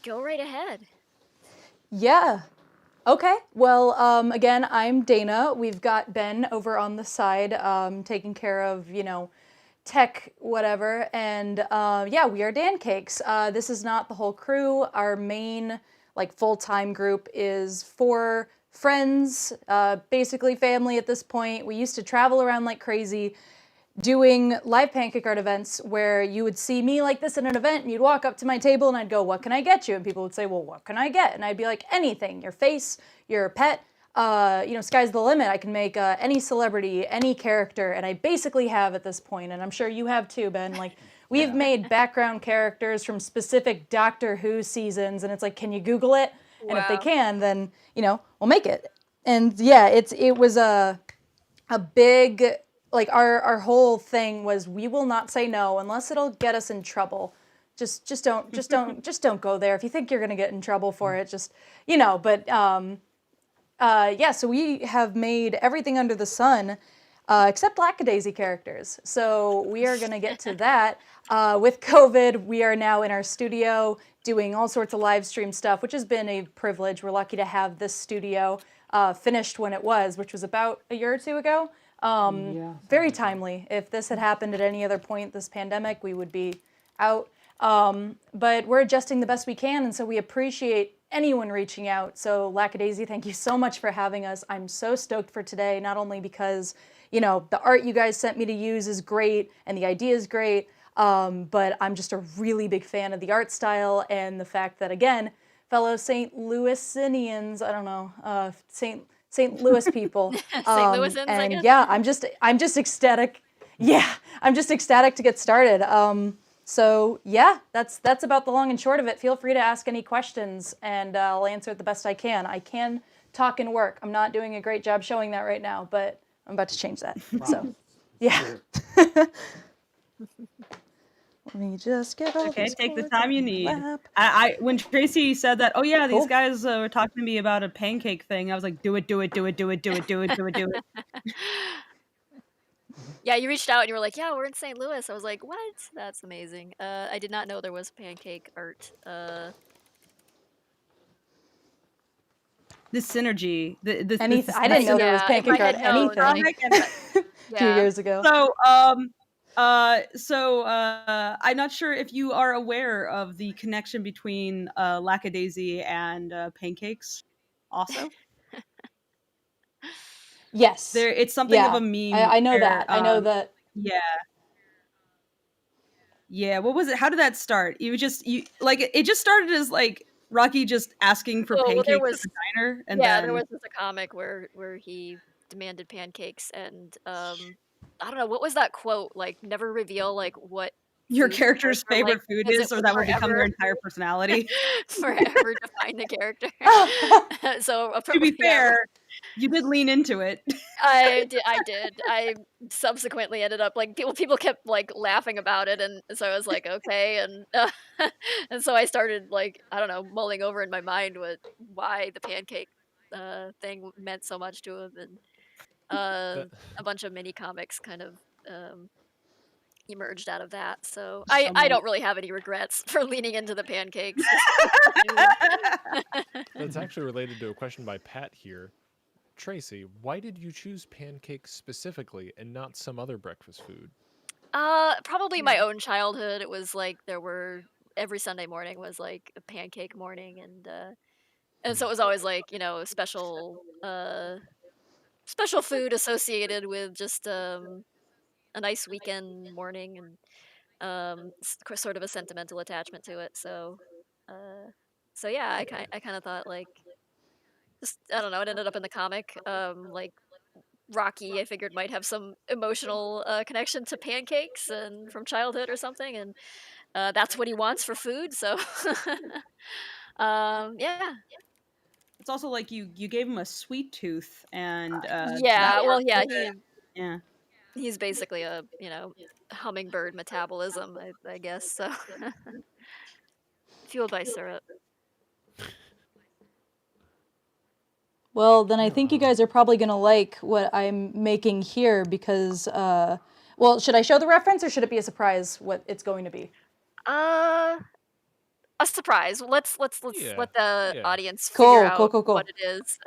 Go right ahead. Yeah. Okay. Well, again, I'm Dana. We've got Ben over on the side, taking care of, tech, whatever. And yeah, we are Pancakes. This is not the whole crew. Our main, full-time group is 4 friends, basically family at this point. We used to travel around like crazy, doing live pancake art events where you would see me like this at an event and you'd walk up to my table and I'd go, what can I get you? And people would say, well, what can I get? And I'd be like, anything, your face, your pet, sky's the limit. I can make any celebrity, any character. And I basically have at this point, and I'm sure you have too, Ben, we've made background characters from specific Doctor Who seasons. And it's like, can you Google it? Wow. And if they can, then, we'll make it. And yeah, it was a big, our whole thing was we will not say no unless it'll get us in trouble. Just don't go there. If you think you're gonna get in trouble for it, yeah, so we have made everything under the sun, except Lackadaisy characters. So we are gonna get to that. With COVID, we are now in our studio doing all sorts of live stream stuff, which has been a privilege. We're lucky to have this studio finished when it was, which was about a year or 2 ago. Very timely. If this had happened at any other point this pandemic, we would be out. But we're adjusting the best we can, and so we appreciate anyone reaching out. So Lackadaisy, thank you so much for having us. I'm so stoked for today, not only because, the art you guys sent me to use is great and the idea is great, but I'm just a really big fan of the art style and the fact that, again, fellow St. Louisinians, I don't know, St. Louis people. St. Louisans, I and guess. yeah, I'm just ecstatic. Yeah, I'm just ecstatic to get started. So yeah, that's about the long and short of it. Feel free to ask any questions and I'll answer it the best I can. I can talk and work. I'm not doing a great job showing that right now, but I'm about to change that. So yeah. Let me just get all Okay, these take the cords time on you my need. lap. I when Tracy said that, oh yeah, these Cool. guys were talking to me about a pancake thing, I was like, do it. Yeah, you reached out and you were like, yeah, we're in St. Louis. I was like, what? That's amazing. I did not know there was pancake art. This synergy. I didn't know there was pancake art anything a few years ago. So, I'm not sure if you are aware of the connection between Lackadaisy and Pancakes. Also, Yes. it's something of a meme. I know where, that. I know that. Yeah. What was it? How did that start? It just started as like Rocky just asking for pancakes at the diner, and then there was just a comic where he demanded pancakes, and I don't know, what was that quote? Like, never reveal like what your food character's or, favorite food is, or that will become their entire personality. forever define the character. So to be fair, you did lean into it. I did. I subsequently ended up like people kept like laughing about it, and so I was like, okay, and and so I started like, I don't know, mulling over in my mind why the pancake thing meant so much to him, and a bunch of mini comics kind of emerged out of that. So I don't really have any regrets for leaning into the pancakes. That's actually related to a question by Pat here. Tracy, why did you choose pancakes specifically and not some other breakfast food? Probably my own childhood. It was like every Sunday morning was like a pancake morning, and so it was always like, special food associated with just a nice weekend morning, and sort of a sentimental attachment to it. So yeah, I kind of thought like, just, I don't know, it ended up in the comic. Like Rocky, I figured might have some emotional connection to pancakes and from childhood or something, and that's what he wants for food. So yeah. It's also like you gave him a sweet tooth, and he's basically a hummingbird metabolism, I guess. So fueled by syrup. Well, then I think you guys are probably going to like what I'm making here because, well, should I show the reference or should it be a surprise what it's going to be? a surprise. Let's Yeah, let the yeah. audience figure Cool, cool, out cool, what cool. it is.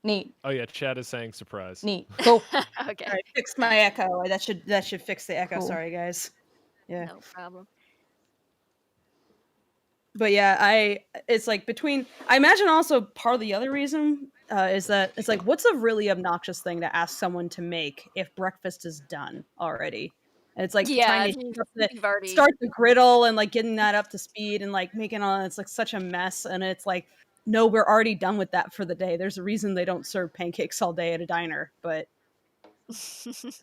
Neat, Oh yeah, Chad is saying surprise. neat, cool, Okay, I fixed my echo. That should fix the echo. cool. Sorry, guys. Yeah. no problem. But yeah, it's like between I imagine also part of the other reason is that it's like what's a really obnoxious thing to ask someone to make if breakfast is done already? And it's like trying Yeah, to if you you've start already the griddle and like getting that up to speed and like making all it's like such a mess and it's like no, we're already done with that for the day. There's a reason they don't serve pancakes all day at a diner, but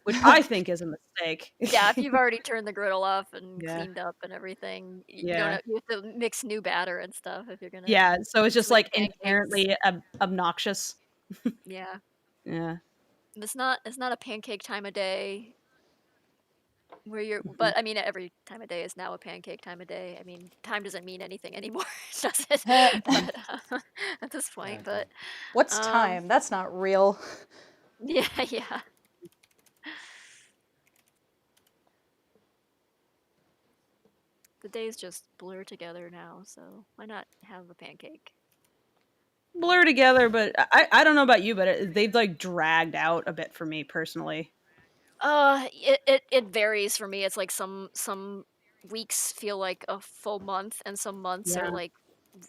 which I think is a mistake. yeah, if you've already turned the griddle off and Yeah. cleaned up and everything, you don't Yeah. have, you have to mix new batter and stuff if you're gonna Yeah, so it's just switch like pancakes. inherently obnoxious. Yeah, Yeah. it's not a pancake time of day where you're. Mhm. But I mean, every time of day is now a pancake time of day. I mean, time doesn't mean anything anymore, does it? But at this point, Exactly. but What's um, time? That's not real. yeah, yeah. The days just blur together now, so why not have a pancake? Blur together, but I don't know about you, but they've like dragged out a bit for me personally. It varies for me. It's like some weeks feel like a full month, and some months are Yeah. like,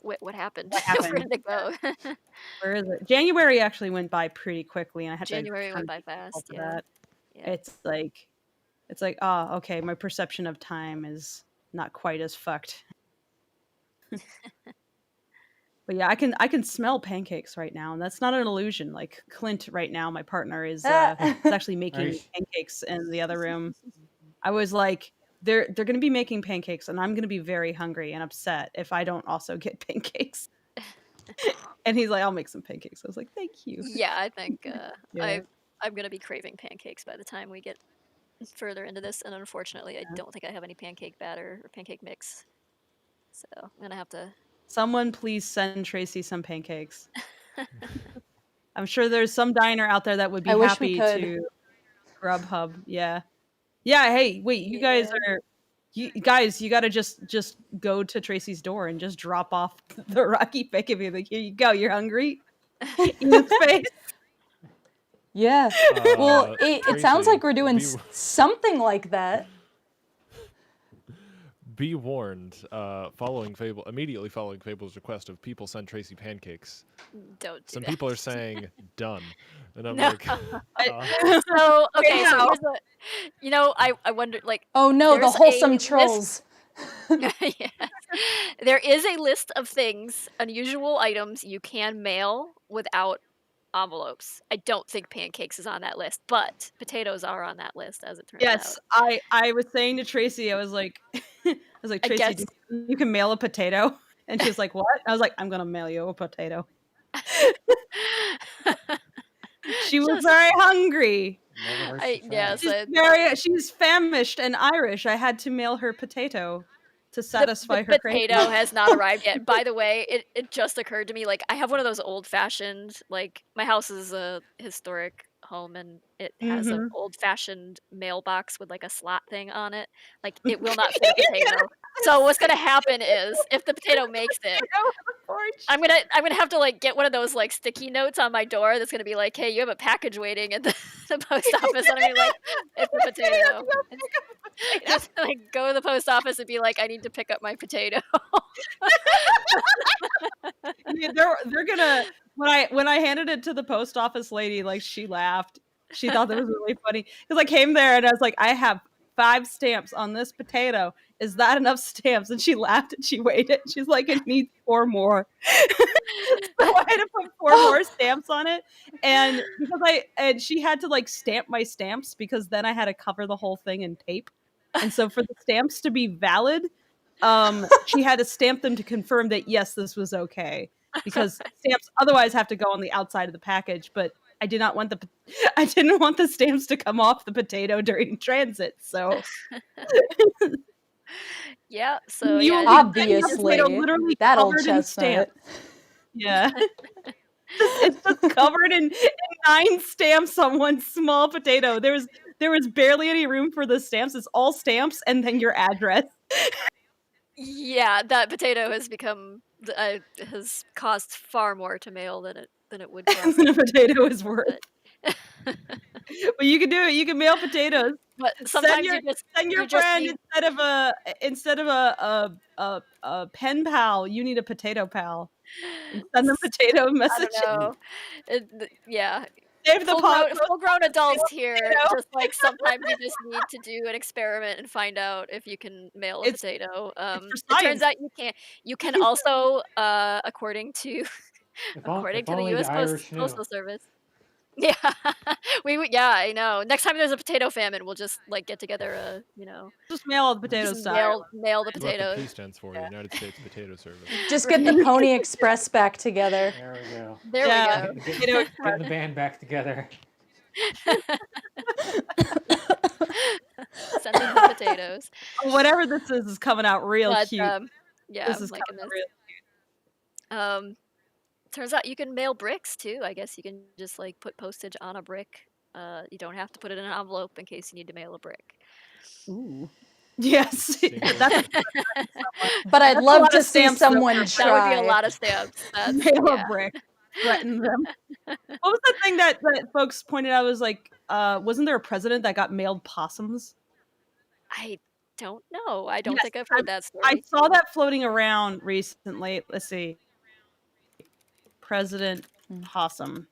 what happened? What Where happened? did it go? Where is it? January actually went by pretty quickly, and I had to January kind went of by beat myself fast. for Yeah, that. yeah. It's like, oh, okay, my perception of time is not quite as fucked. But yeah, I can smell pancakes right now, and that's not an illusion. Like Clint right now, my partner is actually making Nice. pancakes in the other room. I was like, they're gonna be making pancakes, and I'm gonna be very hungry and upset if I don't also get pancakes. And he's like, I'll make some pancakes. I was like, thank you. Yeah, I think Yeah. I'm gonna be craving pancakes by the time we get further into this, and unfortunately, I Yeah. don't think I have any pancake batter or pancake mix, so I'm gonna have to. Someone please send Tracy some pancakes. I'm sure there's some diner out there that would be I wish we happy could. to Grubhub. Yeah. Yeah, hey, wait, you guys Yeah. are you gotta just go to Tracy's door and just drop off the Rocky Fake and be like, here you go, you're hungry? Eat his face. Yeah. Well, it sounds Tracy, like we're doing something like that. be warned. Immediately following Fable's request of people send Tracy pancakes. Don't do Some that. people are saying done, and I'm No. like, So okay, so How? here's a, I wonder like Oh no, the there's a wholesome list. trolls. Yes. There is a list of things, unusual items you can mail without envelopes. I don't think pancakes is on that list, but potatoes are on that list, as it turns Yes, out. I was saying to Tracy, I was like I Tracy, guess you can mail a potato. And she's like, what? I was like, I'm gonna mail you a potato. She was just very hungry. Never hurts I to try. yes, She's famished and Irish. I had to mail her potato to the satisfy her craving. potato has not arrived yet. By the way, it just occurred to me, like, I have one of those old-fashioned, like, my house is a historic home, and it has an Mhm. old-fashioned mailbox with, like, a slot thing on it. Like, it will not fit a potato. So what's gonna happen is, if the potato makes it, I'm gonna have to, like, get one of those, like, sticky notes on my door that's gonna be like, "Hey, you have a package waiting at the the post office." And I'm gonna be like, "It's a potato." Just, like, go to the post office and be like, "I need to pick up my potato." Yeah, they're gonna when I handed it to the post office lady, like she laughed. She thought that was really funny because I came there and I was like, I have 5 stamps on this potato. Is that enough stamps? And she laughed and she weighed it. She's like, it needs 4 more. So I had to put 4 more stamps on it, and she had to like stamp my stamps because then I had to cover the whole thing in tape. And so for the stamps to be valid, she had to stamp them to confirm that yes, this was okay. Because stamps otherwise have to go on the outside of the package, but I didn't want the stamps to come off the potato during transit. So Yeah, so, you yeah, will you be getting a potato Obviously. literally That old covered in chestnut. stamps. Yeah. It's just covered in 9 stamps on one small potato. There was barely any room for the stamps. It's all stamps and then your address. Yeah, that potato has become has cost far more to mail than it would cost than a to potato is worth. but But you can do it. You can mail potatoes. but Send sometimes your you just friend need instead of a pen pal, you need a potato pal. And send them potato I messages. don't know. Yeah. Save the Full-grown adults here, potato. just like sometimes you just need to do an experiment and find out if you can mail a It's potato. for It turns science. out you can't. You can also, according to If the only the U.S. Irish knew. Postal Service. Yeah, yeah, I know. Next time there's a potato famine, we'll just like get together. Just mail all the Just potatoes to Ireland. mail the What the P potatoes. stands for, Yeah. United States Potato Service. Just get the Pony Express back together. There we go. There Yeah. we go. Potato Get the band back together. Sending the potatoes. Whatever this is coming out real But cute. yeah, This I'm is liking coming out this. real. Turns out you can mail bricks too. I guess you can just like put postage on a brick. You don't have to put it in an envelope in case you need to mail a brick. Ooh. Yes. Single. That's But I'd That's a love lot to of see stamps, though, someone for That would be a try. lot of stamps. That's mail yeah. a brick. Threaten them. What was the thing that folks pointed out was like, wasn't there a president that got mailed possums? I don't know. I don't Yes, think I've heard that I story. saw that floating around recently. Let's see. President possum.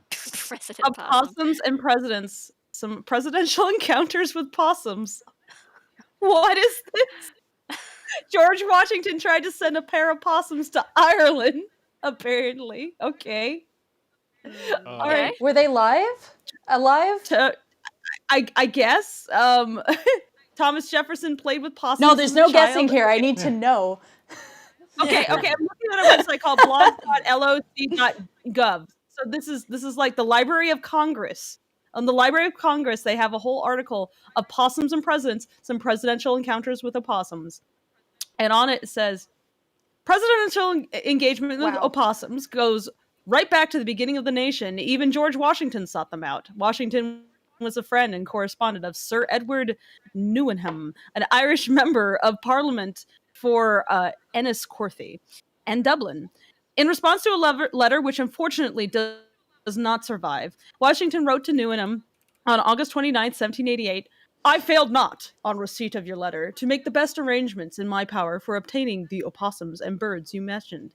President Possum. Possums and presidents. Some presidential encounters with possums. What is this? George Washington tried to send a pair of possums to Ireland, apparently. Okay. All right. Were they alive? I guess. Thomas Jefferson played with possums. No, there's as a no child. guessing here. I need to know. Okay. I'm looking at a website called blog.loc.gov. So this is like the Library of Congress. On the Library of Congress, they have a whole article of possums and presidents, some presidential encounters with opossums. And on it says, presidential engagement with Wow. opossums goes right back to the beginning of the nation. Even George Washington sought them out. Washington was a friend and correspondent of Sir Edward Newenham, an Irish member of Parliament for Enniscorthy and Dublin. In response to a letter which unfortunately does not survive, Washington wrote to Newenham on August 29th, 1788, I failed not, on receipt of your letter, to make the best arrangements in my power for obtaining the opossums and birds you mentioned.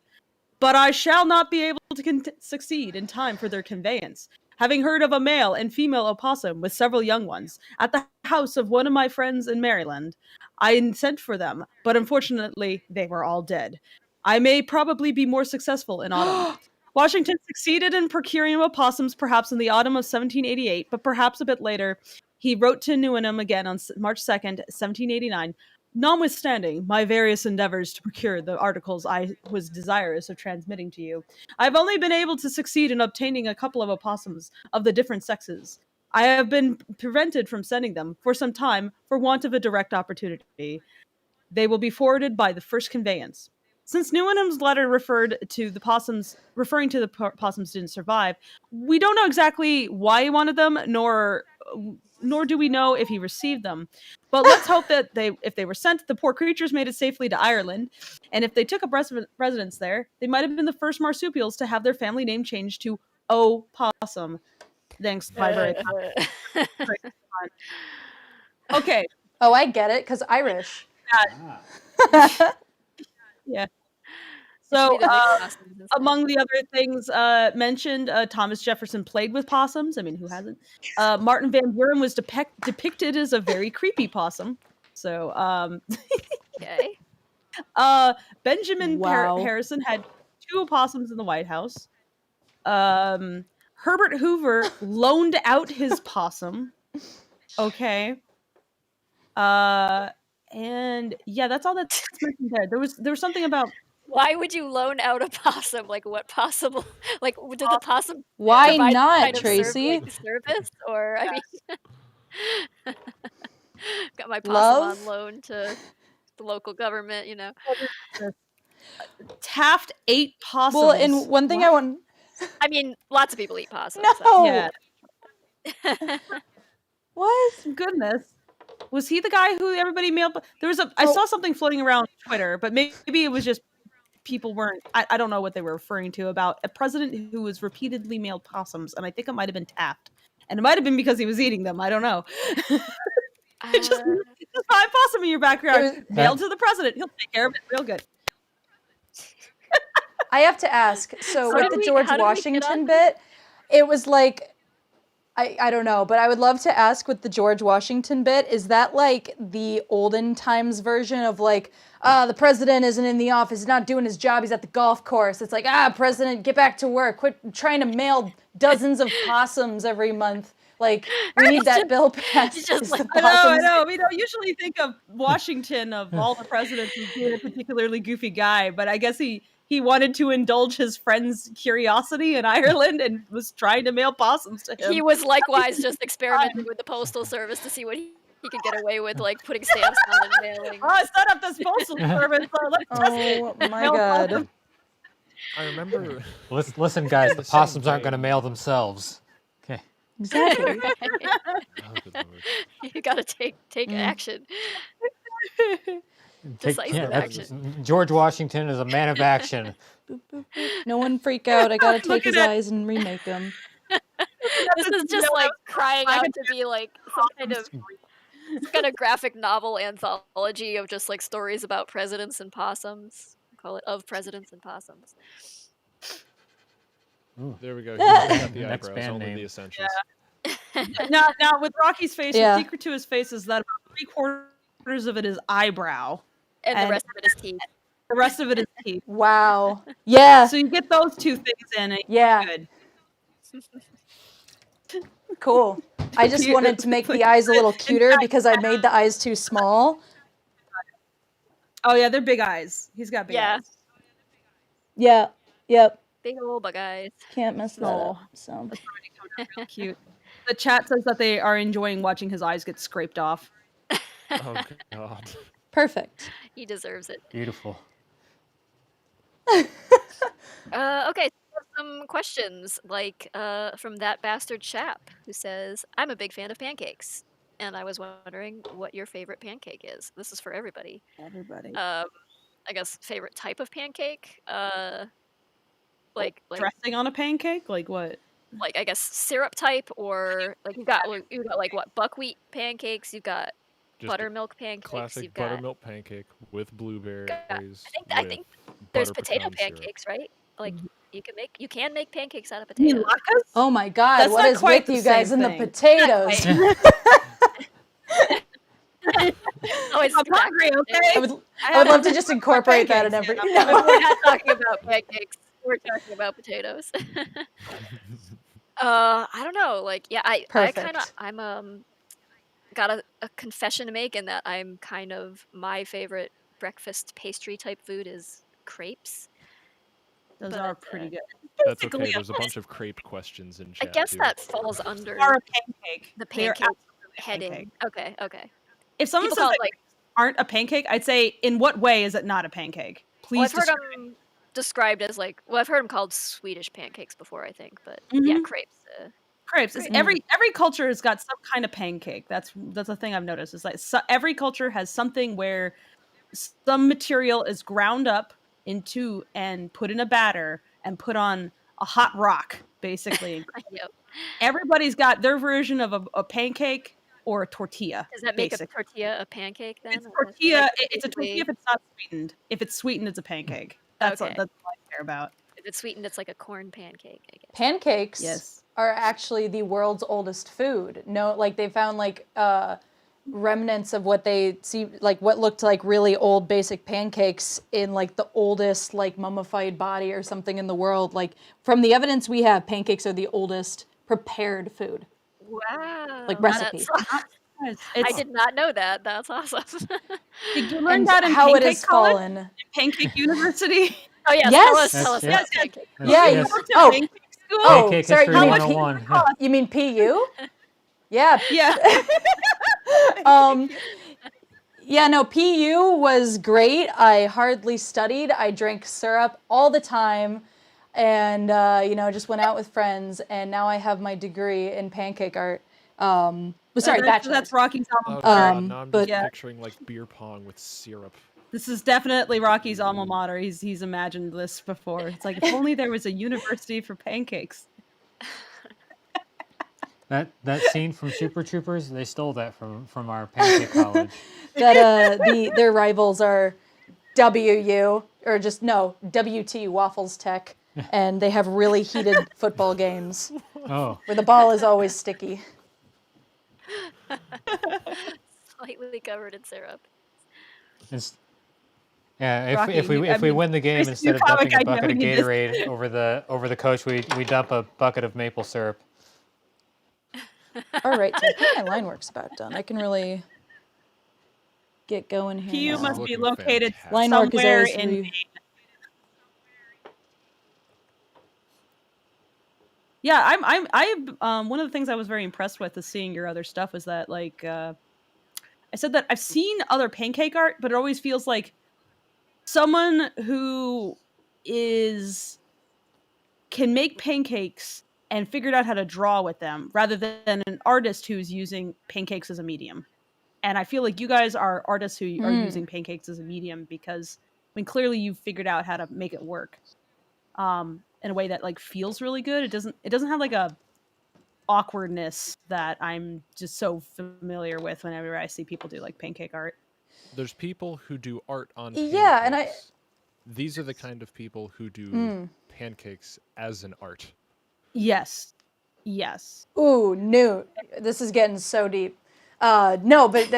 But I shall not be able to succeed in time for their conveyance, having heard of a male and female opossum with several young ones at the house of one of my friends in Maryland. I sent for them, but unfortunately they were all dead. I may probably be more successful in autumn. Washington succeeded in procuring opossums perhaps in the autumn of 1788, but perhaps a bit later. He wrote to Newenham again on March 2nd, 1789, notwithstanding my various endeavors to procure the articles I was desirous of transmitting to you, I have only been able to succeed in obtaining a couple of opossums of the different sexes. I have been prevented from sending them for some time for want of a direct opportunity. They will be forwarded by the first conveyance. Since Newenham's letter referring to the possums didn't survive, we don't know exactly why he wanted them, nor do we know if he received them. But let's hope that if they were sent, the poor creatures made it safely to Ireland. And if they took up residence there, they might have been the first marsupials to have their family name changed to Opossum. Thanks, Library. Okay. Oh, I get it, because Irish. Ah. Yeah. It should So, be the mixed possums instead. among the other things mentioned, Thomas Jefferson played with possums. I mean, who hasn't? Martin Van Buren was depicted as a very creepy possum. So, Okay. Benjamin Wow. Harrison had 2 opossums in the White House. Herbert Hoover loaned out his possum. Okay. And yeah, that's all that's mentioned there. There was something about Why would you loan out a possum? Like, what possible? Like, did the possum Why provide some not, kind of Tracy? service? Or I mean, got my possum Love? on loan to the local government. Taft ate possums. Well, and one thing I want. I mean, lots of people eat possums. No. Yeah. What? Goodness. Was he the guy who everybody mailed? I saw something floating around Twitter, but maybe it was just people weren't. I don't know what they were referring to about a president who was repeatedly mailed possums, and I think it might have been Taft, and it might have been because he was eating them. I don't know. Just buy a possum in your backyard, mailed to the president. He'll take care of it real good. I have to ask. So with the George how did we get Washington on bit, it was like, I don't know, but I would love to ask with the George Washington bit, is that like the olden times version of like, the president isn't in the office, he's not doing his job, he's at the golf course. It's like, president, get back to work. Quit trying to mail dozens of possums every month. Like, we need that bill passed. Just like, I know. We don't usually think of Washington, of all the presidents, as being a particularly goofy guy, but I guess he wanted to indulge his friend's curiosity in Ireland and was trying to mail possums to him. he was likewise just experimenting with the postal service to see what he could get away with, like putting stamps on and mailing. I set up this postal service. Let's test it. Oh my God. I remember. Listen, guys, the the same possums aren't thing. going to mail themselves. Okay. Exactly. Oh, good lord. You gotta take action. Decisive action. George Washington is a man of action. No one freak out. I gotta take his Looking at- eyes and remake them. This is just like crying out to be like some kind of graphic novel anthology of just like stories about presidents and possums. Call it Of Presidents and Possums. There we go. He's got the Next eyebrows, band only name. the essentials. Now, with Rocky's face, Yeah. the secret to his face is that about 3/4 of it is eyebrow. And the And- rest of it is teeth. The rest of it is teeth. Wow. Yeah. So you get those two things in, and Yeah. you're good. Cool. I just Cute. wanted to make the eyes a little cuter because I made the eyes too small. Oh yeah, they're big eyes. He's got big Yeah. eyes. Yeah. Yep. Big old bug eyes. Can't mess that Aw. up. So. Real cute. The chat says that they are enjoying watching his eyes get scraped off. Oh god. Perfect. He deserves it. Beautiful. Okay, so some questions like from that bastard chap who says, "I'm a big fan of pancakes, and I was wondering what your favorite pancake is." This is for everybody. Everybody. I guess favorite type of pancake. Like Dressing on a pancake? Like what? like I guess syrup type, or like you've got like what, buckwheat pancakes. You've got Just buttermilk pancakes. Classic You've got buttermilk pancake with blueberries. I think there's butter potato pecan syrup. pancakes, right? Like you can make pancakes out of You mean potatoes. latkes? Oh my God. That's What not is quite with the you guys same and the thing. potatoes? Oh, it's I'm hungry, okay? I would love to just incorporate that in every. We're not talking about pancakes. We're talking about potatoes. I don't know. Like, yeah, I kind of, Perfect. I'm got a confession to make in that I'm kind of, my favorite breakfast pastry type food is crepes. Those But, are pretty good. That's Basically okay. a There's a bunch of crepe questions in chat. I guess too. that falls under Are a pancake. the They are pancake absolutely a heading. pancake. Okay. If someone People says call that it like, aren't a pancake, I'd say, in what way is it not a pancake? well, Please I've heard describe. them described as like, well, I've heard them called Swedish pancakes before, I think, but yeah, Mhm. crepes. Crepes. It's every culture has got some kind of pancake. That's the thing I've noticed. It's like every culture has something where some material is ground up into and put in a batter and put on a hot rock, basically. Yep. Everybody's got their version of a pancake or a tortilla. Does that make basically. a tortilla a pancake then? It's tortilla. Like, It's a tortilla if basically, it's not sweetened. If it's sweetened, it's a pancake. That's Okay. that's what I care about. if it's sweetened, it's like a corn pancake, I guess. Pancakes Yes. are actually the world's oldest food. No, like they found like remnants of what they see, like what looked like really old basic pancakes in like the oldest like mummified body or something in the world. Like from the evidence we have, pancakes are the oldest prepared food. Wow. Like recipe. Yes. I did not know that. That's awesome. Did you learn And that in how it Pancake has College? fallen. In Pancake University? Oh yes, Yes. tell us Yes, about yes. pancakes. Yeah, Yes. you- Worked at oh. Pancake School? Oh, Pancake sorry, History you mean 101. Yeah. You mean PU? Yeah. Yeah. Yeah, no, PU was great. I hardly studied. I drank syrup all the time and, just went out with friends. And now I have my degree in pancake art. Sorry, bachelor. That's Rocky's alma Oh mater. god, now I'm but- just picturing like beer pong with syrup. This is definitely Rocky's alma mater. He's imagined this before. It's like, if only there was a university for pancakes. That scene from Super Troopers, they stole that from our Pancake College. That their rivals are WU or just no WT Waffles Tech, and they have really heated football games Oh, where the ball is always sticky. Slightly covered in syrup. it's, yeah. Rocky, If we win the game, Tracy, instead of new comic dumping a idea, bucket of we need this. Gatorade over the coach, we dump a bucket of maple syrup. All right, so I think my line work's about done. I can really get going here. PU now. must be Looking located fantastic. Line work is somewhere always in re- Maine. Yeah, I one of the things I was very impressed with is seeing your other stuff was that like I said that I've seen other pancake art, but it always feels like someone who can make pancakes and figured out how to draw with them rather than an artist who's using pancakes as a medium. And I feel like you guys are artists who are using pancakes as a medium because I mean clearly you've figured out how to make it work. In a way that like feels really good. It doesn't have like a awkwardness that I'm just so familiar with whenever I see people do like pancake art. There's people who do art on Yeah, and pancakes. These are the kind of people who do pancakes as an art. Yes. Yes. Ooh, Newt, this is getting so deep. No, but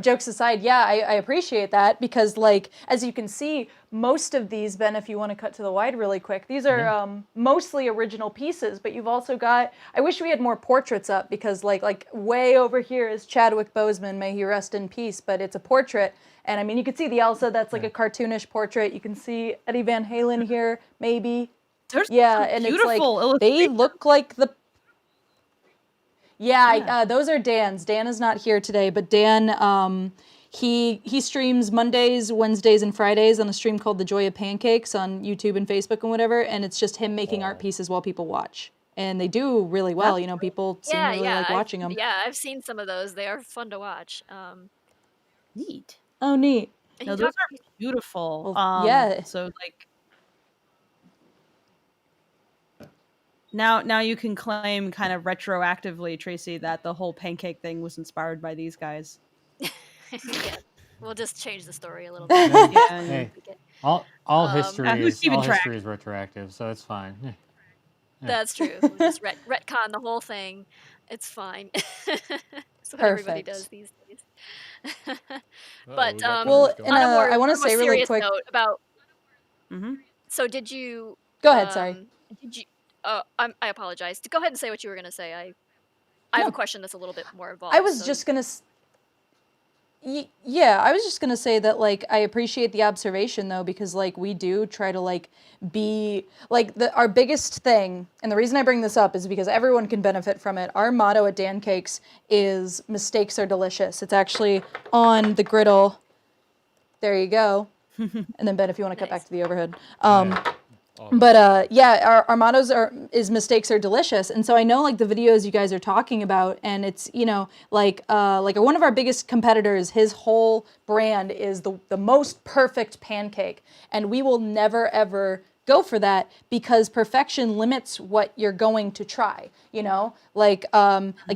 jokes aside, yeah, I appreciate that because, like, as you can see, most of these, Ben, if you want to cut to the wide really quick, these are mostly original pieces, but you've also got, I wish we had more portraits up because, like way over here is Chadwick Boseman, may he rest in peace, but it's a portrait. And I mean, you can see the Elsa, that's like a cartoonish portrait. You can see Eddie Van Halen here, maybe. There's Yeah, some and it's beautiful like, they look like the Yeah, Yeah. those are Dan's. Dan is not here today, but Dan, he streams Mondays, Wednesdays, and Fridays on a stream called The Joy of Pancakes on YouTube and Facebook and whatever, and it's just him making art pieces while people watch. And they do really well, people seem to really like watching them. Yeah, I've seen some of those. They are fun to watch. neat. Oh, neat. and No, he those talks- are beautiful. Well, yeah. So like now you can claim kind of retroactively, Tracy, that the whole pancake thing was inspired by these guys. yeah, we'll just change the story a little bit. Yeah. Hey, Okay. all history who's keeping track? is retroactive, so it's fine. Yeah. That's true. We'll just retcon the whole thing. It's fine. That's what everybody Perfect. does these days. Uh-oh, we got Well, covers going and on a more, I want to on a more say really serious quick. note about. Mm-hmm. So did you? Go ahead. Sorry. Did you? I apologize. Go ahead and say what you were going to say. I have No. a question that's a little bit more involved. I was so- just gonna. Yeah, I was just gonna say that like I appreciate the observation though because like we do try to like be like our biggest thing, and the reason I bring this up is because everyone can benefit from it. Our motto at Pancakes is "Mistakes are delicious." It's actually on the griddle. There you go. And then Ben, if you want to cut back to the overhead. But yeah, our mottos is mistakes are delicious, and so I know like the videos you guys are talking about, and it's like one of our biggest competitors, his whole brand is the most perfect pancake, and we will never ever go for that because perfection limits what you're going to try. Like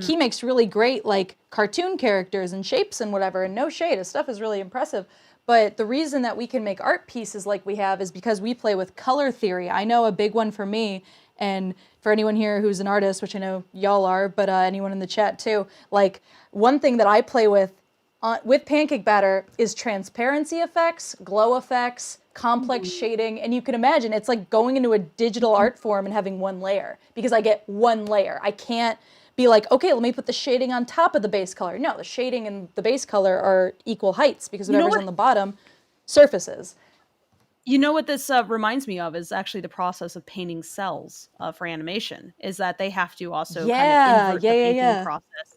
he makes really great like cartoon characters and shapes and whatever, and no shade, his stuff is really impressive. But the reason that we can make art pieces like we have is because we play with color theory. I know a big one for me, and for anyone here who's an artist, which I know y'all are, but anyone in the chat too, like one thing that I play with pancake batter is transparency effects, glow effects, complex shading, and you can imagine it's like going into a digital art form and having one layer because I get one layer. I can't be like, okay, let me put the shading on top of the base color. No, the shading and the base color are equal heights because whatever's on the bottom surfaces. You know what this reminds me of is actually the process of painting cells for animation. Is that they have to also kind of invert the painting process.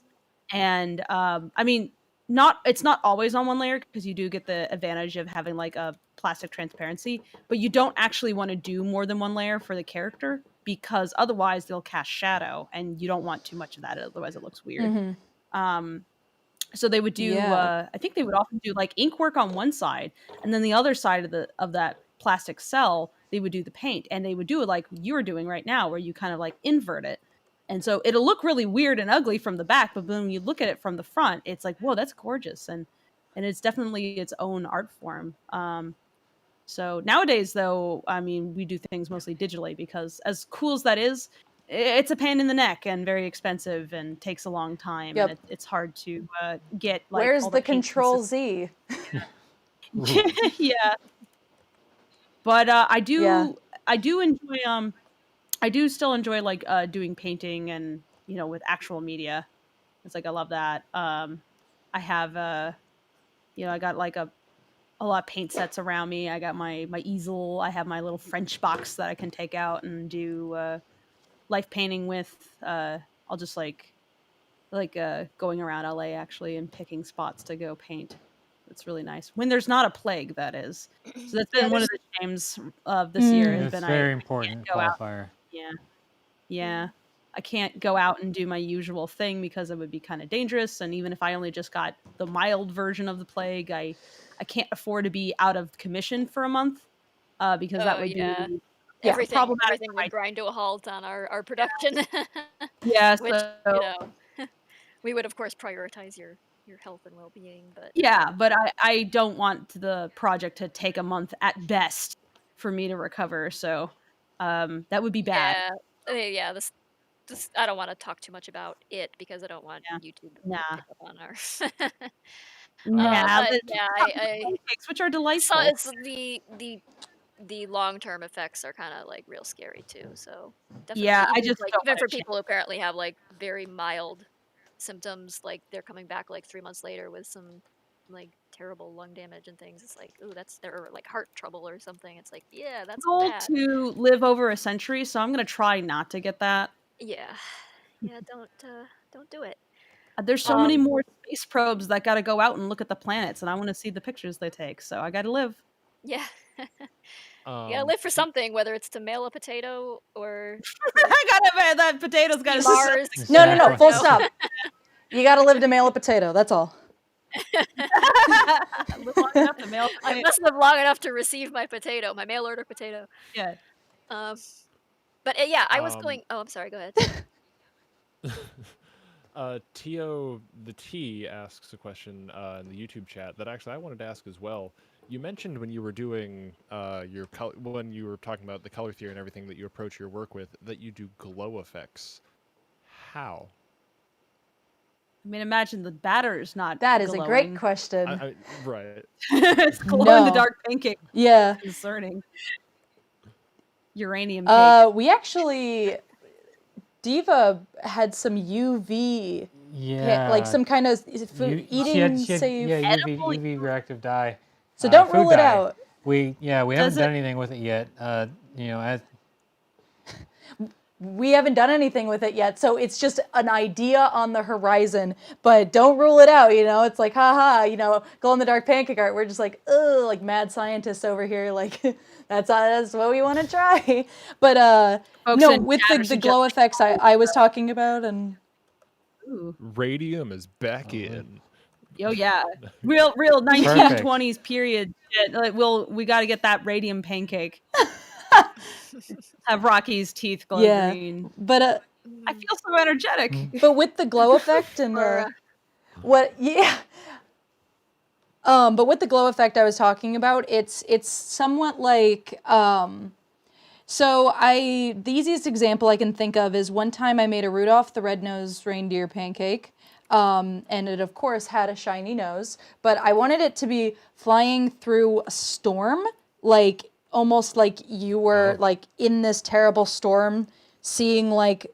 And I mean, it's not always on one layer because you do get the advantage of having like a plastic transparency, but you don't actually want to do more than one layer for the character because otherwise they'll cast shadow, and you don't want too much of that. Otherwise, it looks weird. So they would do. I think they would often do like ink work on one side, and then the other side of that plastic cell, they would do the paint, and they would do it like you are doing right now, where you kind of like invert it. And so it'll look really weird and ugly from the back, but when you look at it from the front, it's like, whoa, that's gorgeous. And it's definitely its own art form. So nowadays, though, I mean, we do things mostly digitally because as cool as that is, it's a pain in the neck and very expensive and takes a long time. Yep. And it's hard to get like Where's all the paint Control Z? yeah. But I do enjoy I do still enjoy like doing painting and with actual media. It's like I love that. I have I got like a lot of paint sets around me. I got my easel. I have my little French box that I can take out and do life painting with. I'll just like going around LA actually and picking spots to go paint. It's really nice when there's not a plague. That is. So that's been one of the shames of this year. Has That's been very I important can't go out. qualifier. Yeah. I can't go out and do my usual thing because it would be kind of dangerous. And even if I only just got the mild version of the plague, I can't afford to be out of commission for a month because that would be everything problematic. would grind to a halt on our production. Yeah, Which, so we would of course prioritize your health and well-being, but yeah, but I don't want the project to take a month at best for me to recover. So that would be bad. Yeah, this I don't want to talk too much about it because I don't want YouTube to pick up on our Pancakes, which are delightful. So it's the long-term effects are kind of like real scary too. So definitely, I just like, don't even want for to people who apparently have like very mild symptoms, like they're coming back like 3 months later with some like terrible lung damage and things. It's like, ooh, that's their like heart trouble or something. It's like, yeah, that's goal bad. to live over a century, so I'm gonna try not to get that. Yeah, don't do it. There's so many more space probes that got to go out and look at the planets, and I want to see the pictures they take. So I got to live. Yeah. You gotta live for something, whether it's to mail a potato or I gotta that potato's gotta Mars. No, full stop. You gotta live to mail a potato. That's all. Live long enough to mail a I must live long enough to receive my potato, my mail order potato. Yeah. But yeah, I was going. Oh, I'm sorry. Go ahead. Tio the T asks a question in the YouTube chat that actually I wanted to ask as well. You mentioned when you were doing when you were talking about the color theory and everything that you approach your work with, that you do glow effects. How? I mean, imagine the batter's not. That is glowing. a great question. Right. It's glow in the dark pancake. Yeah. Concerning. Uranium cake. We actually, Diva had some UV. Yeah. Like some kind of food eating safe. Yeah, UV reactive dye. So don't rule it dye. out. We haven't done anything with it yet. We haven't done anything with it yet, so it's just an idea on the horizon. But don't rule it out. It's like, haha. Glow in the dark pancake art. We're just like, ugh, like mad scientists over here. Like, that's what we want to try. But no, with the glow effects I was talking about, and radium is back in. Oh yeah, real 1920s period shit. Like, we got to get that radium pancake. Have Rocky's teeth glow green. But I feel so energetic. But with the glow effect and but with the glow effect I was talking about, it's somewhat like so the easiest example I can think of is one time I made a Rudolph the red-nosed reindeer pancake. And it, of course, had a shiny nose, but I wanted it to be flying through a storm, like almost like you were like in this terrible storm, seeing like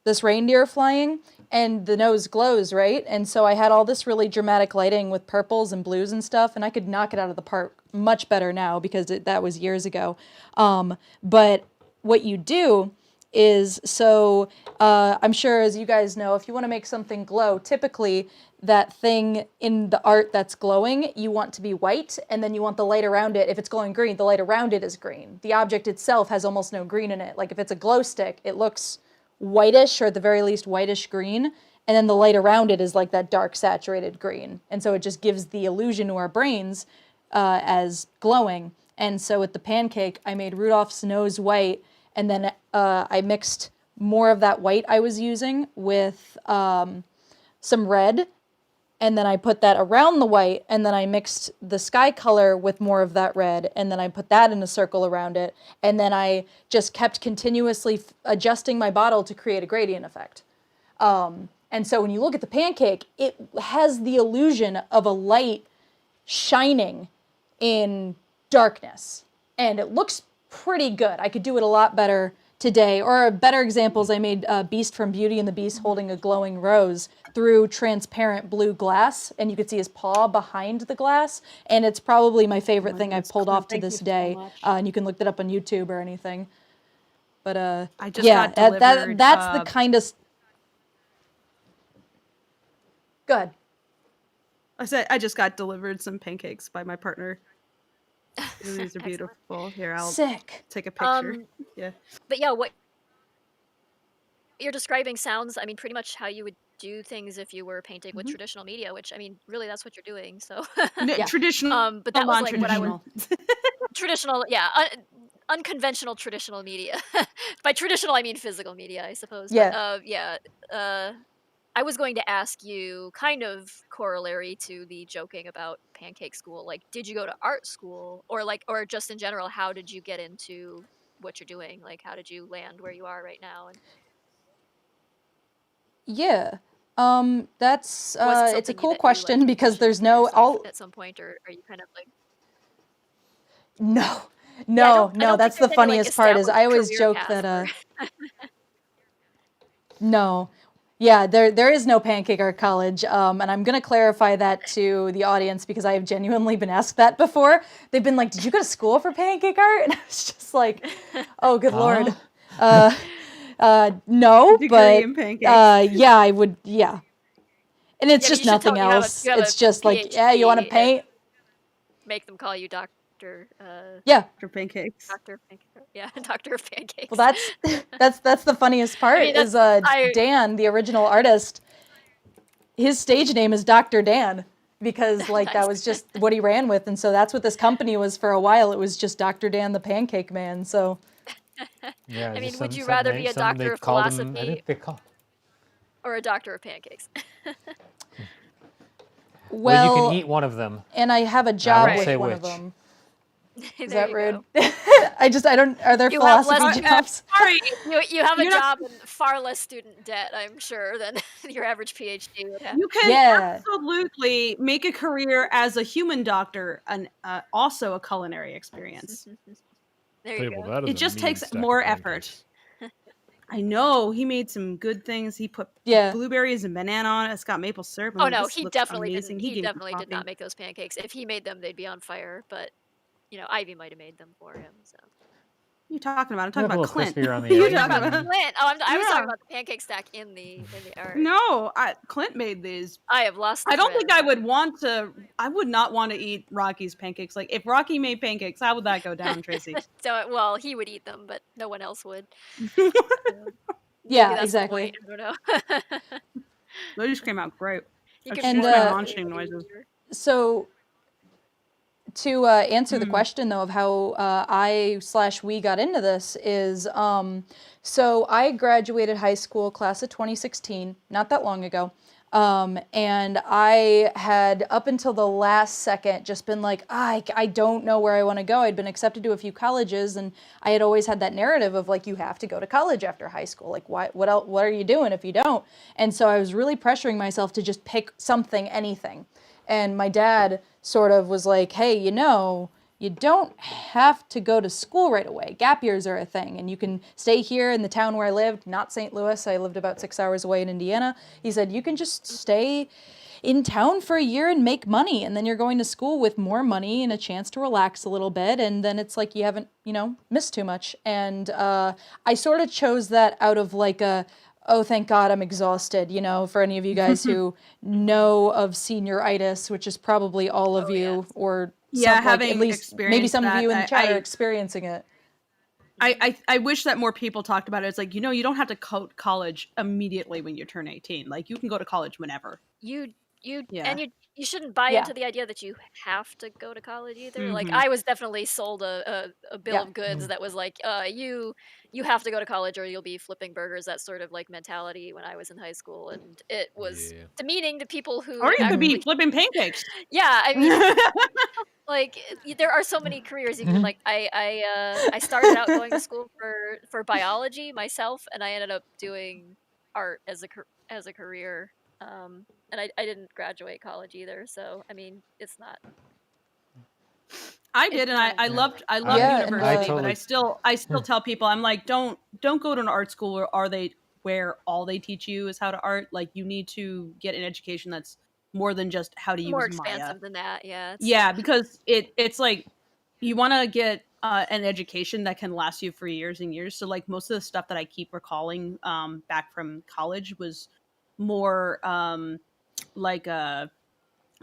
this reindeer flying, and the nose glows, right? And so I had all this really dramatic lighting with purples and blues and stuff, and I could knock it out of the park much better now because that was years ago. But what you do is, so I'm sure, as you guys know, if you want to make something glow, typically that thing in the art that's glowing, you want to be white, and then you want the light around it. If it's glowing green, the light around it is green. The object itself has almost no green in it. Like if it's a glow stick, it looks whitish, or at the very least whitish green, and then the light around it is like that dark saturated green. And so it just gives the illusion to our brains as glowing. And so with the pancake, I made Rudolph's nose white, and then I mixed more of that white I was using with some red, and then I put that around the white, and then I mixed the sky color with more of that red, and then I put that in a circle around it, and then I just kept continuously adjusting my bottle to create a gradient effect. And so when you look at the pancake, it has the illusion of a light shining in darkness, and it looks pretty good. I could do it a lot better today. Or better examples, I made Beast from Beauty and the Beast holding a glowing rose through transparent blue glass, and you could see his paw behind the glass, and it's probably my favorite thing I've pulled off to this day. And you can look that up on YouTube or anything. But I just yeah, got delivered, that's the kind of... Go ahead. I said I just got delivered some pancakes by my partner. These are Excellent. beautiful. Here, I'll Sick. take a picture. Yeah. But yeah, what you're describing sounds, I mean, pretty much how you would do things if you were painting with traditional media, which, I mean, really that's what you're doing, so. Yeah. Traditional, But that was like what I would... non-traditional. Traditional, yeah, unconventional traditional media. By traditional, I mean physical media, I suppose. Yeah. But, I was going to ask you, kind of corollary to the joking about pancake school, like, did you go to art school, or or just in general, how did you get into what you're doing? Like, how did you land where you are right now? And Yeah. That's was it it's a something cool that you, question because envisioned there's for no yourself at some point, or are you kind of like... No. Yeah, I No, don't no, think that's the there's any, like, funniest part is I established always career joke path that for... no. Yeah, there is no Pancake Art College, and I'm gonna clarify that to the audience because I have genuinely been asked that before. They've been like, "Did you go to school for pancake art?" And I was just like, "Oh, good lord, no." Degree But in pancakes. yeah, I would, yeah. And it's Yeah, but just you should tell nothing me you have a else. It's just like, PhD yeah, you want to and paint? make them call you Doctor, Yeah. For pancakes. Doctor Pancake. Yeah, Doctor of Pancakes. Well, that's the funniest part mean, is I Dan, the original artist. His stage name is Dr. Dan because like that Nice. was just what he ran with, and so that's what this company was for a while. It was just Dr. Dan the Pancake Man. So Yeah, I mean, just would some- you some rather they- be a some they doctor of called him- I philosophy think they call. or a doctor of pancakes? Well, you well, can eat one of them. and I have a job won't with say one of which. them. Is There that you rude? go. I don't. Are there You have philosophy less- jobs? Sorry. You have a You're not- job and far less student debt, I'm sure, than your average PhD would have. You can Yeah. absolutely make a career as a human doctor and also a culinary experience. There you Table, go. that is It a just mean takes stack of more pancakes. effort. I know he made some good things. He put Yeah. blueberries and banana on it. It's got maple syrup. I'm Oh like, no, this he looks definitely amazing. didn't. He gave me definitely did not coffee. make those pancakes. If he made them, they'd be on fire. But Ivy might have made them for him. So. What are you talking about? I'm They're talking a about little Clint. crispier on the You're edges. talking About about- Clint. Oh, I was Yeah. talking about the pancake stack in the art. No, Clint made these. I have lost. The I don't think thread. I would want to. I would not want to eat Rocky's pancakes. Like if Rocky made pancakes, how would that go down, Tracy? So, well, he would eat them, but no one else would. Yeah, Maybe that's the exactly. point, I don't know. They just came out great. You Excuse can my make munching them noises. easier. So to answer the question though of how we got into this is so I graduated high school class of 2016, not that long ago. And I had up until the last second just been like, I don't know where I want to go. I'd been accepted to a few colleges, and I had always had that narrative of like, you have to go to college after high school. Like, what else, what are you doing if you don't? And so I was really pressuring myself to just pick something, anything. And my dad sort of was like, hey, you don't have to go to school right away. Gap years are a thing, and you can stay here in the town where I lived, not St. Louis. I lived about 6 hours away in Indiana. He said, you can just stay in town for a year and make money, and then you're going to school with more money and a chance to relax a little bit, and then it's like you haven't, missed too much. And I sort of chose that out of like a Oh, thank God I'm exhausted. You know, for any of you guys who know of senioritis, which is probably all of Oh, yes. you, or Yeah, some, like, at having least maybe experienced some of that, you in the chat are experiencing it. I wish that more people talked about it. It's like, you don't have to go to college immediately when you turn 18. Like, you can go to college whenever. You you Yeah. and you shouldn't buy Yeah. into the idea that you have to go to college either. Like, Mhm. I was definitely sold a bill Yeah. of goods that was like, you have to go to college or you'll be flipping burgers, that sort of, like, mentality when I was in high school, and it was Yeah. demeaning to people who Or you could be actually flipping pancakes. Yeah, I mean, like, there are so many careers you can Mhm. like, I started out going to school for biology myself, and I ended up doing art as a career, and I didn't graduate college either, so, I mean, it's not I it's did, and not I Yeah. loved Yeah, and I university, but the I totally. still I still tell people, I'm like, don't go to an art school where all they teach you is how to art. Like, you need to get an education that's more than just how to more use Maya. expansive than that, yeah, it's Yeah, because it's like you want to get an education that can last you for years and years. So like most of the stuff that I keep recalling back from college was more like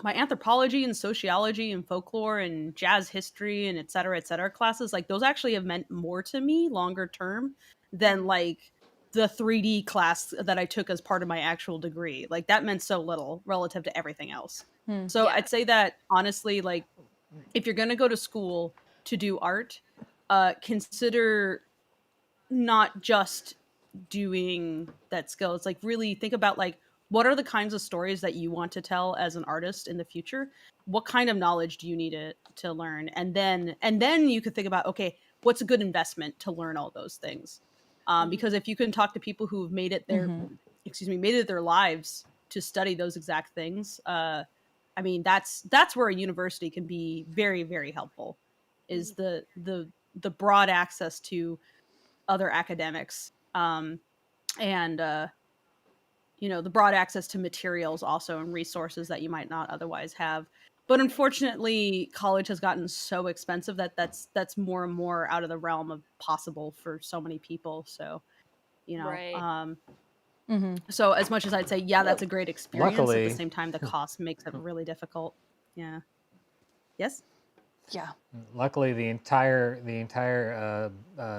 my anthropology and sociology and folklore and jazz history and et cetera classes. Like those actually have meant more to me longer term than Mhm. like the 3D class that I took as part of my actual degree. Like that meant so little relative to everything else. Hmm. So Yeah. I'd say that honestly, like if you're going to go to school to do art, consider not just doing that skill. It's like really think about like what are the kinds of stories that you want to tell as an artist in the future? What kind of knowledge do you need to learn? And then you could think about, okay, what's a good investment to learn all those things? Because Mhm. if you can talk to people who've made it their lives to study those exact things, I mean that's where a university can be very very helpful. Is Mhm. the broad access to other academics, and the broad access to materials also and resources that you might not otherwise have. But unfortunately college has gotten so expensive that that's more and more out of the realm of possible for so many people. So you know Right. um Hmm. so as much as I'd say yeah that's a great experience, at the Luckily, same time the cost makes it really difficult. Yeah. Yes. Yeah. luckily, the entire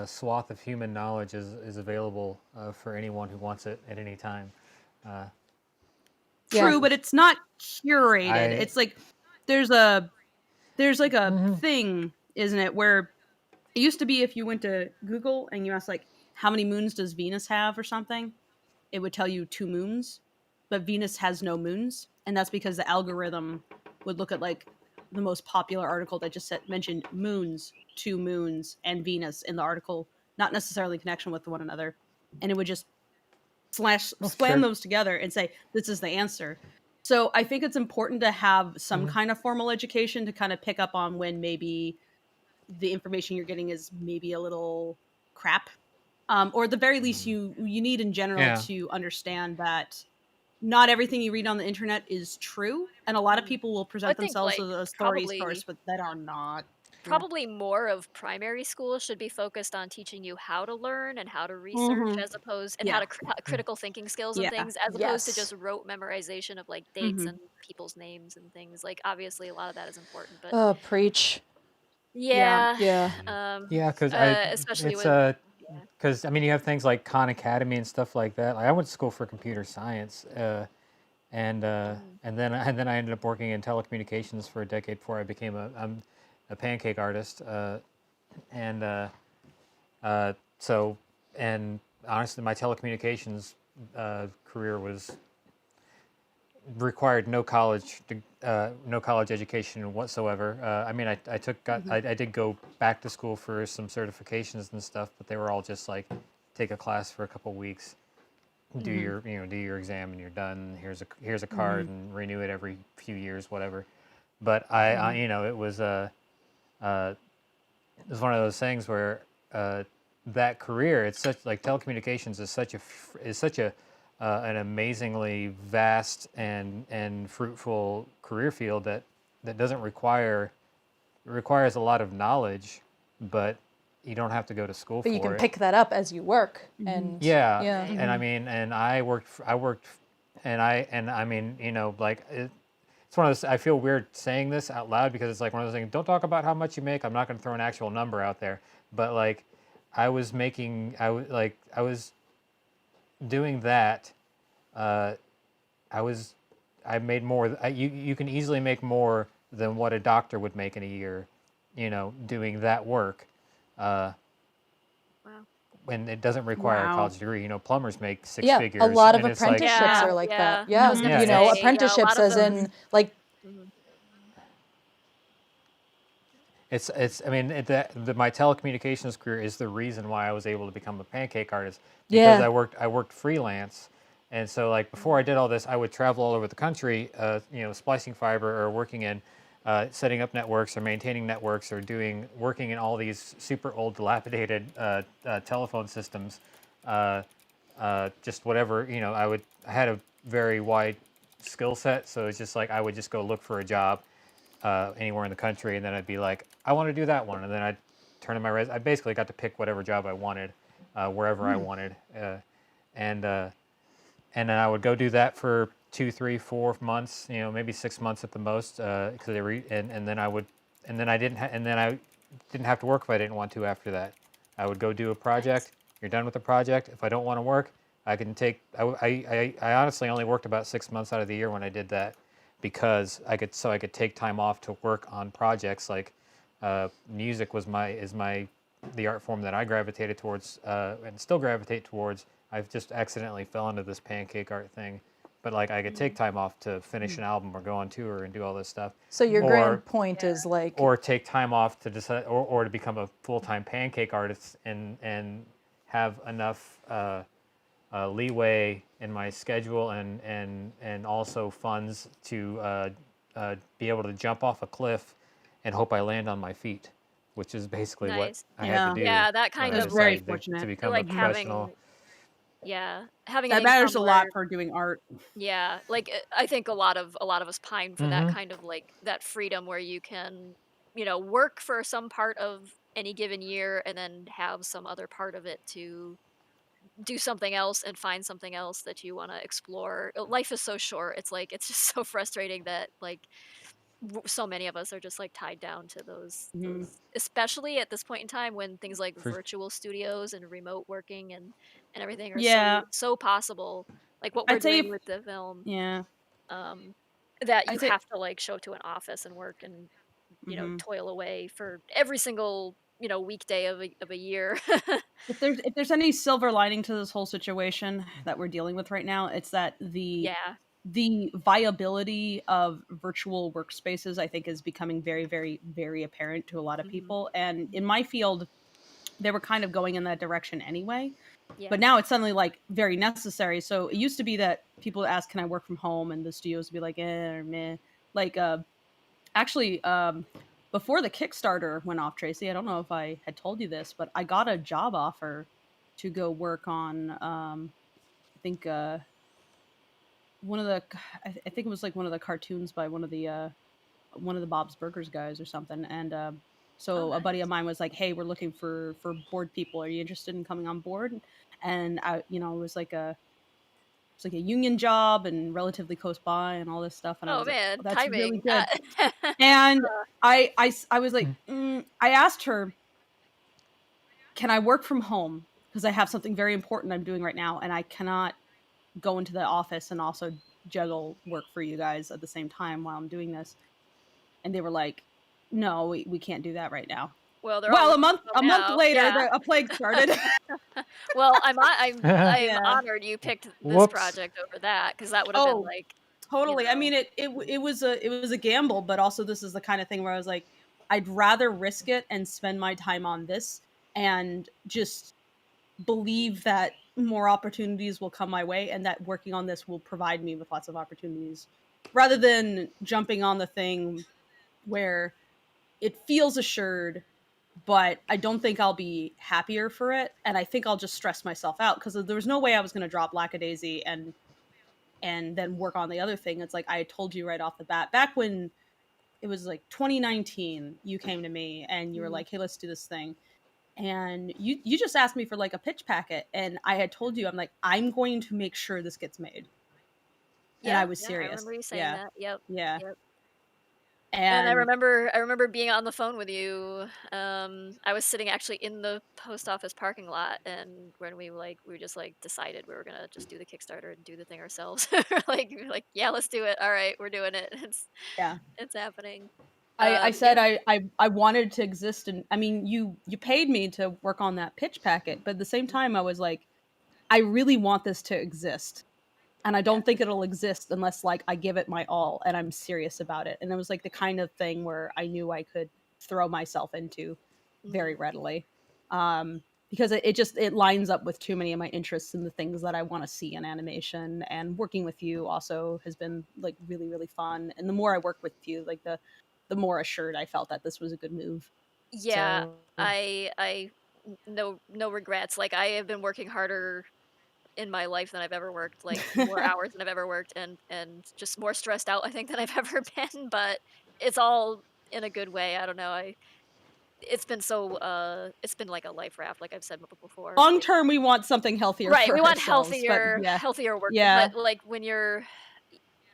swath of human knowledge is available for anyone who wants it at any time. Uh, Yeah. True, but it's not curated. I It's like there's a there's like a Mhm. thing, isn't it, where it used to be if you went to Google and you asked like how many moons does Venus have or something, it would tell you 2 moons, but Venus has no moons, and that's because the algorithm would look at like the most popular article that just mentioned moons, 2 moons, and Venus in the article, not necessarily in connection with one another, and it would just oh, slam sure. those together and say this is the answer. So I think it's important to have some Mhm. kind of formal education to kind of pick up on when maybe the information you're getting is maybe a little crap, or at the very least Mm. you need in general Yeah. to understand that not everything you read on the internet is true, and a lot of Mhm. people will I present think, themselves like, as a authority source probably but that are not. Yeah. probably more of primary school should be focused on teaching you how to learn and how to research Hmm. as opposed and Yeah. how critical thinking skills and Yeah. things as opposed to Yes. just rote memorization of, like, dates Hmm. and people's names and things. Like, obviously, a lot of that is important, but Preach. Yeah. yeah, Yeah. Mm. Yeah, because I especially it's with yeah. because I mean you have things like Khan Academy and stuff like that. Like I went to school for computer science, and Mhm. and then I ended up working in telecommunications for a decade before I became a pancake artist. And so and honestly, my telecommunications career was required no college education whatsoever. I mean, I took got Hmm. I did go back to school for some certifications and stuff, but they were all just like take a class for a couple weeks, Hmm. do your exam and you're done. Here's a Hmm. card and renew it every few years, whatever. But Hmm. it was one of those things where that career, it's such like telecommunications is such a an amazingly vast and fruitful career field that doesn't require it requires a lot of knowledge, but you don't have to go to school But for you can it. pick that up as you work, and Yeah, yeah. Right. and I mean, and I worked, and I mean, you know, like it's one of those. I feel weird saying this out loud because it's like one of those things. Don't talk about how much you make. I'm not going to throw an actual number out there, but like, I was doing that. Uh, I made more. You can easily make more than what a doctor would make in a year, you know, doing that work. Uh, Wow. when it doesn't require a Wow. college degree. You know, plumbers make six Yeah, figures, a lot of and it's like, apprenticeships Yeah, are like that. yeah. I Yeah, was gonna Yeah, you know, say, yeah, a apprenticeships lot of as those. in like Mhm. it's. I mean, my telecommunications career is the reason why I was able to become a pancake artist because yeah. I worked freelance, and so like before I did all this, I would travel all over the country, you know, splicing fiber or working in. Setting up networks or maintaining networks or working in all these super old dilapidated telephone systems, just whatever, you know, I had a very wide skill set, so it's just like I would just go look for a job anywhere in the country, and then I'd be like, I want to do that one, and then I'd turn in my I basically got to pick whatever job I wanted, wherever I wanted, and uh, and then I would go do that for 2, 3, 4 months, you know, maybe 6 months at the most, because and then I didn't have to work if I didn't want to after that. I would go do a Nice. project. You're done with the project. If I don't want to work, I can take. I honestly only worked about 6 months out of the year when I did that, because I could take time off to work on projects like music is my the art form that I gravitated towards and still gravitate towards. I've just accidentally fell into this pancake art thing, but like I could take Mhm. time off to finish an album or go on tour and do all this stuff, So your or grand point Yeah. is like, take time off to decide or to become a full-time pancake artist and have enough leeway in my schedule and also funds to be able to jump off a cliff and hope I land on my feet, which is basically what Nice. I had to Yeah. do Yeah, that when kind I That's of very like, decided to fortunate. I feel become a like professional. having an That matters income a lot where, for doing art. yeah, like I think a lot of us pine for that Mm-hmm. kind of like that freedom where you can, you know, work for some part of any given year and then have some other part of it to do something else and find something else that you want to explore. Life is so short. It's like it's just so frustrating that like so many of us are just like tied down to Mhm. those, especially at this point in time when things like For, virtual studios and remote working and everything are Yeah, so possible, like what we're I'd say doing if, with the film, yeah, um that you I'd say have to like show up to an office and work and, you know, mhm. toil away for every single, you know, weekday of a year. If there's any silver lining to this whole situation that we're dealing with right now, it's that Yeah. the viability of virtual workspaces, I think, is becoming very, very, very apparent to a lot of Mhm. people. And in Mhm. my field, they were kind of going in that direction anyway. But Yeah. now it's suddenly like very necessary. So it used to be that people would ask, "Can I work from home?" And the studios would be like, "Eh, or meh." Like, actually, before the Kickstarter went off, Tracy, I don't know if I had told you this, but I got a job offer to go work on, I think, one of the, I think it was like one of the cartoons by one of the Bob's Burgers guys or something. And Oh, so a buddy of nice. mine was like, "Hey, we're looking for board people. Are you interested in coming on board?" And I, you know, it was like a union job and relatively close by and all this stuff. And I Oh was like, man, "Oh, that's really timing. good." And Uh, I was like, I asked her, "Can I work from home? Because I have something very important I'm doing right now, and I cannot go into the office and also juggle work for you guys at the same time while I'm doing this." And they were like, "No, we can't do that right now." well, they're all Well, working from home a month now. later, Yeah. a plague started. Well, I'm Yeah. honored you picked this whoops. project over that because that would have been Oh, like, you totally. I know. mean, it was a gamble, but also this is the kind of thing where I was like, I'd rather risk it and spend my time on this and just believe that more opportunities will come my way and that working on this will provide me with lots of opportunities rather than jumping on the thing where it feels assured, but I don't think I'll be happier for it, and I think I'll just stress myself out because there was no way I was going to drop Lackadaisy and then work on the other thing. It's like I told you right off the bat, back when it was like 2019, you came to me and you were Mhm. like, "Hey, let's do this thing." and you just asked me for like a pitch packet, and I had told you, I'm like, I'm going to make sure this gets made, and I Yeah, was yeah, I serious. remember you saying Yeah, that. Yep, yeah, yep. And and I remember being on the phone with you. I was sitting actually in the post office parking lot, and when we just like decided we were gonna just do the Kickstarter and do the thing ourselves. We were like, yeah, let's do it. All right, we're doing it. yeah. It's happening. I Yeah, said I wanted to exist, and I mean, you paid me to work on that pitch packet, but at the same time I was like, I really want this to exist, and I yeah. don't think it'll exist unless like I give it my all and I'm serious about it. And it was like the kind of thing where I knew I could throw myself into very Mhm. readily. Because it just it lines up with too many of my interests and the things that I want to see in animation. And working with you also has been like really, really fun. And the more I work with you, like the more assured I felt that this was a good move. Yeah, So no regrets. Like I have been working harder in my life than I've ever worked, like more hours than I've ever worked, and just more stressed out I think than I've ever been, but it's all in a good way. I don't know. I It's been it's been like a life raft, like I've said before. long term, we want something healthier Right, we for want ourselves. But yeah, healthier work, yeah. but like when you're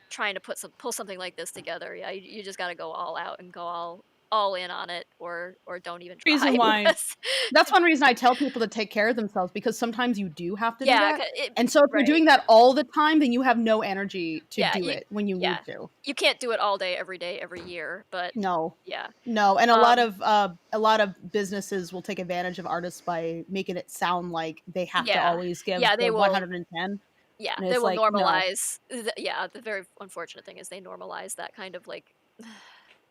trying to pull something like this together, yeah, you just got to go all out and go all in on it, or don't even try Reason why because That's one reason I tell people to take care of themselves, because sometimes you do have to do yeah, that. And so if you're right. doing that all the time, then you have no energy to Yeah, do it when you yeah. need to. You can't do it all day, every year, but No. yeah. No, and Um, a lot of businesses will take advantage of artists by making it sound like they have to yeah. always give Yeah, the 110, yeah, and they it's will like, no. normalize yeah, the very unfortunate thing is they normalize that kind of, like,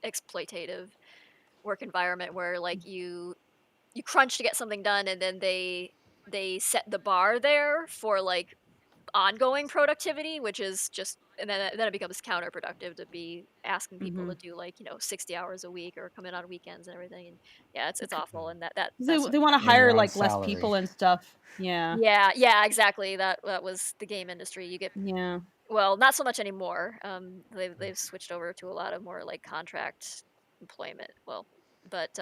exploitative work environment where, like, you crunch to get something done, and then they set the bar there for, like, ongoing productivity, which is just and then it becomes counterproductive to be asking people to Mhm. do, like, 60 hours a week or come in on weekends and everything, and yeah, it's Okay. awful, and They that's just they wanna And hire, you're on like, less salary. people and stuff. Yeah. yeah, yeah, exactly, that was the game industry, you get Yeah. well, not so much anymore, they've switched over to a lot of more, like, contract employment, well, but,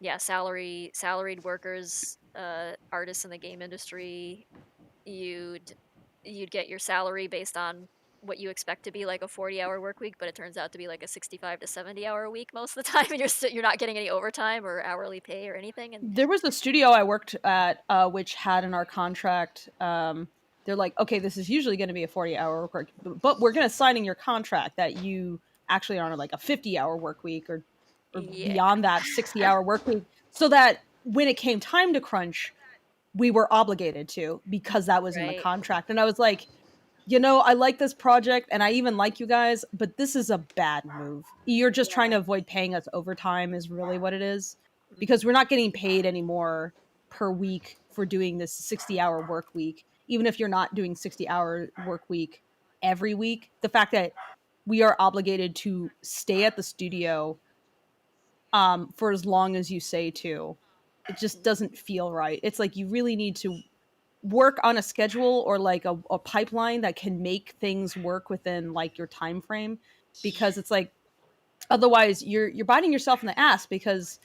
yeah, salaried workers, artists in the game industry, you'd you'd get your salary based on what you expect to be like a 40-hour work week, but it turns out to be like a 65 to 70-hour week most of the time, and you're not getting any overtime or hourly pay or anything, and There was a studio I worked at, which had in our contract, they're like, okay, this is usually going to be a 40-hour work, but we're going to sign in your contract that you actually are on like a 50-hour work week, or yeah, beyond that 60-hour work week, so that when it came time to crunch, we were obligated to, because that was in the right. contract. And I was like, I like this project and I even like you guys, but this is a bad move. You're just trying Yeah. to avoid paying us overtime, is really what it is. Mhm. Because we're not getting paid anymore per week for doing this 60-hour work week. Even if you're not doing 60-hour work week every week, the fact that we are obligated to stay at the studio for as long as you say to, it just Mhm. doesn't feel right. It's like you really need to work on a schedule, or like a pipeline that can make things work within like your time frame, because it's like, otherwise you're biting yourself in the ass, because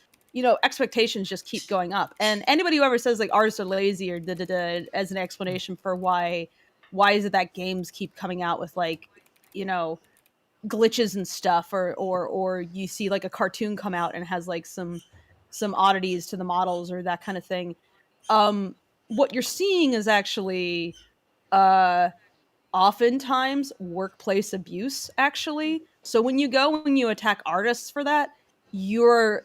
expectations just keep going up. And anybody who ever says like artists are lazy or da da da as an explanation for why is it that games keep coming out with like you know glitches and stuff, or you see like a cartoon come out and has like some oddities to the models or that kind of thing, what you're seeing is actually uh oftentimes workplace abuse, actually. So when you go and you attack artists for that, you're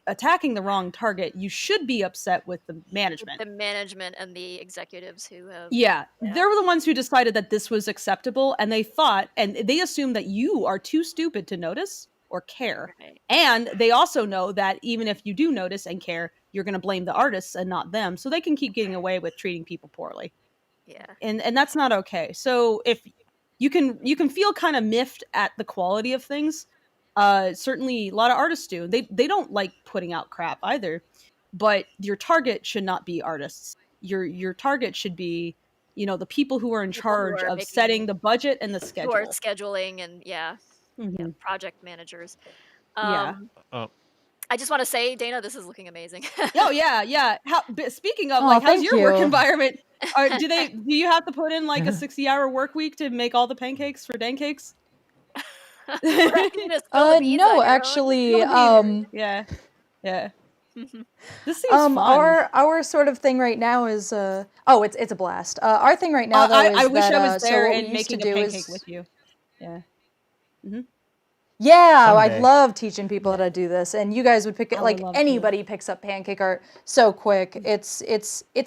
attacking the wrong target. You should be upset with the With management. the management and the executives who have Yeah, yeah, they're the ones who decided that this was acceptable, and they thought, and they assume that you are too stupid to notice or care. right. And they also know that even if you do notice and care, you're going to blame the artists and not them, so they can keep getting away with treating people poorly. Yeah. And that's not okay. So if you can feel kind of miffed at the quality of things, certainly a lot of artists do. They don't like putting out crap either, but your target should not be artists. Your target should be the people who are in People who charge are of setting making the budget and the who are schedule. scheduling and yeah, Hmm. project managers. Yeah. Um, Uh, I just want to say, Dana, this is looking amazing. Oh yeah. Speaking of, Aw, like, how's thank your work you. environment? Do you have to put in like a 60-hour work week to make all the pancakes for Pancakes? Or you can just spill the beans No, on your actually, Yeah. This seems fun. our sort of thing right now is it's a blast. Our thing right now though is I wish that I was so there what we and used to making a do pancake is with you. Yeah. yeah, I Someday. love teaching people how to do this, and you guys would pick it I like love to. anybody picks up pancake art so quick. It's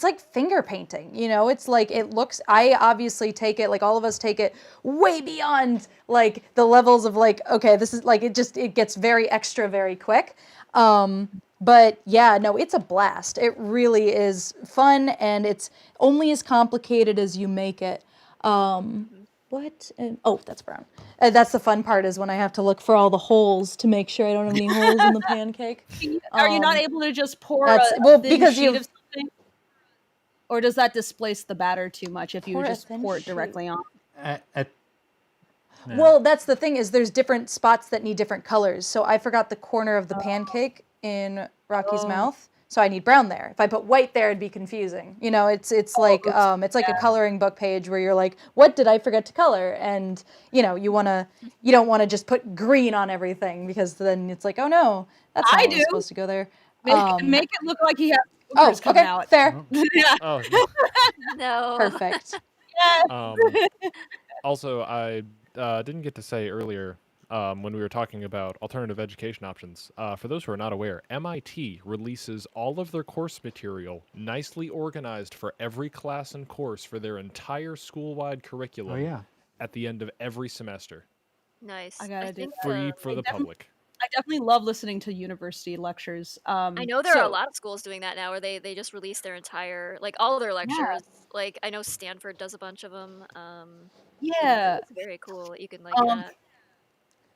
like finger painting, you know. It's like it looks. I obviously take it like all of us take it way beyond like the levels of like okay, this is like it gets very extra very quick. But yeah, no, it's a blast. It really is fun, and it's only as complicated as you make it. Oh, that's brown. That's the fun part is when I have to look for all the holes to make sure I don't have any holes in the pancake. Are you not able to just pour That's a well thin because sheet you of something? Or does that displace the batter too much if you Pour a just thin pour it sheet. directly on? Yeah. Well, that's the thing is there's different spots that need different colors. So I forgot the corner of the pancake in Rocky's mouth. So I need brown there. If I put white there, it'd be confusing. You know, it's like a coloring book page where you're like, what did I forget to color? And you know, you don't want to just put green on everything because then it's like, oh no, that's not I what was do. supposed to go there. Make it look like he has Oh, boogers coming okay, out. fair, Yeah. Oh, No. perfect. also, I didn't get to say earlier when we were talking about alternative education options. For those who are not aware, MIT releases all of their course material nicely organized for every class and course for their entire school-wide curriculum Oh yeah. at the end of every semester. Nice. I gotta I do think that. Free for the public. I definitely love listening to university lectures. I know there are a lot of schools doing that now where they just release their entire like all their lectures. Like I know Stanford does a bunch of them. Yeah. It's very cool that you can like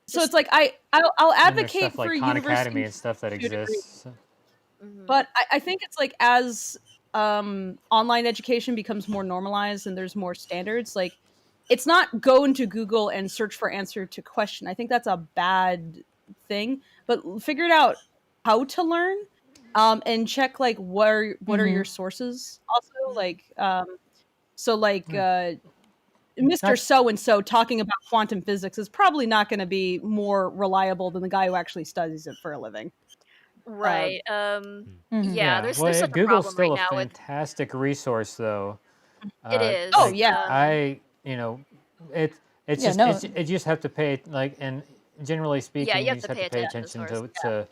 So it's like I'll And there's advocate stuff like for Khan university Academy and stuff that to a degree. exists. But I think it's like as online education becomes more normalized and there's more standards, like it's not go into Google and search for answer to question. I think that's a bad thing. But figure it out how to learn, and check like what are your sources. Also, like Mr. So and so talking about quantum physics is probably not going to be more reliable than the guy who actually studies it for a living. right. Yeah, there's Well, such a Google's problem right still a now with fantastic resource, though. it is. Oh, yeah. It's Yeah, just no. you just have to pay like, and generally speaking, you have just to have pay to pay attention to attention the source. to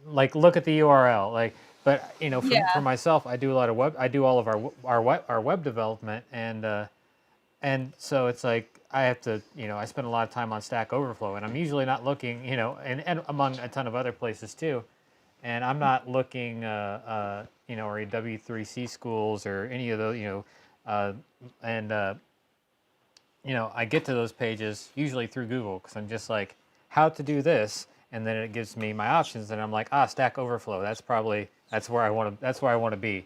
like look at the URL. Like, but for myself, I do a lot of I do all of our web development, and so it's like I have to, I spend a lot of time on Stack Overflow, and I'm usually not looking, and among a ton of other places too, and I'm not looking, or W3C schools or any of those, I get to those pages usually through Google because I'm just like, how to do this, and then it gives me my options, and I'm like, Stack Overflow. That's where I want to be.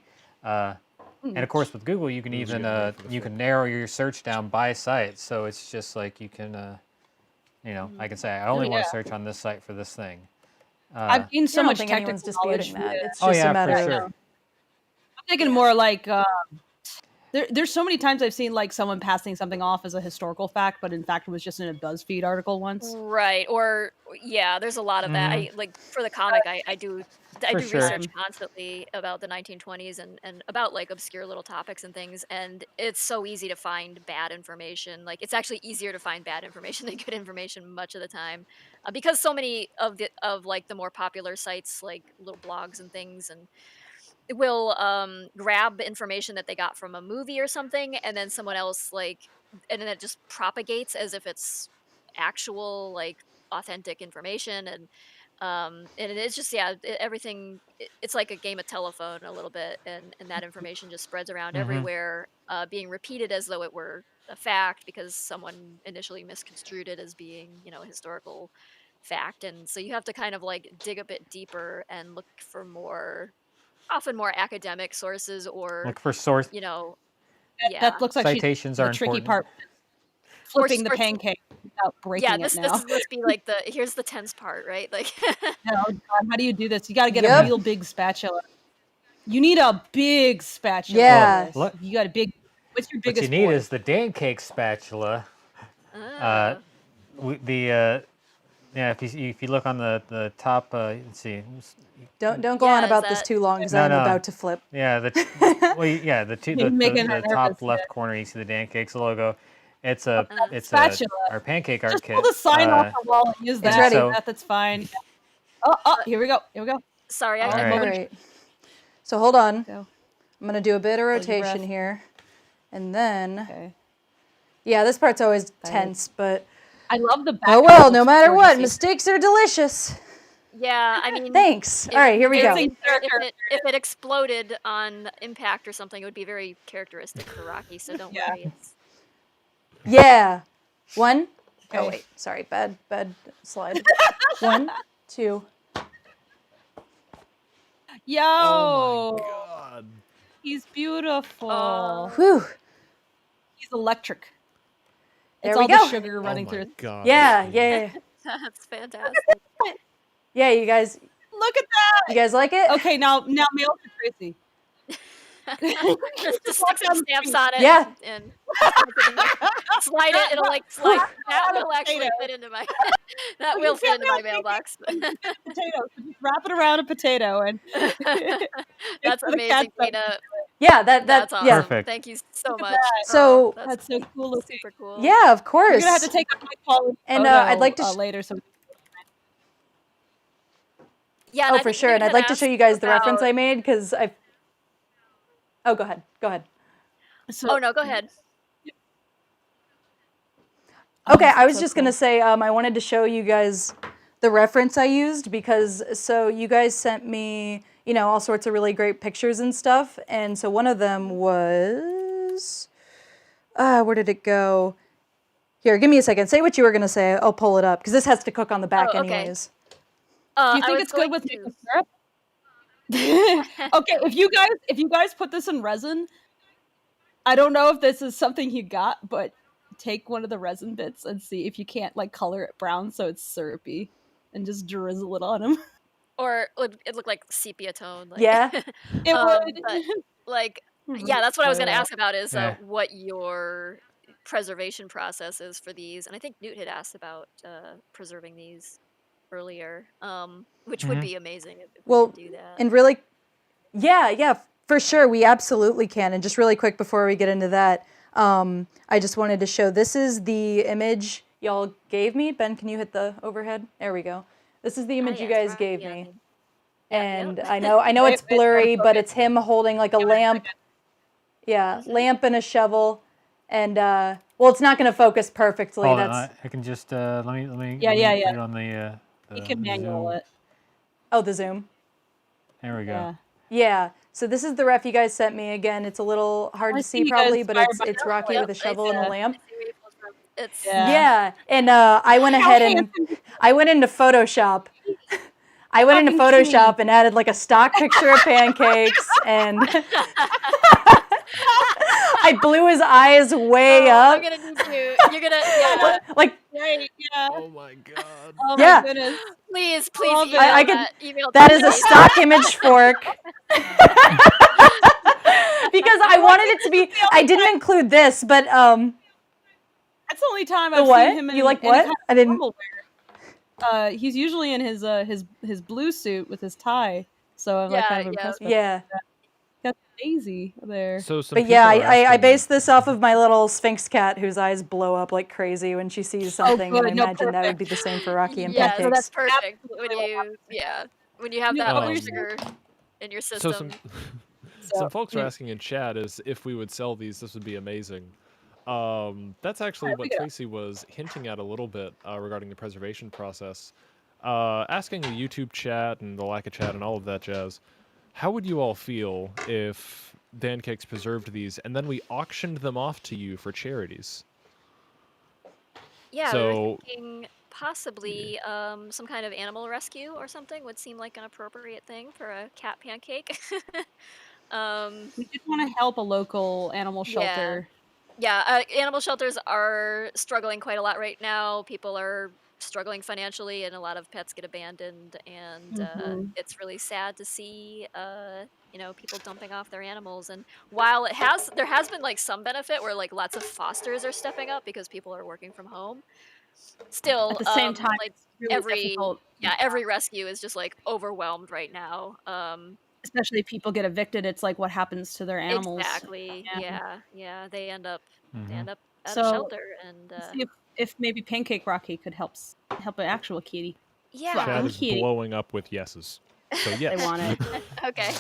And of course, with Google, you can even you can narrow your search down by site. So it's just like you can, I can say I only want to search on this site for this thing. I've gained so I don't much think technical anyone's knowledge. disputing that. It's Oh just yeah, a matter for of sure. I'm thinking more like there's so many times I've seen like someone passing something off as a historical fact, but in fact it was just in a BuzzFeed article once. Right. Or yeah, there's a lot of that. Like for the comic, I do For sure. research constantly about the 1920s and about like obscure little topics and things, and it's so easy to find bad information. Like it's actually easier to find bad information than good information much of the time, because so many of the more popular sites like little blogs and things and will grab information that they got from a movie or something, and then someone else and then it just propagates as if it's actual like authentic information, and it's just everything it's like a game of telephone a little bit, and that information just spreads around everywhere, being repeated as though it were a fact because someone initially misconstrued it as being a historical fact. And so you have to kind of like dig a bit deeper and look for often more academic sources or Look for source yeah That looks like citations the are tricky important. part. flipping the or- pancake without breaking Yeah, it this now. must be like here's the tense part, right? Like Oh God, how do you do this? You got to get Yep. a real big spatula. You need a big spatula. Yeah. For this. You got a big. What's your What you biggest need boy? is the Pancake spatula. oh. Yeah, if you look on the top, let's see. Don't go Yeah, on is about this that- too long because No, I'm no. about to flip. Yeah, the You're making her the top nervous, left yeah. corner, you see the Pancakes logo. It's a spatula. our pancake art Just kit. pull the sign off the wall and use that. ready. That's fine. Oh, here we go. Here we go. Sorry, All I right. All right. So hold on. Go. I'm gonna do a bit of your rotation breath. here, and then Okay. yeah, this part's always tense, but I love the back. oh well. No matter what, mistakes are delicious. Yeah, I mean, Thanks. All right, here we go. If it exploded on impact or something, it would be very characteristic for Rocky. So don't Yeah. worry. Yeah. One. Oh Okay. wait, sorry, bad slide. 1, 2. Yo, Oh my god. he's beautiful. Oh. Whew. He's electric. There It's we all go. the sugar running oh through my his. god. Yeah, that's yeah, yeah. That's fantastic. Yeah, you guys Look at that. you guys like it? Okay, now mail to Tracy. Just stick some stamps on it. Yeah. And slide it. It'll like slide. That will actually fit into my. That will fit into my mailbox. Potato. So just wrap it around a potato and. That's for the amazing, cats that- Tina. Yeah, that's That's awesome. yeah. Perfect. Thank you so Look at much. that. So- Oh, That's so cool looking. super cool. Yeah, of course. We're gonna have to take a high quality And, photo I'd like to later. So Yeah, and Oh, I for think sure. we And I'd had like to show you guys the reference about- I made because I. Oh, go ahead. Go ahead. Oh no, go ahead. Okay, I was so just cool. gonna say I wanted to show you guys the reference I used because so you guys sent me all sorts of really great pictures and stuff, and so one of them was where did it go? Here, give me a second. Say what you were gonna say. I'll pull it up because this has to cook on the back Oh, okay. anyways. Do you I think was it's good going with to- maple syrup? Okay, if you guys put this in resin, I don't know if this is something you got, but take one of the resin bits and see if you can't like color it brown so it's syrupy, and just drizzle it on them. Or it looked like sepia tone. Like, Yeah. It would. but, like, yeah, that's what I was going to ask about is Yeah. what your preservation process is for these. And I think Newt had asked about preserving these earlier, which would be amazing if Well, we could do that. and really, yeah, for sure, we absolutely can. And just really quick before we get into that, I just wanted to show, this is the image y'all gave me. Ben, can you hit the overhead? There we go. This is the image you yes, guys gave yeah. me. Yep, And yep. I know it's blurry, but it's him holding like a lamp. Yeah, lamp and a shovel. And, well, it's not going to focus perfectly. Hold That's on, I can just let me Yeah, let me yeah, put yeah. it on the You can manual Zoom. it. Oh, the zoom. There we go. Yeah. Yeah. So this is the ref you guys sent me. Again, it's a little hard I to see see you guys probably, but fire it's by it's the Rocky Yep, with a I shovel see and a it. lamp. I see where it comes from. It's Yeah. Yeah, and I went ahead and I went into Photoshop. I went into Fucking Photoshop and added like a stock picture of Pancakes, and I blew his eyes way I'm up. gonna need you. You're gonna, yeah. Like, Right. Yeah. Oh my god. Oh Yeah. my goodness. Please love email it. I could- that. Email that to is a me. stock image fork. Because I wanted it to be. I didn't include this, but That's the only time The I've what? seen him in You like any what? kind I of didn't- formal wear. He's usually in his blue suit with his tie, so I'm like Yeah, kind of yeah. impressed with yeah. got Daisy there. So some But yeah, people are I asking- based this off of my little Sphinx cat whose eyes blow up like crazy when she sees something, good. and I No, imagine that would be the same for Rocky and Yeah, Pancakes. so that's perfect. absolutely When you have You that know, much um, sugar in your So system. some folks are yeah. asking in chat is if we would sell these, this would be amazing. That's actually what yeah. Tracy was hinting at a little bit regarding the preservation process. Asking the YouTube chat and the Lackadaisy chat and all of that jazz, how would you all feel if Pancakes preserved these and then we auctioned them off to you for charities? Yeah, we So- were thinking possibly some kind of animal rescue or something would seem like an appropriate thing for a cat pancake. We did want to help a local animal Yeah. shelter. animal shelters are struggling quite a lot right now. People are struggling financially, and a lot of pets get abandoned, and it's really sad to see people dumping off their animals. And while there has been like some benefit where like lots of fosters are stepping up because people are working from home, At still the same time, like it's really difficult. every rescue is just like overwhelmed right now. Especially if people get evicted, it's like what happens to their animals. Exactly. Yeah. They end up Mhm. out of So shelter, and see if maybe Pancake Rocky could help an actual kitty. yeah. Chat Fucking is kitty. blowing up with yeses. So yes. They want it. Okay.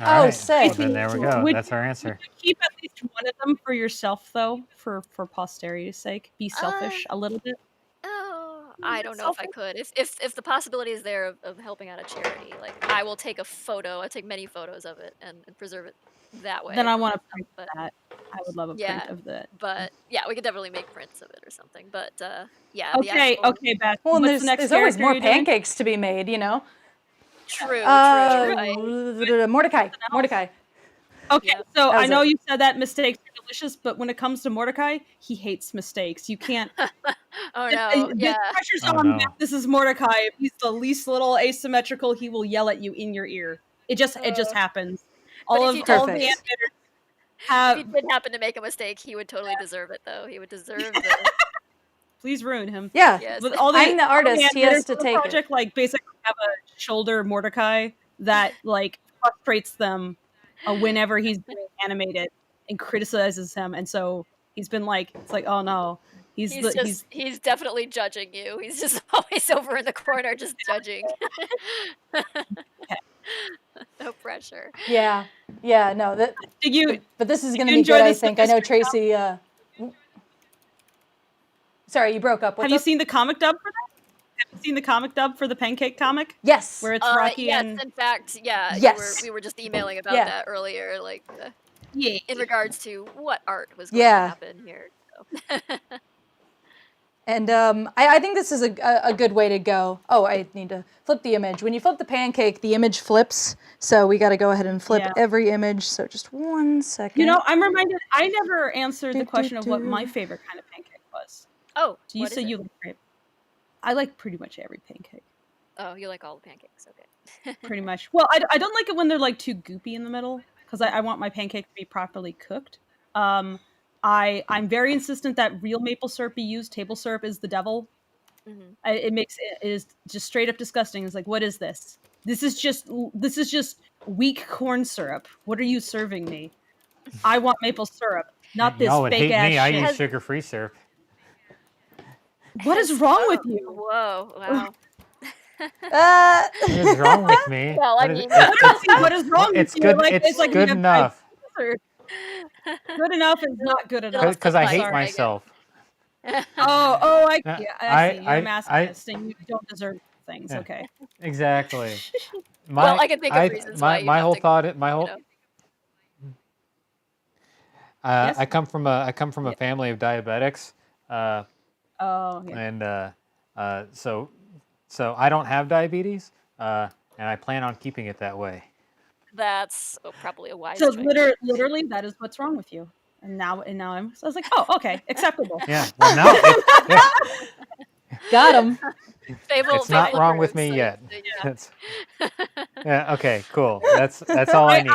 All right. sick. Well, then there we go. Would- That's our answer. Would you keep at least one of them for yourself, though, for posterity's sake? Be selfish a little bit. Oh, I don't know if I could. If the possibility is there of helping out a charity, like I will take a photo. I take many photos of it and preserve it that way. Then I for want to myself, print but that. I would love a Yeah, print of that. but yeah, we could definitely make prints of it or something. But yeah, the Okay, actual okay, Beth. Well, and What's the next there's always character more you're doing? pancakes to be made, you know. true. Mordecai. Okay, Yeah. so That I was know it. you said that mistakes are delicious, but when it comes to Mordecai, he hates mistakes. You can't. Oh no. The Yeah. pressure's Oh, on. no. Beth. This is Mordecai. If he's the least little asymmetrical, he will yell at you in your ear. It just happens. But All if of he all did- the If have. he did happen to make a mistake, he would totally deserve it, though. He would deserve the Please ruin him. Yeah. yes. With all I'm the artist, he has animators to on the take it. project, like basically have a shoulder Mordecai that like frustrates them whenever he's being animated and criticizes him, and so he's been like, it's like, oh no, he's definitely judging you. He's just always over in the corner, just judging. No pressure. Yeah. No, that. Did you But this is Did going to you be enjoy good, I this think. I know mystery Tracy. Sorry, you broke up. What's have you up? seen the comic dub for that? Have you seen the comic dub for the Pancake comic Yes. where it's Rocky yes, and in fact, yeah. Yes. We were just emailing about Yeah. that earlier, like yeah? in regards to what art was going Yeah. to happen here. So. And I think this is a good way to go. Oh, I need to flip the image. When you flip the pancake, the image flips. So we got to go ahead and flip Yeah. every image. So just 1 second. You know, I'm reminded. I never answered the question of what my Do. favorite kind of pancake was. Oh, So you what is said it? you like grape. I like pretty much every pancake. Oh, you like all the pancakes. Okay. Pretty much. Well, I don't like it when they're like too goopy in the middle because I want my pancake to be properly cooked. I'm very insistent that real maple syrup be used. Table syrup is the devil. Mhm. It is just straight up disgusting. It's like, what is this? This is just weak corn syrup. What are you serving me? I want maple syrup, not this Y'all would fake hate ass me. I shit. use sugar-free syrup. What is wrong with you? Whoa! Wow. Uh, What is wrong with me? Well, I What is- mean- What is wrong it's with you? good. Like, It's like good you have enough Good enough is not good enough. because I hate Sorry, I guess. myself. I see. You're I- a masochist and you don't deserve things. Yeah. Okay. Exactly. Well, I can think of reasons why you my have whole to, thought. My whole. know. Yes? I come from a family of diabetics. Oh, yeah. And so I don't have diabetes, and I plan on keeping it that way. That's probably a wise So choice. literally, that is what's wrong with you. And now I was like, oh, okay, acceptable. Yeah. Well, now got him. it's not wrong with me yet. It's- yeah. Okay. Cool. That's all I need.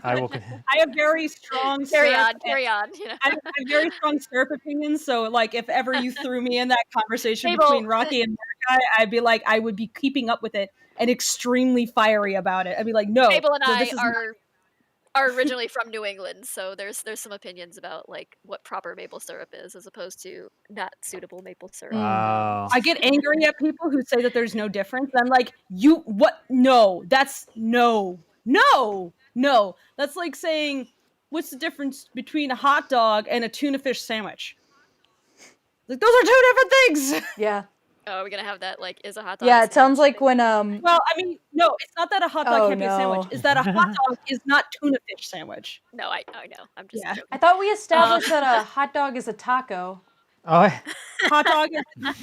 I will. have very strong Carry syrup on. You know. I have very strong syrup opinions. So, like, if ever you threw me in that conversation Fable- between Rocky and Mordecai, I'd be like, I would be keeping up with it and extremely fiery about it. I'd be like, no. Fable and so I this is are originally from New England, so there's some opinions about like what proper maple syrup is as opposed to not suitable maple syrup. Oh. I get angry at people who say that there's no difference. I'm like, what? No, that's no. That's like saying, what's the difference between a hot dog and a tuna fish sandwich? Like, those are two different things. Yeah. Oh, are we gonna have that? Like, is a hot dog? Yeah, a it sounds sandwich? like when Well, I mean, no, it's not that a hot dog Oh, can't be a sandwich. no. It's that a hot dog is not tuna fish sandwich. No, I know. I'm just Yeah. joking. I thought we established that a hot dog is a taco. Oh. Hot dog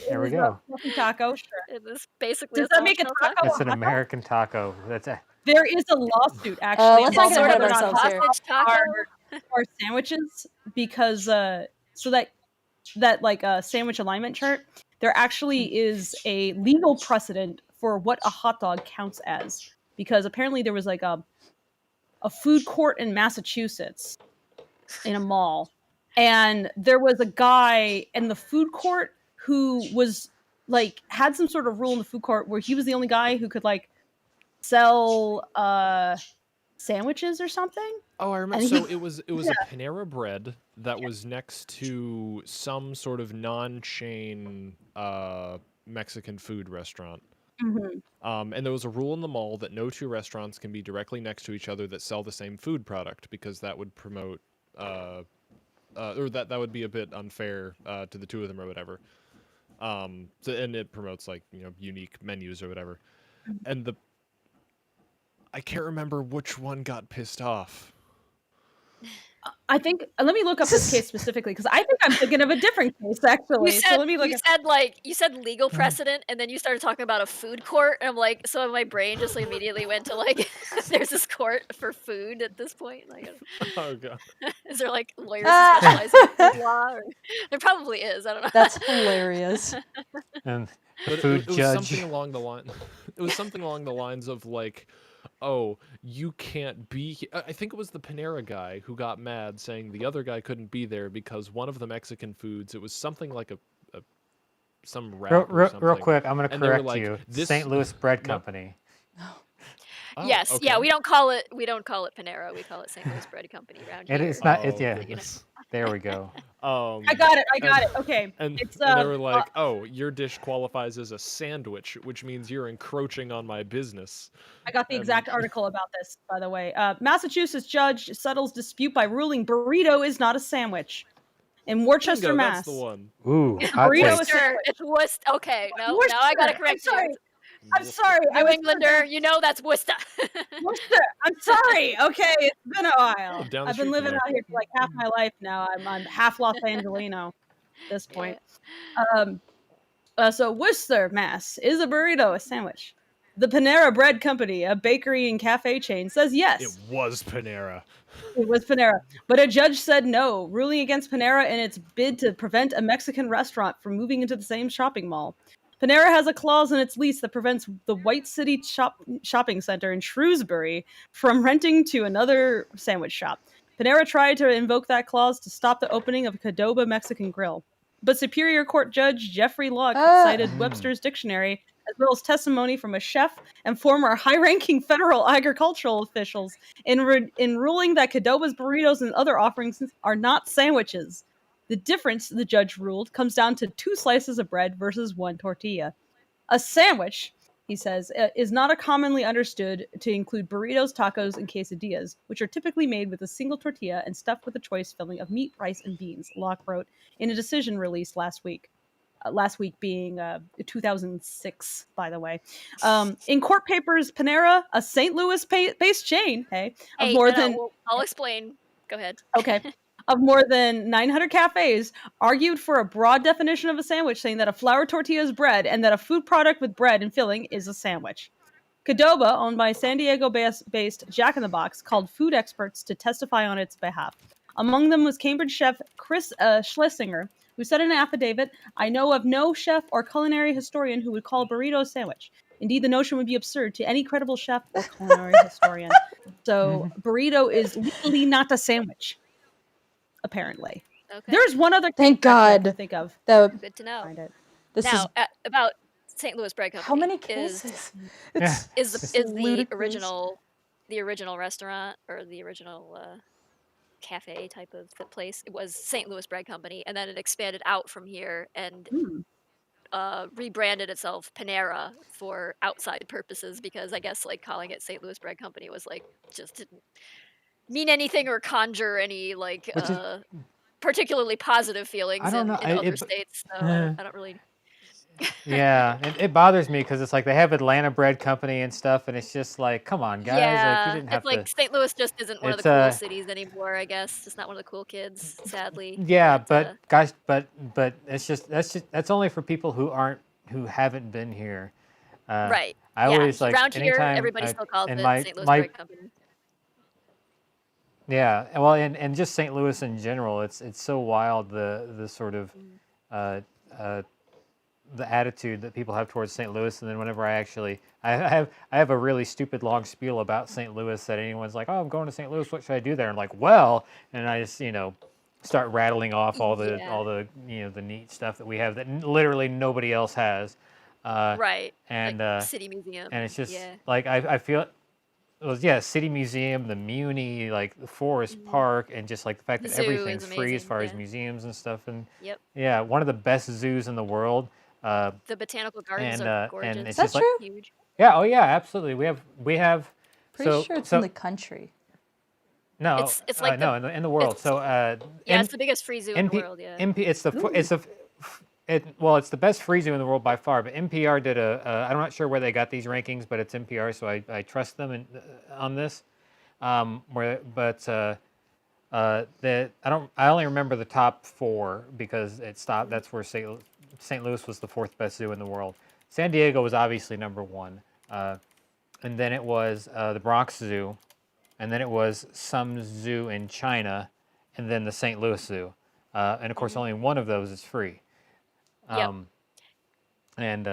There we is go. a fluffy taco. Sure. It is basically Does a that make a soft-shell taco? It's an hot dog? American taco. That's a. There is a lawsuit actually. let's not involved get ahead of whether or not ourselves here. sausage taco. are are sandwiches because so that like a sandwich alignment chart, there actually is a legal precedent for what a hot dog counts as, because apparently there was like a food court in Massachusetts in a mall, and there was a guy in the food court who was like had some sort of rule in the food court where he was the only guy who could like sell sandwiches or something. Oh, I remember. And So he, it was yeah. a Panera Bread that was next to some sort of non-chain Mexican food restaurant. Mhm. And there was a rule in the mall that no two restaurants can be directly next to each other that sell the same food product, because that would promote, or that would be a bit unfair to the two of them or whatever. So, and it promotes like unique menus or whatever. And I can't remember which one got pissed off. I think let me look up this case specifically because I think I'm thinking of a different case You actually. So said let me look. you said legal precedent, and then you started talking about a food court, and I'm like, so my brain just immediately went to like, there's this court for food at this point. Like, Oh god. is there like lawyers who specialize in food law? Or, there probably is. I don't know. That's hilarious. And the But food it was judge. something along the line. It was something along the lines of like, "Oh, you can't be." I think it was the Panera guy who got mad, saying the other guy couldn't be there because one of the Mexican foods. It was something like some wrap or something. Real quick, I'm going to And they were correct like, you. "This St. Louis Bread no- Company. Oh, Yes, yeah, okay. we don't call it Panera. We call it St. Louis Bread Company around It here. is not. Oh, Yeah. you know. There we go. I got it. Okay, And it's they were like, "Oh, your dish qualifies as a sandwich, which means you're encroaching on my business." I got the exact article about this, by the way. Massachusetts judge settles dispute by ruling burrito is not a sandwich. In Worcester, Bingo, Mass. that's the one. Ooh, It's a hot burrito. takes. Worcester, it's Worcester. Okay, now I gotta correct you. I'm sorry. I New was Englander, you know that's Worcester. Worcester. I'm sorry. Okay, it's been a while. Down the I've been street living from out here for like half my life now. I'm half Los Angelino at this point. So Worcester, Mass. Is a burrito a sandwich? The Panera Bread Company, a bakery and cafe chain, says yes. It was Panera. It was Panera. But a judge said no, ruling against Panera in its bid to prevent a Mexican restaurant from moving into the same shopping mall. Panera has a clause in its lease that prevents the White City shopping center in Shrewsbury from renting to another sandwich shop. Panera tried to invoke that clause to stop the opening of a Cadoba Mexican grill. But Superior Court Judge Jeffrey Luck cited Webster's Dictionary as well as testimony from a chef and former high-ranking federal agricultural officials in ruling that Cadoba's burritos and other offerings are not sandwiches. The difference, the judge ruled, comes down to 2 slices of bread versus 1 tortilla. A sandwich, he says, is not a commonly understood to include burritos, tacos, and quesadillas, which are typically made with a single tortilla and stuffed with a choice filling of meat, rice, and beans, Locke wrote in a decision released last week. Last week being 2006, by the way. In court papers, Panera, a St. Louis-based chain, of more than... I'll explain. Go ahead. Okay. Of more than 900 cafes, argued for a broad definition of a sandwich, saying that a flour tortilla is bread and that a food product with bread and filling is a sandwich. Cadoba, owned by San Diego-based Jack in the Box, called food experts to testify on its behalf. Among them was Cambridge chef Chris Schlesinger, who said in an affidavit, "I know of no chef or culinary historian who would call a burrito a sandwich. Indeed, the notion would be absurd to any credible chef or culinary historian." So, burrito is legally not a sandwich, apparently. Okay. There's one other Thank case I God. can think of. Good to know. Find it. This is Now, about St. Louis Bread Company. how many cases? Is the ludicrous. the original restaurant or the original cafe type of place? It was St. Louis Bread Company, and then it expanded out from here and rebranded itself Panera for outside purposes, because I guess like calling it St. Louis Bread Company was like just didn't mean anything or conjure any like particularly positive feelings in other states. So I don't really. Yeah, it bothers me because it's like they have Atlanta Bread Company and stuff, and it's just like, come on, guys, Yeah, like you didn't have it's like to. St. Louis just isn't one of the cool cities anymore. I guess it's not one of the cool kids, sadly. Yeah, but guys, but it's just that's only for people who haven't been here. Right. I always like around here, anytime everybody still calls it my St. Louis Bread Company. Yeah, well, and just St. Louis in general, it's so wild the sort of Mm. uh, uh, the attitude that people have towards St. Louis, and then whenever I have a really stupid long spiel about St. Louis that anyone's like, oh, I'm going to St. Louis, what should I do there? I'm like, well, and I just start rattling off Yeah. all the the neat stuff that we have that literally nobody else has, Right. Like and City Museum. and it's just Yeah. like I feel well, yeah, City Museum, the Muni, like the Forest Mhm. Park, and just like the fact The that zoo is everything's free as amazing. far as Yeah. museums and stuff. And Yep. yeah, one of the best zoos in the world. Uh, The botanical gardens are and Is it's that just gorgeous. like, true? Huge. yeah, oh yeah, absolutely. We have Pretty so sure it's in so the country. no It's like no in the world. it's So yeah, it's in the biggest free zoo in the NP world, yeah. NP Ooh. well, it's the best free zoo in the world by far. But NPR did I'm not sure where they got these rankings, but it's NPR, so I trust them on this. I only remember the top four because it stopped. Mhm. That's where St. Louis was the fourth best zoo in the world. San Diego was obviously number one, and then it was the Bronx Zoo, and then it was some zoo in China, and then the St. Louis Zoo, and of course Mhm. only one of those is free. Yep. Um, and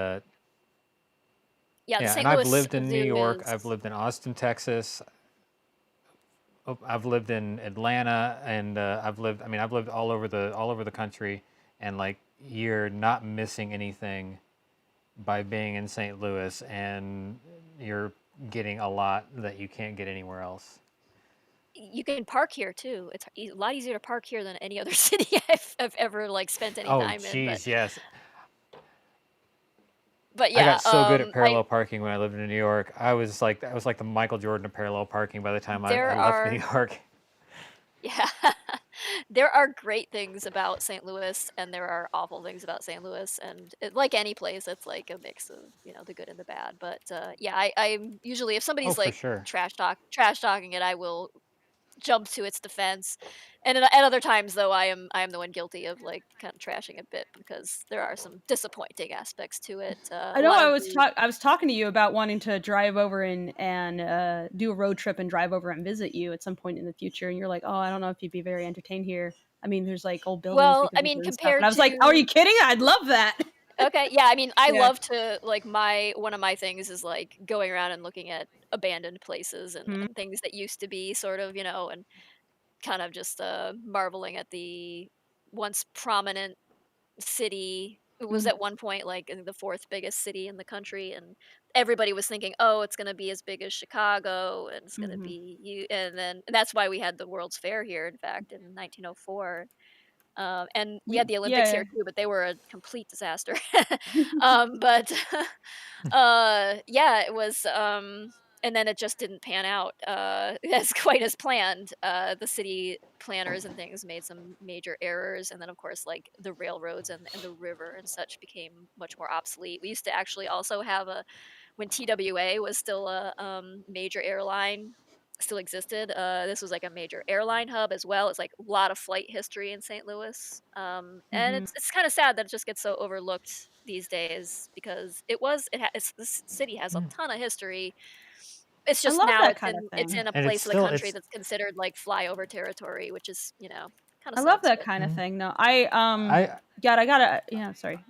Yeah, the yeah, and St. I've Louis lived in New Zoo York. I've is lived in Austin, Texas. I've lived in Atlanta, and I've lived all over the country, and like you're not missing anything by being in St. Louis, and you're getting a lot that you can't get anywhere else. you can park here too. It's a lot easier to park here than any other city I've ever like spent any Oh, time in. geez, yes. But I yeah, got so good at I parallel parking when I lived in New York. I was like the Michael Jordan of parallel parking by the time I there left New are York. yeah, there are great things about St. Louis, and there are awful things about St. Louis, and like any place, it's like a mix of the good and the bad. But yeah, I'm usually if Oh, somebody's for like sure. trash talking it, I will jump to its defense. And at other times, though, I am the one guilty of like kind of trashing a bit because there are some disappointing aspects to it. I A know lot of the I was talking to you about wanting to drive over and do a road trip and drive over and visit you at some point in the future, and you're like, "Oh, I don't know if you'd be very entertained here. I mean, there's like old buildings we well, could I visit mean, and stuff." And I compared was like, "Oh, are you to kidding? I'd love that." okay, yeah, I mean, I Yeah. love to like my one of my things is like going around and looking at abandoned places Mhm, and things that used to be sort of, and kind of just marveling at the once prominent city. It was mhm, at one point like the fourth biggest city in the country, and everybody was thinking, "Oh, it's going to be as big as Chicago, and it's going to mhm. be you." And that's why we had the World's Fair here, in fact, in 1904. And we had the Olympics Yeah. here too, but they were a complete disaster. But yeah, it was. And then it just didn't pan out as quite as planned. The city planners and things made some major errors, and then of course, like the railroads and the river and such became much more obsolete. We used to actually also have a when TWA was still a major airline still existed. This was like a major airline hub as well. It's like a lot of flight history in St. Louis, and Mhm. it's kind of sad that it just gets so overlooked these days because this city has a Yeah. ton of history. It's I just love now that kind of it's thing. in a And it's place of the still country it's that's considered like flyover territory, which is kind of I love sucks. that But kind of Mhm. thing. No, I God, I gotta. Yeah, sorry.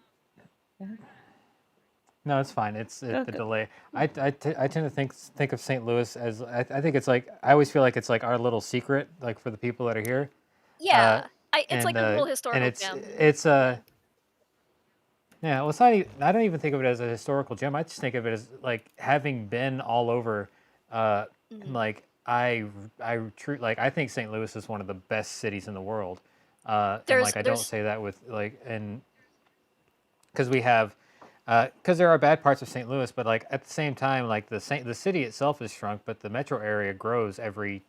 Go ahead. No, it's fine. It's Go, the go. delay. I tend to think of St. Louis as I think it's like I always feel like it's like our little secret, like for the people that are here, uh, yeah, it's like a little and historical gem. it's yeah. Well, it's not. I don't even think of it as a historical gem. I just think of it as like having been all over. And Mhm. like like I think St. Louis is one of the best cities in the world. And like I don't There's say that with like and because we have because there are bad parts of St. Louis, but like at the same time, like the city itself is shrunk, but the metro area grows every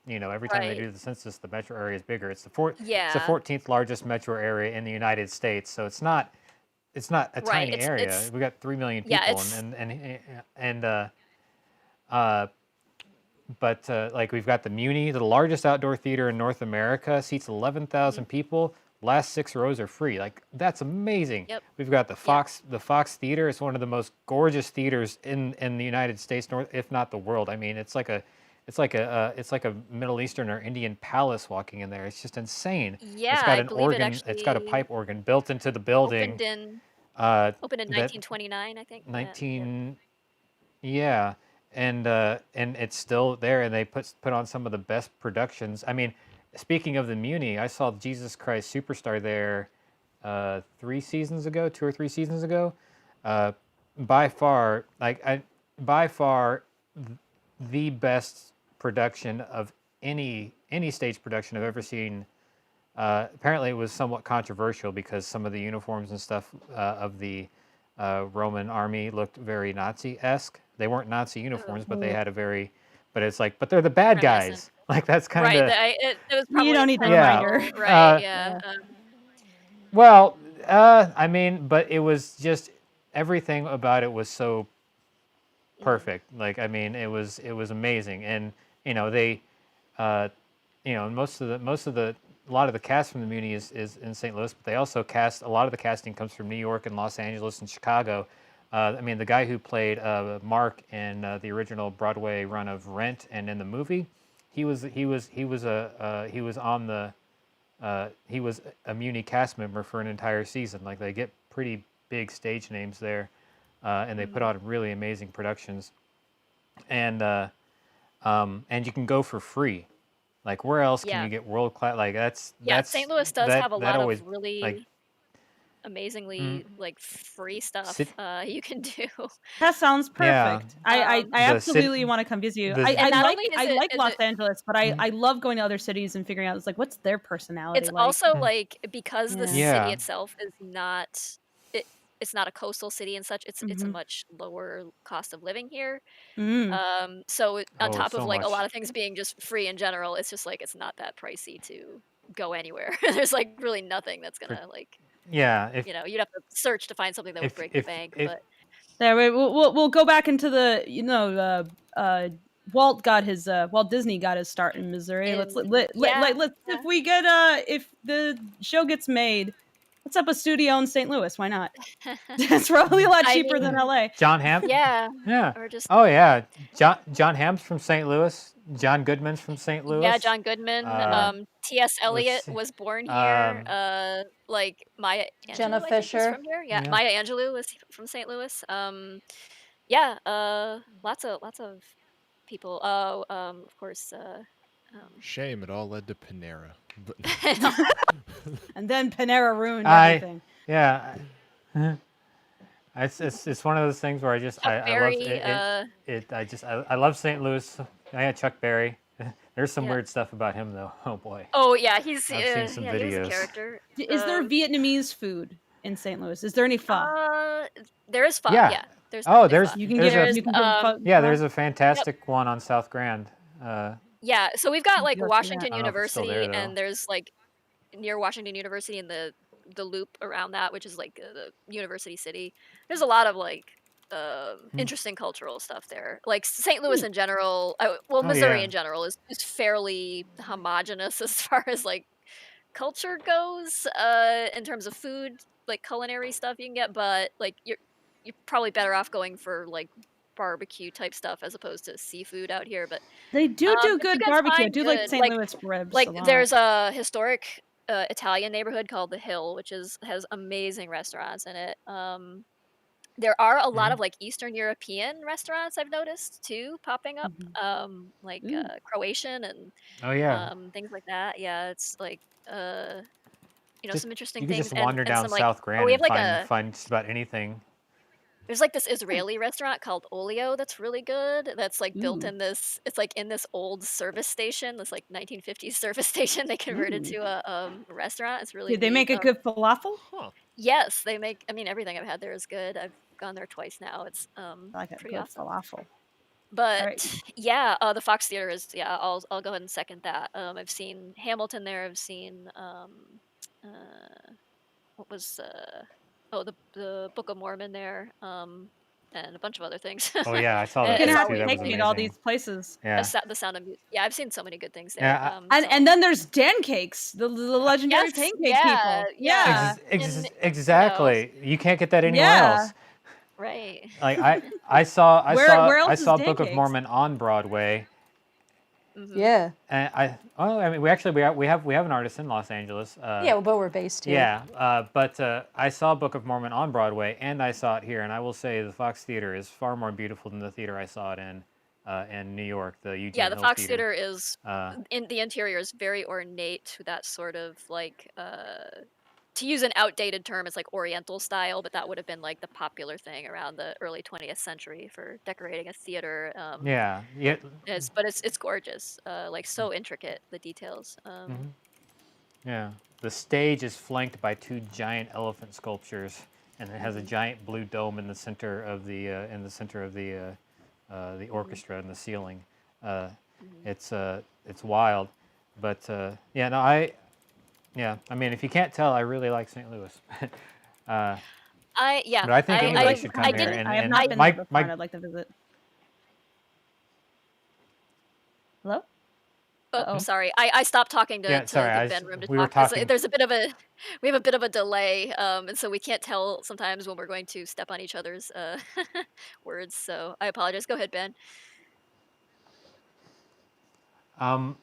time they right, do the census, the metro area is bigger. It's the yeah, 14th largest metro area in the United States, so it's not a right. tiny area. It's We got 3 million yeah, people, it's and uh, but like we've got the Muni, the largest outdoor theater in North America, seats mhm, 11,000 people. Last 6 rows are free. Like that's amazing. yep, We've got yeah. The Fox Theater. It's one of the most gorgeous theaters in the United States, North, if not the world. I mean, it's like a Middle Eastern or Indian palace walking in there. It's just insane. Yeah, It's got I an believe it organ. It's got a actually pipe organ built into the building. opened in Uh, opened in that 1929, I think. Yeah, yeah. 19 yeah, and it's still there, and they put on some of the best productions. I mean, speaking of the Muni, I saw Jesus Christ Superstar there 3 seasons ago, 2 or 3 seasons ago. Uh, by far, by far the best production of any stage production I've ever seen. Apparently, it was somewhat controversial because some of the uniforms and stuff of the Roman army looked very Nazi-esque. They weren't Nazi uniforms, but they Mm. had a very, but it's like, but they're the bad Reminiscent. guys. Like that's kind Right, of, it was You don't probably need the yeah. reminder. right, yeah. Yeah. Well, I mean, but it was just everything about it was so perfect. Like, I mean, it was amazing, and you know they, most of the a lot of the cast from the Muni is in St. Louis, but they also cast a lot of the casting comes from New York and Los Angeles and Chicago. I mean, the guy who played Mark in the original Broadway run of Rent and in the movie, he was a Muni cast member for an entire season. Like they get pretty big stage names there, and they put on really amazing productions, and you can go for free. Like where else can Yeah. you get world class? Like that's St. Louis does have a that lot always of really like amazingly like free stuff sit, you can do. That sounds yeah, perfect. I Um, the city absolutely want to come visit you. the and not only I like is Los it Angeles, but I love going to other cities and figuring out it's like what's their personality it's like. also like because the Yeah. city yeah. itself is not it's not a coastal city and such. It's a Mhm. much lower cost of living here. Mm. So on Oh, top of so like a lot much. of things being just free in general, it's just like it's not that pricey to go anywhere. There's like really nothing that's For, gonna like yeah, you'd have to search to find something that would break the bank. if But There we'll go back into the Walt Disney got his start in Missouri. yeah, Let's yeah. if we get if the show gets made, let's up a studio in St. Louis. Why not? It's probably a lot I cheaper than mean, LA. John Hamm, yeah, yeah. or just Oh yeah, John Hamm's from St. Louis. John Goodman's from St. yeah, Louis. John Goodman, Yeah. T.S. Let's Eliot see. was born here. Um, Like Maya Jenna Angelou, I think, was Fisher. from here. Yeah, yeah. Maya Angelou was from St. Louis. Yeah, lots of people. Oh, of course, Shame it all led to Panera. But And then Panera ruined I everything. yeah. It's one of those things where Chuck I love Berry. I love St. Louis. I had Chuck Berry. There's some Yeah. weird stuff about him though. Oh boy, Oh yeah, he's I've seen some yeah, he was a videos. character. Is there Vietnamese food in St. Louis? Is there any pho? There is pho. Yeah. Yeah, there's Oh, definitely there's pho. You can there's get a you can get pho. yeah, there's pho? a fantastic one on South Grand. Yeah, so we've got like Go see that. Washington I don't know if it's still there, University, though. and there's like near Washington University and the loop around that, which is like the university city. There's a lot of like interesting cultural stuff there. Like St. Louis in general, well, Oh Missouri yeah. in general is fairly homogenous as far as like culture goes. In terms of food, like culinary stuff you can get, but like you're probably better off going for like barbecue type stuff as opposed to seafood out here. But They do if you good guys barbecue. I find do like good, St. Louis ribs a like lot. there's a historic Italian neighborhood called the Hill, which has amazing restaurants in it. There are a lot of like Eastern European restaurants I've noticed too popping up, like Ooh. Croatian and Oh yeah. things like that. Yeah, it's like Just some interesting you could things just wander and down some like South Grand we and have like find just about anything. there's like this Israeli restaurant called Olio that's really good. That's like built Ooh. in this. It's like in this old service station. This like 1950s service station. They converted Ooh. to a restaurant. It's really Did they neat. make a good falafel? huh. Yes, they make. I mean, everything I've had there is good. I've gone there twice now. It's I like a pretty good awesome. falafel. But right. yeah, the Fox Theater is I'll go ahead and second that. I've seen Hamilton there. I've seen what was the Book of Mormon there. And a bunch of other things. Oh yeah, I saw And that You're it's gonna there have too. to That was take me to all amazing. these places. Yeah. The Sound of Music. Yeah, I've seen so many good things there. Yeah. And then there's Pancakes, the legendary Yes, Pancake yeah, people. yeah. Exactly. You can't get that anywhere Yeah. else. Right. Like I saw Where else I is saw Book of Pancakes? Mormon on Broadway, Mhm. Yeah. And I mean, we have an artist in Los Angeles. Yeah, but we're based here. Yeah, but I saw Book of Mormon on Broadway, and I saw it here, and I will say the Fox Theater is far more beautiful than the theater I saw it in New York, the Eugene Yeah, the Hill Fox Theater. Theater is Uh, in the interior is very ornate, that sort of like to use an outdated term, it's like Oriental style, but that would have been like the popular thing around the early 20th century for decorating a theater. yeah, yeah, But it's gorgeous, like so intricate, the details. mhm, yeah. The stage is flanked by two giant elephant sculptures, and it has a Mhm, giant blue dome in the center of the mhm, orchestra and the ceiling. Uh, mhm. it's wild, but yeah, no, yeah, I mean, if you can't tell, I really like St. Louis. uh, Yeah, but I think I would anybody like to should come I come here. there. didn't, And I have and I not been there Mike, before, Mike, and I'd like to visit. Hello? oh, Uh-oh. sorry. I stopped talking yeah, to sorry, give Ben room to we were talk because talking. there's a bit of a we have a bit of a delay, and so we can't tell sometimes when we're going to step on each other's words. So I apologize. Go ahead, Ben. Um,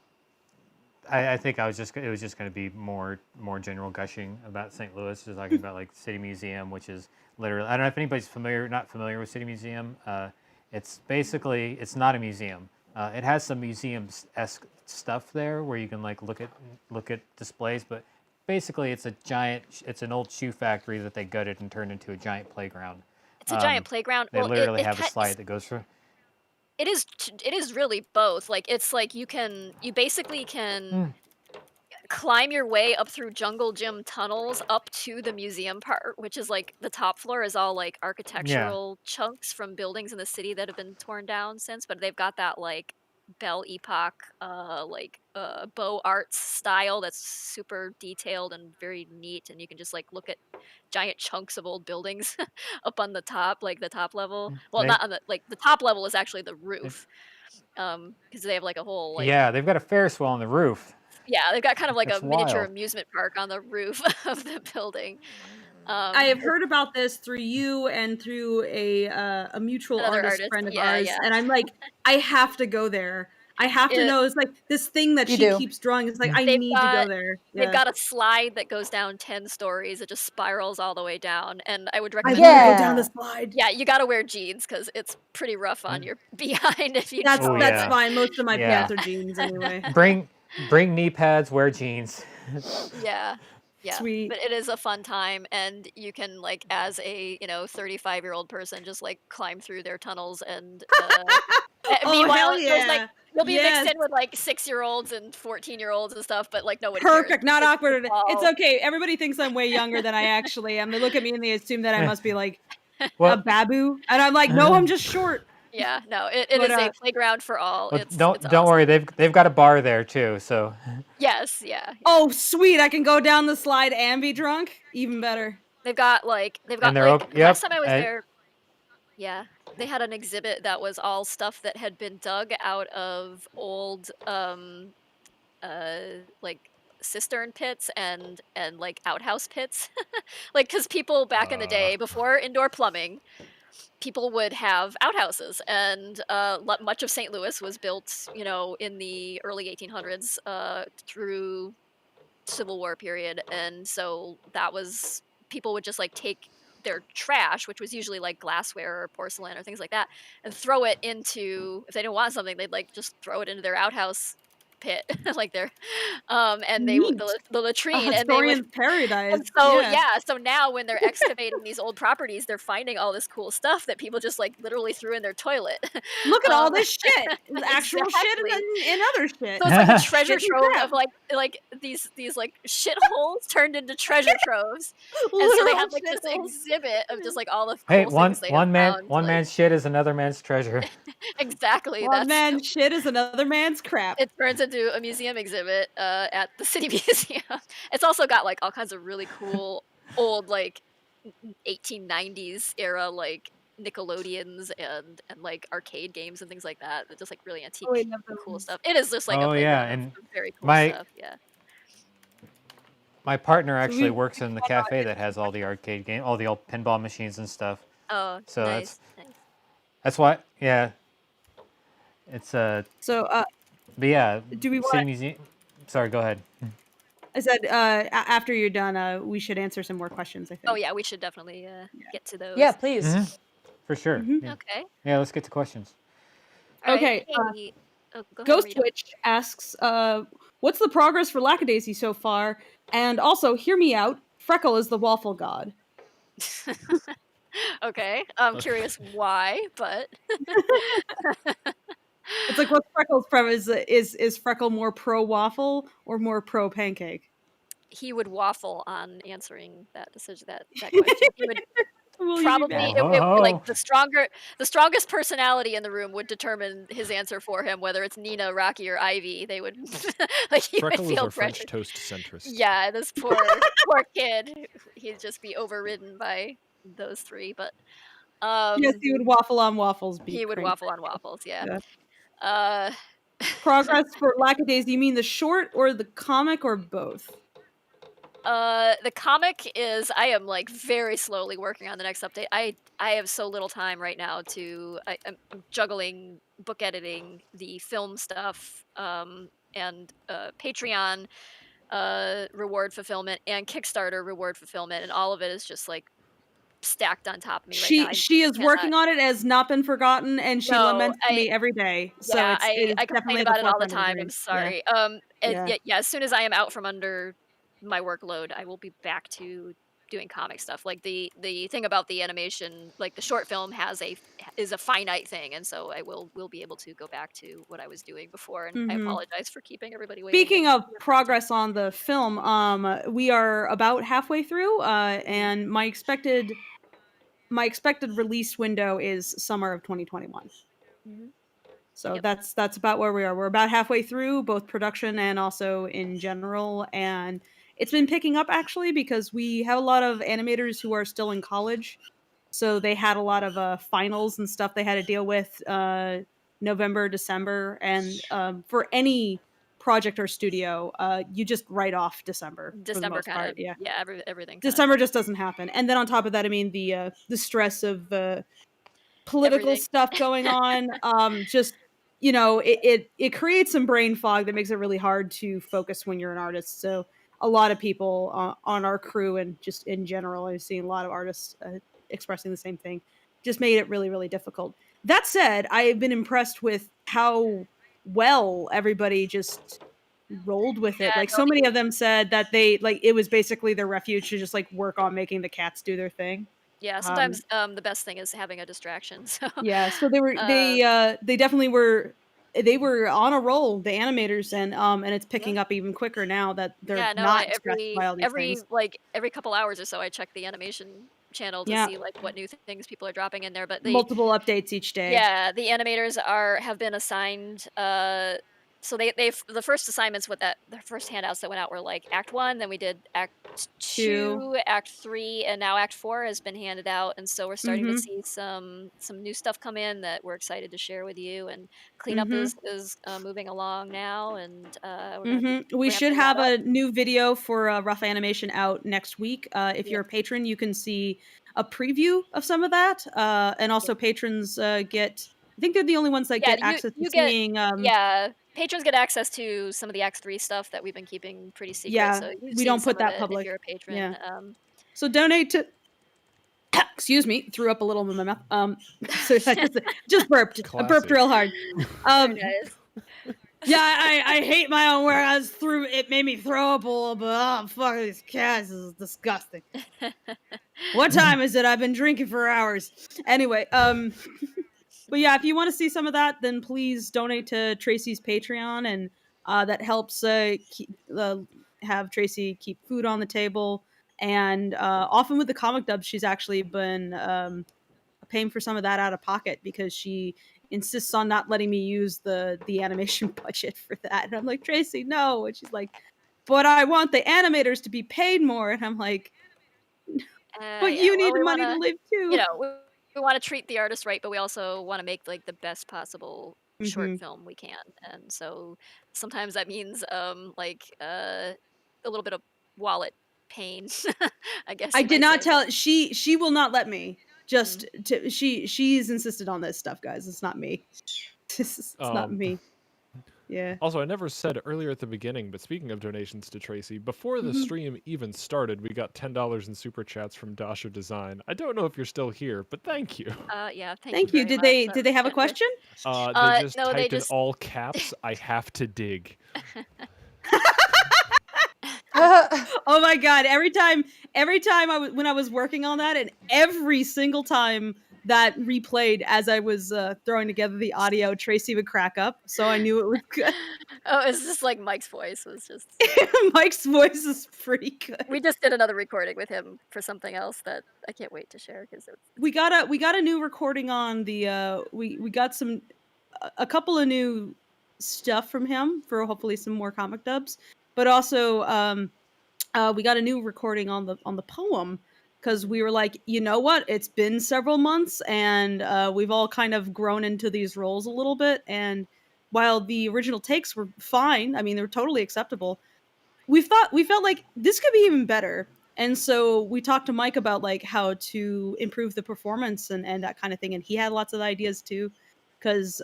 I think it was just going to be more general gushing about St. Louis, just talking about like City Museum, which is literally, I don't know if anybody's not familiar with City Museum. It's basically, it's not a museum. It has some museum-esque stuff there where you can like look at displays, but basically it's an old shoe factory that they gutted and turned into a giant playground. It's a giant playground. They Well, literally have a slide that goes through. it is really both. Like it's like you basically can climb your way up through jungle gym tunnels up to the museum part, which is like the top floor is all like Yeah. architectural chunks from buildings in the city that have been torn down since, but they've got that like Belle Epoque Beaux Arts style that's super detailed and very neat, and you can just like look at giant chunks of old buildings up on the top, like the top level. Well, They, not on the like the top level is actually the they roof. Because they have like a whole like yeah, they've got a Ferris wheel on the roof. yeah, they've got kind of like a It's miniature wild. amusement park on the roof of the building. I have It's heard about this through you and through a mutual another artist artist. friend of Yeah, ours, yeah. and I'm like, I have to go there. I have to It, know. It's like this thing that You she do. keeps drawing. It's like Mm. I they've need to go got there. they've Yeah, got a slide that goes down 10 stories. It just spirals all the way down, and I would I recommend want to go wearing down the Yeah. slide. yeah, you got to wear jeans because it's pretty rough on your behind if you That's Oh don't. that's yeah, fine. Most of my yeah. pants are jeans anyway. Bring knee pads, wear jeans. Yeah. Yeah, Sweet. but it is a fun time, and you can like as a 35-year-old person just like climb through their tunnels and Oh meanwhile hell there's like yeah! you'll be mixed Yes, in with like 6-year-olds and 14-year-olds and stuff, but like nobody cares. perfect. Not It's awkward. It's all okay. Everybody thinks I'm way younger than I actually am. They look at me and they assume that I must be like a Well, babu, and I'm like, no, I'm just short. yeah, no, it But is a playground for all. well, It's don't worry. awesome. They've got a bar there too. So Yes, yeah, yeah. oh sweet, I can go down the slide and be drunk. Even better. They've and got they're like open. last Yep. time I was there, yeah, they had an exhibit that was all stuff that had been dug out of old like cistern pits and like outhouse pits. Like cuz people back in the day before indoor plumbing, people would have outhouses, and much of St. Louis was built, in the early 1800s through Civil War period, and so that was people would just like take their trash, which was usually like glassware or porcelain or things like that, and throw it into if they didn't want something, they'd like just throw it into their outhouse pit, like their and they would Neat. the A latrine, and they would historian's paradise. and so Yeah. yeah, so now when they're excavating these old properties, they're finding all this cool stuff that people just like literally threw in their toilet. Look at all um, this shit. There's actual shit exactly. and other shit. So it's like a treasure Shit and trove crap. of like these like shitholes turned into treasure troves, and so they Literal had like this shitholes. exhibit of just like all the hey, cool things they had found. one Like man's shit is another man's treasure. exactly, One man's shit is another man's crap. it turns into a museum exhibit at the city museum. It's also got like all kinds of really cool old like 1890s era like Nickelodeons and like arcade games and things like that. Just like really antique Oh, I love cool those. stuff. It is just like a Oh yeah, playground of and very cool my stuff. Yeah. my partner So actually we works in the cafe that has all the arcade game, all the old pinball machines and stuff. Oh, So nice. Nice. that's why, yeah, it's so But yeah, Do we want? seeing these. Sorry, go ahead. I said after you're done, we should answer some more questions. I Oh think. yeah, we should definitely get to Yeah, those. please. For sure. Mhm. Yeah. Okay. Yeah, let's get to questions. All right. Okay. Hey. Oh, go ahead and Ghost read 'em. Witch asks, "What's the progress for Lackadaisy so far?" And also, hear me out. Freckle is the waffle god. Okay. I'm Okay. curious why, but It's like, what's Freckle's premise? Is Freckle more pro waffle or more pro pancake? he would waffle on answering that decision that question. He would Will you be probably back? like Whoa. the strongest personality in the room would determine his answer for him, whether it's Nina, Rocky, or Ivy. They would like he would Freckle is feel our French pressure. toast centrist. Yeah, this poor kid. He'd just be overridden by those three. But Yes, he would waffle on waffles. Be he would great. waffle on waffles. Yeah. Yeah. Uh, Progress for Lackadaisy. You mean the short or the comic or both? the comic is I am like very slowly working on the next update. I have so little time right now to I'm juggling book editing, the film stuff, and Patreon reward fulfillment and Kickstarter reward fulfillment, and all of it is just like stacked on top of me right now. She is Cannot. working on it. It has not been forgotten, and she No, laments to me every day. So yeah, it is I complain definitely at the about it all the forefront of her time. I'm brain. sorry. Yeah. Yeah, as soon as I am out from under my workload, I will be back to doing comic stuff. Like the thing about the animation, like the short film is a finite thing, and so I will be able to go back to what I was doing before. And I Mhm. apologize for keeping everybody waiting. Speaking of progress on the film, we are about halfway through, and my expected release window is summer of 2021. Mhm. So Yep. that's about where we are. We're about halfway through, both production and also in general, and it's been picking up actually because we have a lot of animators who are still in college, so they had a lot of finals and stuff they had to deal with November, December, and for any project or studio, you just write off December for the December most kind part. of Yeah, everything kind of December just doesn't happen. And then on top of that, I mean the stress of political everything. stuff going on, just it creates some brain fog that makes it really hard to focus when you're an artist. So a lot of people on our crew and just in general, I've seen a lot of artists expressing the same thing. Just made it really, really difficult. That said, I have been impressed with how well everybody just rolled with it. Yeah, Like no, so many of them said that they like it was basically their refuge to just like work on making the cats do their thing. yeah. Um, Sometimes the best thing is having a distraction. So yeah, so they were uh, they definitely were they were on a roll, the animators, and it's yeah. picking up even quicker now that they're Yeah, no, not stressed by all these things. every couple hours or so, I check the animation channel to Yeah, see like what new things people are dropping in there. But multiple updates each day. yeah, the animators have been assigned. So the first assignments with the first handouts that went out were like Act 1, then we did Act 2. 2, Act 3, and now Act 4 has been handed out, and so we're starting to Mhm. see some new stuff come in that we're excited to share with you. And cleanup Mhm. is moving along now, and we're gonna be Mhm. We should ramping that have up. a new video for rough animation out next week. If Yeah. you're a patron, you can see a preview of some of that. And also patrons get I think they're the only ones that Yeah, get access to you get seeing yeah, patrons get access to some of the Act 3 stuff that we've been keeping pretty secret, yeah, so you've we seen don't some put of that it if public. you're a patron. Yeah. So donate to excuse me, threw up a little in my mouth. So I just burped. I burped Classic. real hard. Very nice. Yeah, I hate my own work. It made me throw up a little bit. Oh, fuck these cats. This is disgusting. What time is it? I've been drinking for hours. Anyway, but yeah, if you want to see some of that, then please donate to Tracy's Patreon, and that helps have Tracy keep food on the table. And often with the comic dubs, she's actually been paying for some of that out of pocket because she insists on not letting me use the animation budget for that. And I'm like, Tracy, no. And she's like, but I want the animators to be paid more. And I'm like, but Yeah, you well, need we money to wanna live you too. know, we wanna treat the artist right, but we also wanna make, like, the best possible short Hmm. film we can, and so sometimes that means, a little bit of wallet pain, I guess I you did might not say, but tell she will not let me. mm. Just to she's insisted on this stuff, guys. It's not me. It's not Um, me. Yeah. Also, I never said earlier at the beginning, but speaking of donations to Tracy, before the stream even started, we got $10 in super chats from Dasha Design. I don't know if you're still here, but thank you. Yeah, thank you Thank you. very Did much. they That did was they have a generous. question? They just No, they typed in just all caps, I have to dig. Oh my god! Every time when I was working on that, and every single time that replayed as I was throwing together the audio, Tracy would crack up. So I knew it was good. Oh, it's just like Mike's voice was just. Mike's voice is pretty good. We just did another recording with him for something else that I can't wait to share because it's. We got a new recording on the we got a couple of new stuff from him for hopefully some more comic dubs, but also we got a new recording on the poem because we were like, you know what, it's been several months and we've all kind of grown into these roles a little bit, and while the original takes were fine, I mean, they're totally acceptable, we felt like this could be even better. And so we talked to Mike about like how to improve the performance and that kind of thing, and he had lots of ideas too, because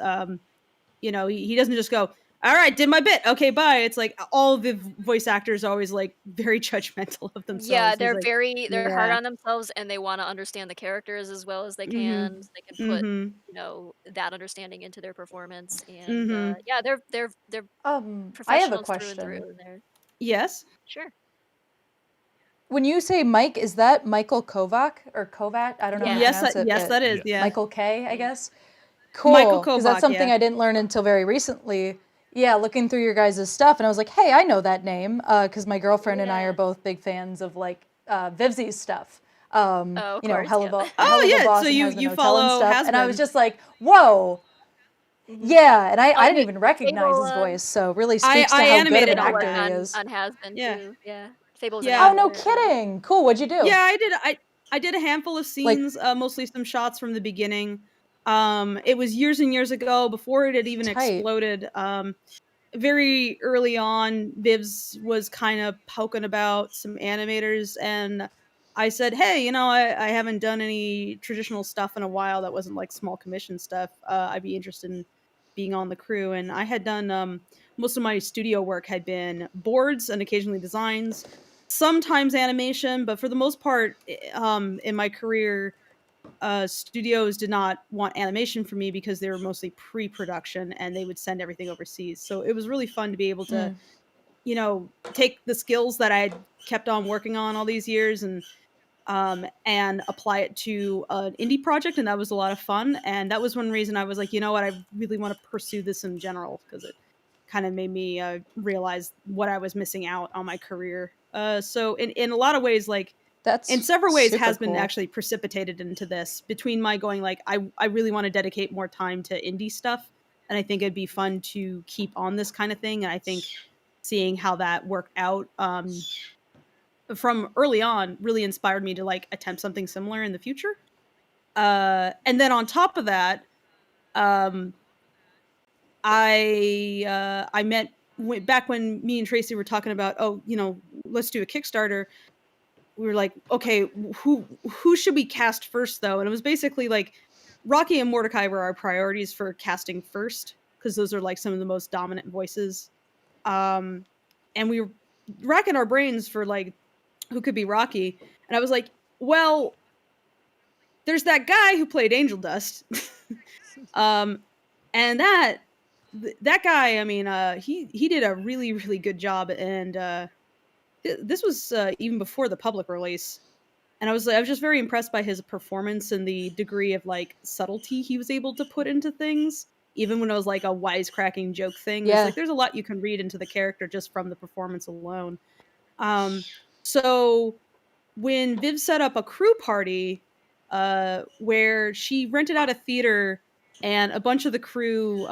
he doesn't just go, all right, did my bit, okay, bye. It's like all the voice actors are always like very judgmental of Yeah, themselves. He's they're like, they're hard yeah. on themselves and they want to understand the characters as well as they Mhm. can. So they can put, Mhm. that understanding into their performance. And Mhm. yeah, they're I have a professionals through and question. through. And they're Yes. sure. When you say Mike, is that Michael Kovac or Kovat? I don't know how to Yeah. Yes, pronounce it, yes, but that is. Yes. Yeah. Michael K, I Yeah. guess. Michael Cool, because that's Kovach, something yeah. I didn't learn until very recently. Yeah, looking through your guys' stuff, and I was like, hey, I know that name, because my girlfriend and I Yeah. are both big fans of like Oh, Vivzi's stuff. of course. Yeah. Oh Hell of a yeah, so Boss and you Has Been you Hotel and follow stuff, and I was Hasbin. just like, whoa, Mhm. yeah, and I didn't Yeah, even recognize Fable, his voice, so really I speaks to I how good of animated an Fable all worked actor that. he is. on Has-Been Yeah. too. Yeah. Fable was an Yeah. Oh, no animator. kidding! Cool, what'd you do? Yeah, I did a handful of Like, scenes, mostly some shots from the beginning. It was years and years ago before it had even tight. exploded. Very early on, Vivs was kind of poking about some animators, and I said, "Hey, I haven't done any traditional stuff in a while that wasn't like small commission stuff. I'd be interested in being on the crew." And I had done most of my studio work had been boards and occasionally designs, sometimes animation, but for the most part, in my career, studios did not want animation from me because they were mostly pre-production and they would send everything overseas. So it was really fun to be able to, Mm. take the skills that I had kept on working on all these years and apply it to an indie project, and that was a lot of fun. And that was one reason I was like, you know what, I really want to pursue this in general because it kind of made me realize what I was missing out on my career. So in a lot of ways, like in That's several ways super has been cool. actually precipitated into this between my going like I really want to dedicate more time to indie stuff, and I think it'd be fun to keep on this kind of thing, and I think seeing how that worked out from early on really inspired me to like attempt something similar in the future. And then on top of that, um I met back when me and Tracy were talking about, oh, let's do a Kickstarter. We were like, okay, who should we cast first though? And it was basically like Rocky and Mordecai were our priorities for casting first because those are like some of the most dominant voices. Um, and we were racking our brains for like who could be Rocky, and I was like, well, there's that guy who played Angel Dust, um, and that guy. I mean, he did a really really good job, and this was even before the public release. And I was just very impressed by his performance and the degree of like subtlety he was able to put into things, even when it was like a wisecracking joke thing. Yeah. There's a lot you can read into the character just from the performance alone. Um, so when Viv set up a crew party, where she rented out a theater and a bunch of the crew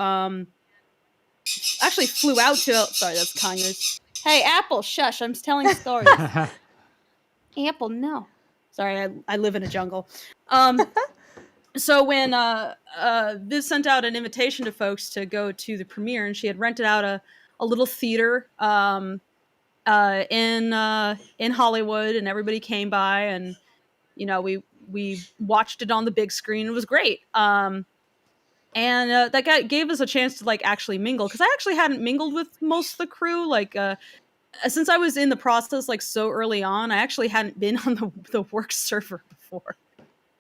actually flew out to. Sorry, that's Conyers. Hey, Apple, shush! I'm telling stories. Apple, no. Sorry, I live in a jungle. So when Viv sent out an invitation to folks to go to the premiere, and she had rented out a little theater in Hollywood, and everybody came by, and we watched it on the big screen. It was great. and that gave us a chance to like actually mingle, because I actually hadn't mingled with most of the crew. Like since I was in the process like so early on, I actually hadn't been on the work server before,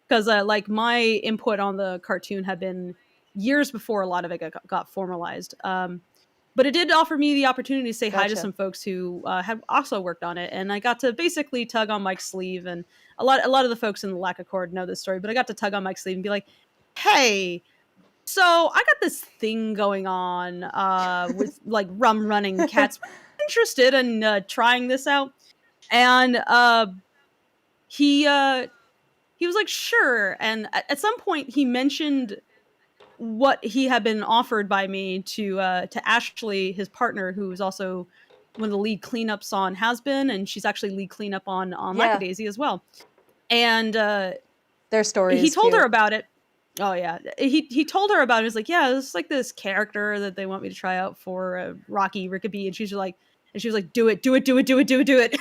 because like my input on the cartoon had been years before a lot of it got formalized. But it did offer me the opportunity to say hi to Gotcha. some folks who had also worked on it, and I got to basically tug on Mike's sleeve. And a lot of the folks in the Lackadaisy know this story, but I got to tug on Mike's sleeve and be like, "Hey, so I got this thing going on with like rum running cats. Interested in trying this out?" And he was like, "Sure." And at some point, he mentioned what he had been offered by me to Ashley, his partner, who is also one of the lead cleanups on Has Been, and she's actually lead cleanup on Yeah. Lackadaisy as well. And Their story he is told her cute. about it. Oh yeah, he told her about it. He was like, "Yeah, this is like this character that they want me to try out for Rocky Rickaby," and she was like, "Do it, do it, do it, do it, do it, do it."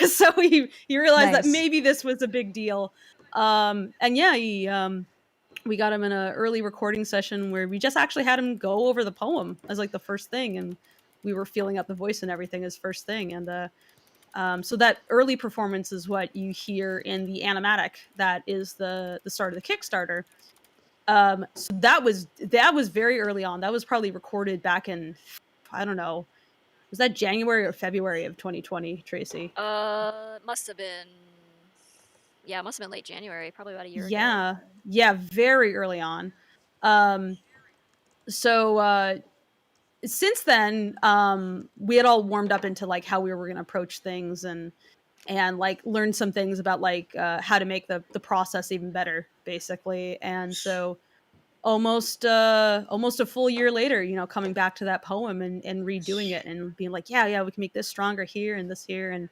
So he realized that Nice. maybe this was a big deal. And yeah, we got him in an early recording session where we just actually had him go over the poem as like the first thing, and we were feeling out the voice and everything as first thing. And so that early performance is what you hear in the animatic. That is the start of the Kickstarter. So that was very early on. That was probably recorded back in, I don't know, was that January or February of 2020, Tracy? Must have been. Yeah, it must have been late January, probably about a year ago. Yeah, very early on. So since then, we had all warmed up into like how we were going to approach things, and like learn some things about like how to make the process even better, basically. And so almost a full year later, coming back to that poem and redoing it and being like, yeah, we can make this stronger here and this here. And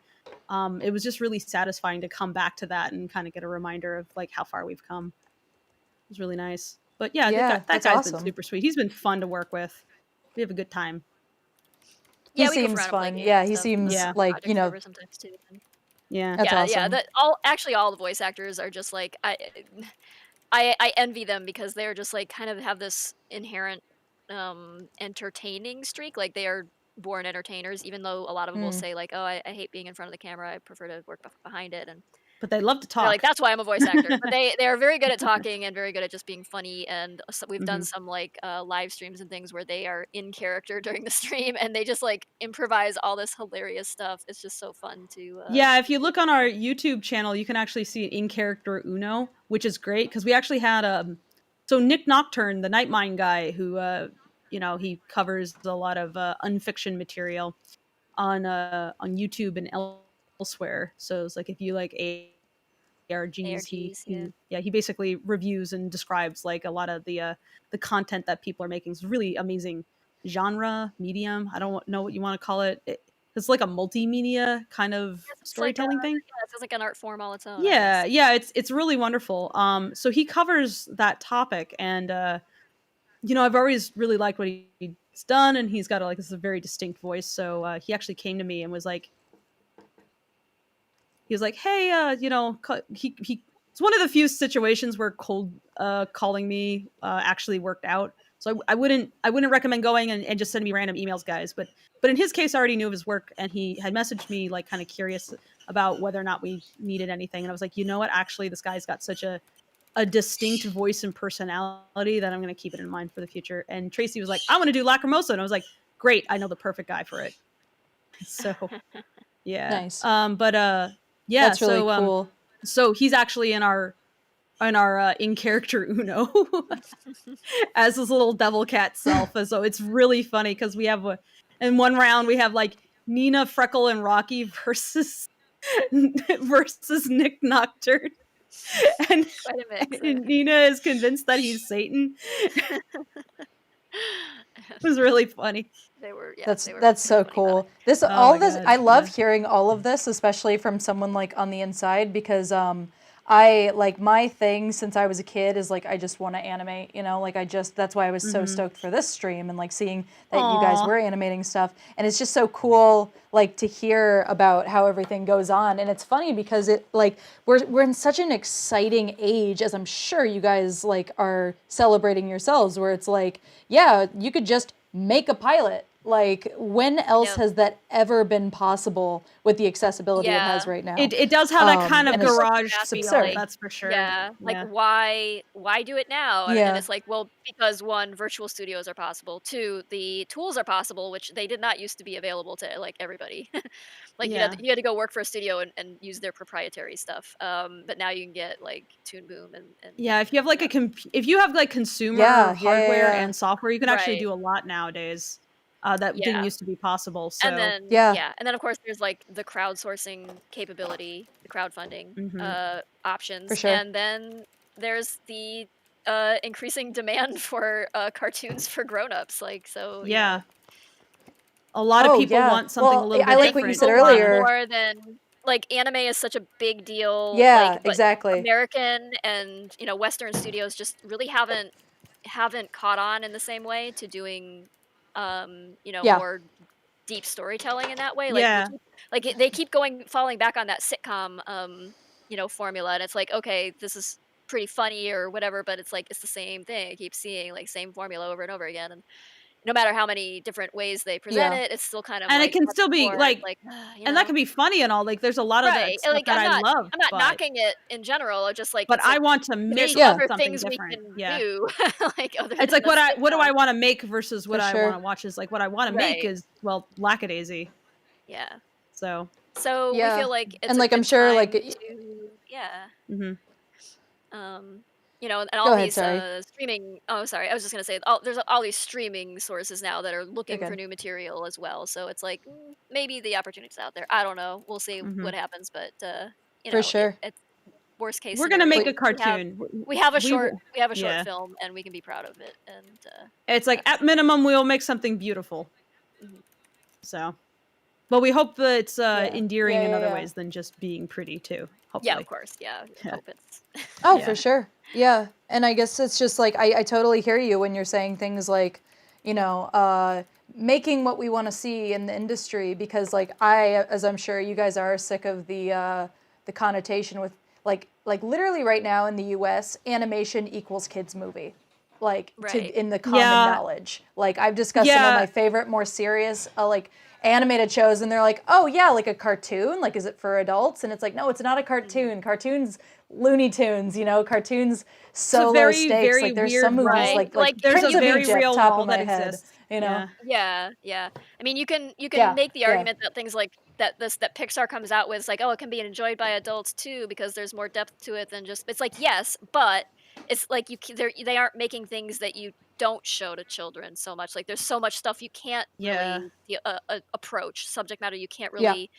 it was just really satisfying to come back to that and kind of get a reminder of like how far we've come. It was really nice. But yeah, that that's guy's awesome. been super sweet. He's been fun to work with. We have a good time. He Yeah, we goof seems around and play fun. games Yeah, and he stuff in seems Yeah. the like, project server sometimes too. Yeah. That's Yeah, awesome. that all the voice actors are just like I envy them, because they're just like kind of have this inherent entertaining streak. Like they are born entertainers, even though a lot of them will say like, "Oh, I hate being in front of the camera. I prefer to work behind it." And But they love to they're like, talk. "That's why I'm a voice actor." But they are very good at talking and very good at just being funny. And so we've done Mhm. some like live streams and things where they are in character during the stream, and they just like improvise all this hilarious stuff. It's just so fun to. Yeah, if you look on our YouTube channel, you can actually see an in-character Uno, which is great because we actually had so Nick Nocturne, the Nightmind guy, who he covers a lot of unfiction material on YouTube and elsewhere. So it's like if you like ARGs, ARGs, yeah. he basically reviews and describes like a lot of the content that people are making. It's really amazing genre, medium. I don't know what you want to call it. It's like a multimedia kind of It's like storytelling thing. it's like an art form all its own. I Yeah, guess. yeah, it's really wonderful. So he covers that topic, and I've always really liked what he's done, and he's got this very distinct voice. So he actually came to me and was like, "Hey, he." It's one of the few situations where cold calling me actually worked out. So I wouldn't recommend going and just sending me random emails, guys. But in his case, I already knew of his work, and he had messaged me like kind of curious about whether or not we needed anything. And I was like, you know what? Actually, this guy's got such a distinct voice and personality that I'm going to keep it in mind for the future. And Tracy was like, I want to do Lacrimosa. And I was like, great. I know the perfect guy for it. So yeah. Nice. Yeah. That's really cool. So he's actually in our in character Uno as his little devil cat self. And so it's really funny because we have in one round we have like Nina, Freckle, and Rocky versus Nick Nocturne. And, Quite a mix. and Nina is convinced that he's Satan. It was really funny. They were, yeah. That's they were so funny about cool. it. All my this, God, I love yeah. hearing all of this, especially from someone like on the inside, because I like my thing since I was a kid is like I just want to animate, you know, like that's why I was so stoked for this stream and like seeing that you guys Aw. were animating stuff. And it's just so cool like to hear about how everything goes on. And it's funny because it like we're in such an exciting age, as I'm sure you guys like are celebrating yourselves, where it's like, yeah, you could just make a pilot. Like, when else Yep. has that ever been possible with the accessibility it has Yeah. right now? It does have that kind of and it's garage Happy, feel, absurd. that's for sure. Yeah, like Yeah. why do it now? And Yeah. it's like, well, because one, virtual studios are possible. Two, the tools are possible, which they did not used to be available to like everybody. Like Yeah. you had to go work for a studio and use their proprietary stuff. But now you can get like Toon Boom and Yeah, if you have like if you have like consumer Yeah, hardware yeah. and software, you can actually Right. do a lot nowadays. That didn't Yeah. used to be possible. And So then Yeah. and then of course there's like the crowdsourcing capability, the crowdfunding Mhm. options, For sure. and then there's the increasing demand for cartoons for grown-ups. Like so, you yeah, know, a lot of Oh, people yeah. want something a Well, little I bit like what you different. said people want earlier. more than like anime is such a big deal. Yeah, Like, but exactly. American and Western studios just really haven't caught on in the same way to doing Yeah. more deep storytelling in that way. Like Yeah, they keep falling back on that sitcom formula, and it's like, okay, this is pretty funny or whatever, but it's like it's the same thing. I keep seeing like same formula over and over again, and no matter how many different ways they present Yeah. it, it's still kind of and it like can at still the be core, it's like, like and that can be funny and all. Like, there's a lot of right. that And stuff like that I love, I'm not but knocking it in general. Or just like it's I like want to there's make Yeah. other something things we different. can Yeah, do, like other it's than like the what do sitcom. I want to make versus what For I want sure. to watch is like what I want to make Right. is, well, Lackadaisy. Yeah. So, So we Yeah. feel like it's And a like I'm good sure like time to mhm. and all Go ahead, these sorry. streaming. Oh, sorry, I was just gonna say, there's all these streaming sources now that are You're looking for good. new material as well. So it's like maybe the opportunity's out there. I don't know. We'll see Mhm. what happens, but For sure. it's worst case We're gonna scenario. make Wait. a cartoon. We have a We short will, short yeah. film, and we can be proud of it. And It's like at minimum we'll make something beautiful. mhm. So, but we hope that it's Yeah. endearing Yeah, in yeah, other yeah. ways than just being pretty too. Yeah, of Hopefully. course. Yeah, I Yeah. hope it's Oh, Yeah. for sure. Yeah. And I guess it's just like I totally hear you when you're saying things like, making what we want to see in the industry, because like as I'm sure you guys are sick of the connotation with like literally right now in the US, animation equals kids movie. Like right. in the common Yeah. knowledge. Like I've discussed some of Yeah. my favorite more serious like animated shows, and they're like, "Oh yeah, like a cartoon? Like is it for adults?" And it's like, "No, it's not a cartoon. Cartoons Looney Tunes, cartoons It's a so low very, stakes. very Like there's weird some movies Right. wall. like Like There's Prince a of very Egypt, real top wall of my that head, exists. you know? Yeah. Yeah. I mean, you can Yeah, make the yeah. argument that things like that Pixar comes out with, it's like, oh, it can be enjoyed by adults too because there's more depth to it than just. It's like, yes, but it's like they aren't making things that you don't show to children so much. Like there's so much stuff you can't Yeah. really approach, subject matter you can't Yeah. really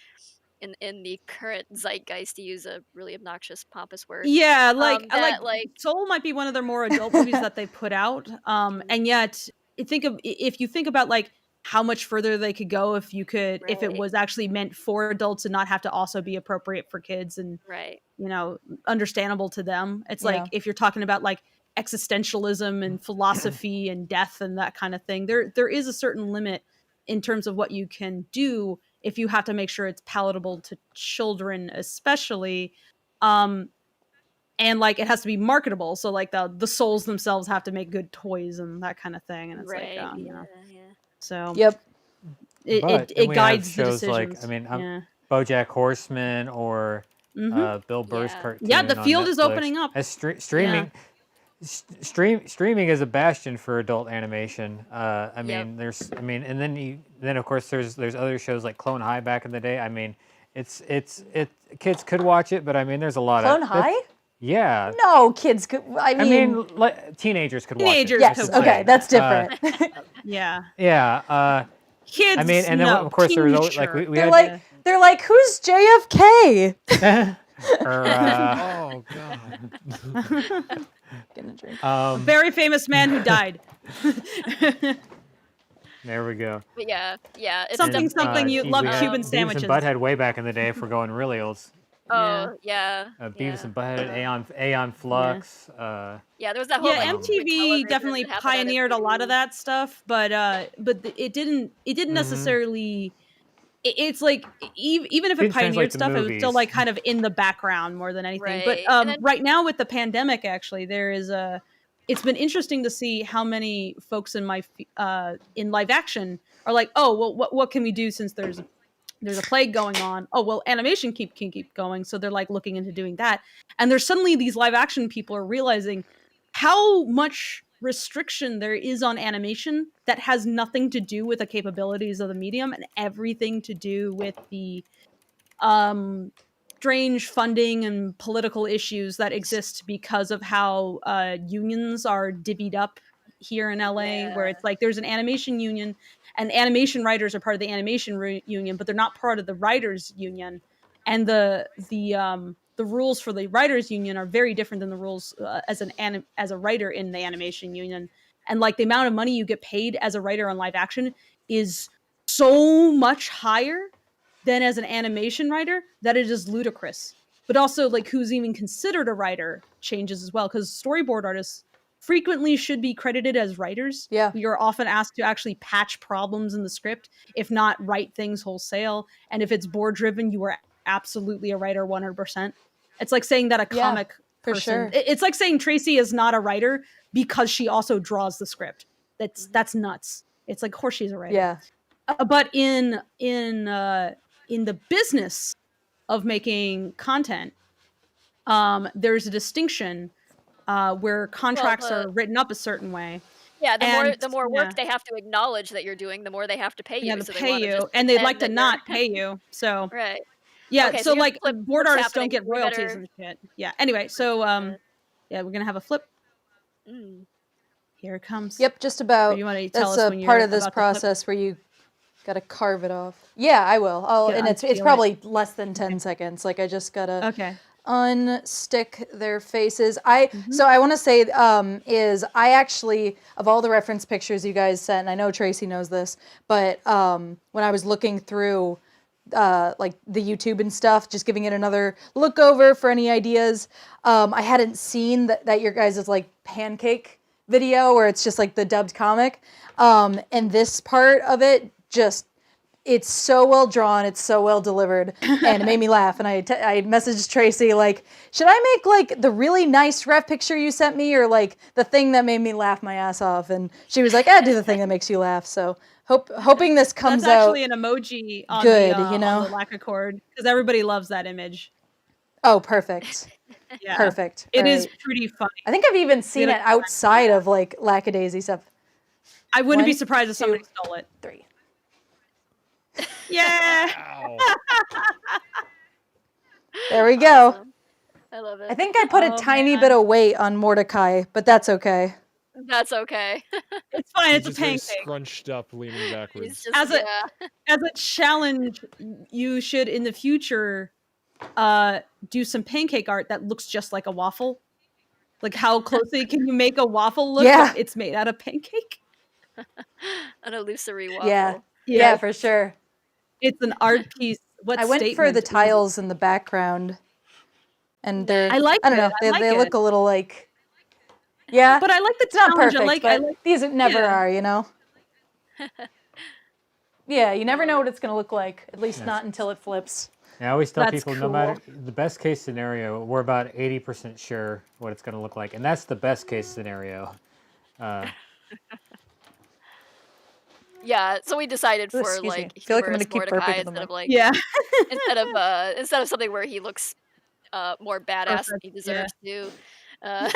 in the current zeitgeist, to use a really obnoxious pompous word. Yeah, like I like That like Soul might be one of their more adult movies that they put out. And yet if you think about like how much further they could go if it right, was actually meant for adults and not have to also be appropriate for kids and right, understandable to them. It's like Yeah. if you're talking about like existentialism and philosophy and death and that kind of thing, there is a certain limit in terms of what you can do if you have to make sure it's palatable to children, especially. Um, and like it has to be marketable. So like the souls themselves have to make good toys and that kind of thing. And it's like, right. Yeah, yeah. so Yep. But it then we have guides the shows like, decisions. I mean, Yeah. BoJack Horseman or Hmm. Bill Burr's Yeah. cartoon Yeah, the on field is Netflix. opening up. As streaming is a bastion for adult animation. I mean, and then of course there's other shows like Clone High back in the day. I mean, it's kids could watch it, but I mean, there's a lot Clone of High? yeah. No, kids could. I mean, like, teenagers could Teenagers watch it. yes. could Okay, watch that's different. Yeah. Yeah. Kids. I mean, and then no, of course there was always, like we they're had like they're like, who's JFK? or, Oh god. Gonna drink. very famous man who died. There we go. But yeah, it's Something, definitely something you geez, love we had Cuban Beavis sandwiches. and Butthead way back in the day if we're going really old. Yeah. Oh, yeah, Beavis yeah. and Butthead, Aeon Flux. Yeah, there was that whole, Yeah, like, movement MTV television definitely that happened on pioneered a lot of MTV. that stuff, but it didn't Mhm. necessarily. It's like even if it Didn't translate pioneered to stuff, it was still movies. like kind of in the background more than anything. But Right, and then right now with the pandemic, actually, there is a. It's been interesting to see how many folks in my in live action are like, oh well, what can we do since there's a plague going on? Oh well, animation can keep going, so they're like looking into doing that. And there's suddenly these live action people are realizing how much restriction there is on animation that has nothing to do with the capabilities of the medium and everything to do with the strange funding and political issues that exist because of how unions are divvied up here in LA, where yeah. it's like there's an animation union and animation writers are part of the animation union, but they're not part of the writers union. And the rules for the writers union are very different than the rules as a writer in the animation union. And like the amount of money you get paid as a writer on live action is so much higher than as an animation writer that it is ludicrous. But also, like, who's even considered a writer changes as well, because storyboard artists frequently should be credited as writers. Yeah. We are often asked to actually patch problems in the script, if not write things wholesale. And if it's board driven, you are absolutely a writer 100%. It's like saying that a Yeah, comic for person, sure. it's like saying Tracy is not a writer because she also draws the script. That's nuts. It's like, of course she's a writer. Yeah. But in the business of making content, there's a distinction where contracts Well, are written up a certain way, yeah, and the more work they have to acknowledge that you're doing, the more they have to pay they you, have to so they pay wanna just you, and they'd like pretend to that you're not pay you. So right. yeah, Okay, so so here's like board flip's artists don't happening. get We royalties better and shit. Yeah. Anyway, so yeah, we're gonna have a flip. mm. Here it comes. Yep, just Or about. you want to tell That's us a when part you're of this about to flip? process where you gotta carve it off. Yeah, I will. Gotta And it's unseal it. probably less than 10 seconds. Like I just gotta Okay. unstick their faces. So I want to say is I actually, of all the reference pictures you guys sent, and I know Tracy knows this, but when I was looking through like the YouTube and stuff, just giving it another look over for any ideas, I hadn't seen that your guys' like Pancake video where it's just like the dubbed comic, and this part of it just, it's so well drawn, it's so well delivered, and it made me laugh. And I messaged Tracy like, should I make like the really nice ref picture you sent me, or like the thing that made me laugh my ass off? And she was like, do the thing that makes you laugh. So hoping this comes That's out actually an emoji on good, the, you know? on the Lackadaisy, because everybody loves that image. Oh, perfect. Yeah. Perfect. It All is right. pretty funny. I think I've even seen it outside of like Lackadaisy stuff. I wouldn't be 1, surprised if 2, somebody stole it. 3. Yeah. Ow. There we go. Awesome. I love it. I think I put a Oh, tiny man. bit of weight on Mordecai, but that's okay. That's okay. It's fine. It's He's a just very pancake. scrunched up, leaning He's backwards. just As a yeah. as a challenge, you should in the future do some pancake art that looks just like a waffle. Like how closely can you make a waffle look? Yeah. But it's made out of pancake. An illusory waffle. Yeah. Yeah. Yeah, for sure. It's an art piece. What I went for statement the is it? tiles in the background, and they're, I like I don't know, it. I like they look it. a little like, yeah, But I like the it's not challenge. perfect, I but like these never yeah. are, you know? Yeah, you never know what it's going to look like, at least not until it flips. I always tell That's people, no cool. matter the best case scenario, we're about 80% sure what it's going to look like, and that's the best case scenario. Yeah, so we decided for Excuse me. like I feel like I'm humorous gonna keep burping Mordecai in the instead mic. of like Yeah. instead of something where he looks more badass than Perfect, he yeah. deserves to. Uh,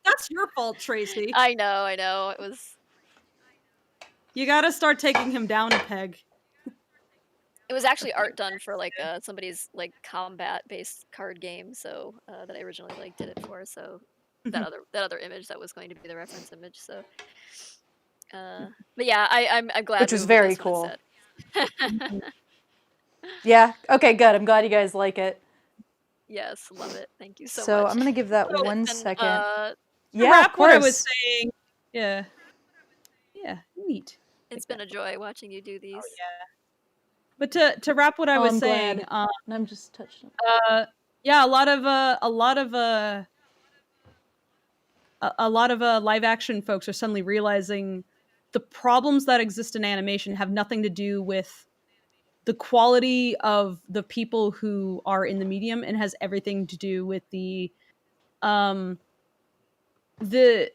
That's your fault, Tracy. I know. It was You gotta start taking him down a peg. actually art done for like somebody's like combat based card game, so that I originally like did it for. So that other image that was going to be the reference image. So, but yeah, I'm glad. Which was we very went with this one cool. instead. Yeah, okay, good. I'm glad you guys like it. Yes, love it. Thank you so much. So I'm going to give that So, 1 and, second. To Yeah, wrap of what I was course. saying. Yeah. Yeah, neat. it's been a joy watching you do these. Oh, yeah. But to wrap what I Oh, was I'm saying, glad. And I'm just touching. yeah, a lot of live action folks are suddenly realizing the problems that exist in animation have nothing to do with the quality of the people who are in the medium, and has everything to do with um the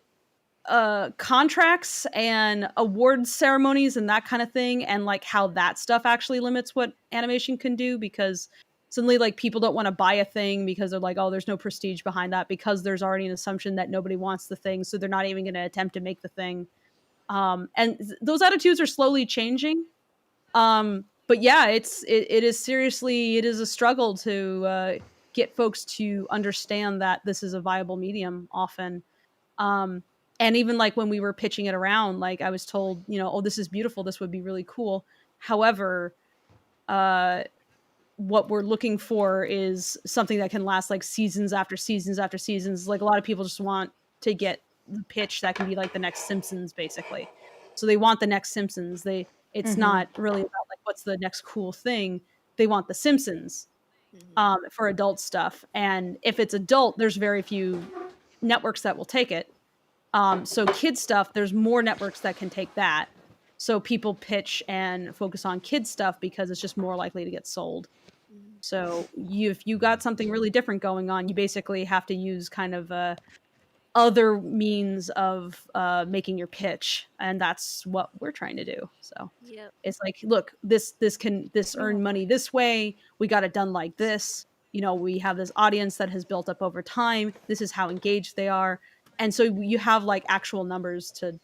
contracts and awards ceremonies and that kind of thing, and like how that stuff actually limits what animation can do, because suddenly like people don't want to buy a thing because they're like, oh, there's no prestige behind that, because there's already an assumption that nobody wants the thing, so they're not even going to attempt to make the thing. Those attitudes are slowly changing. But yeah, it is seriously, it is a struggle to get folks to understand that this is a viable medium often. um and even like when we were pitching it around, like I was told, oh, this is beautiful, this would be really cool. However, uh what we're looking for is something that can last like seasons after seasons after seasons. Like a lot of people just want to get the pitch that can be like the next Simpsons, basically. So they want the next Simpsons. It's not really about like what's the next cool thing. They want the Simpsons Mhm. for adult stuff. And if it's adult, there's very few networks that will take it. So kid stuff, there's more networks that can take that. So people pitch and focus on kid stuff because it's just more likely to get sold. Mhm. So if you got something really different going on, you basically have to use kind of other means of making your pitch, and that's what we're trying to do. So Yep. it's like, look, this earn money this way. We got it done like this. We have this audience that has built up over time. This is how engaged they are, and so you have like actual numbers to,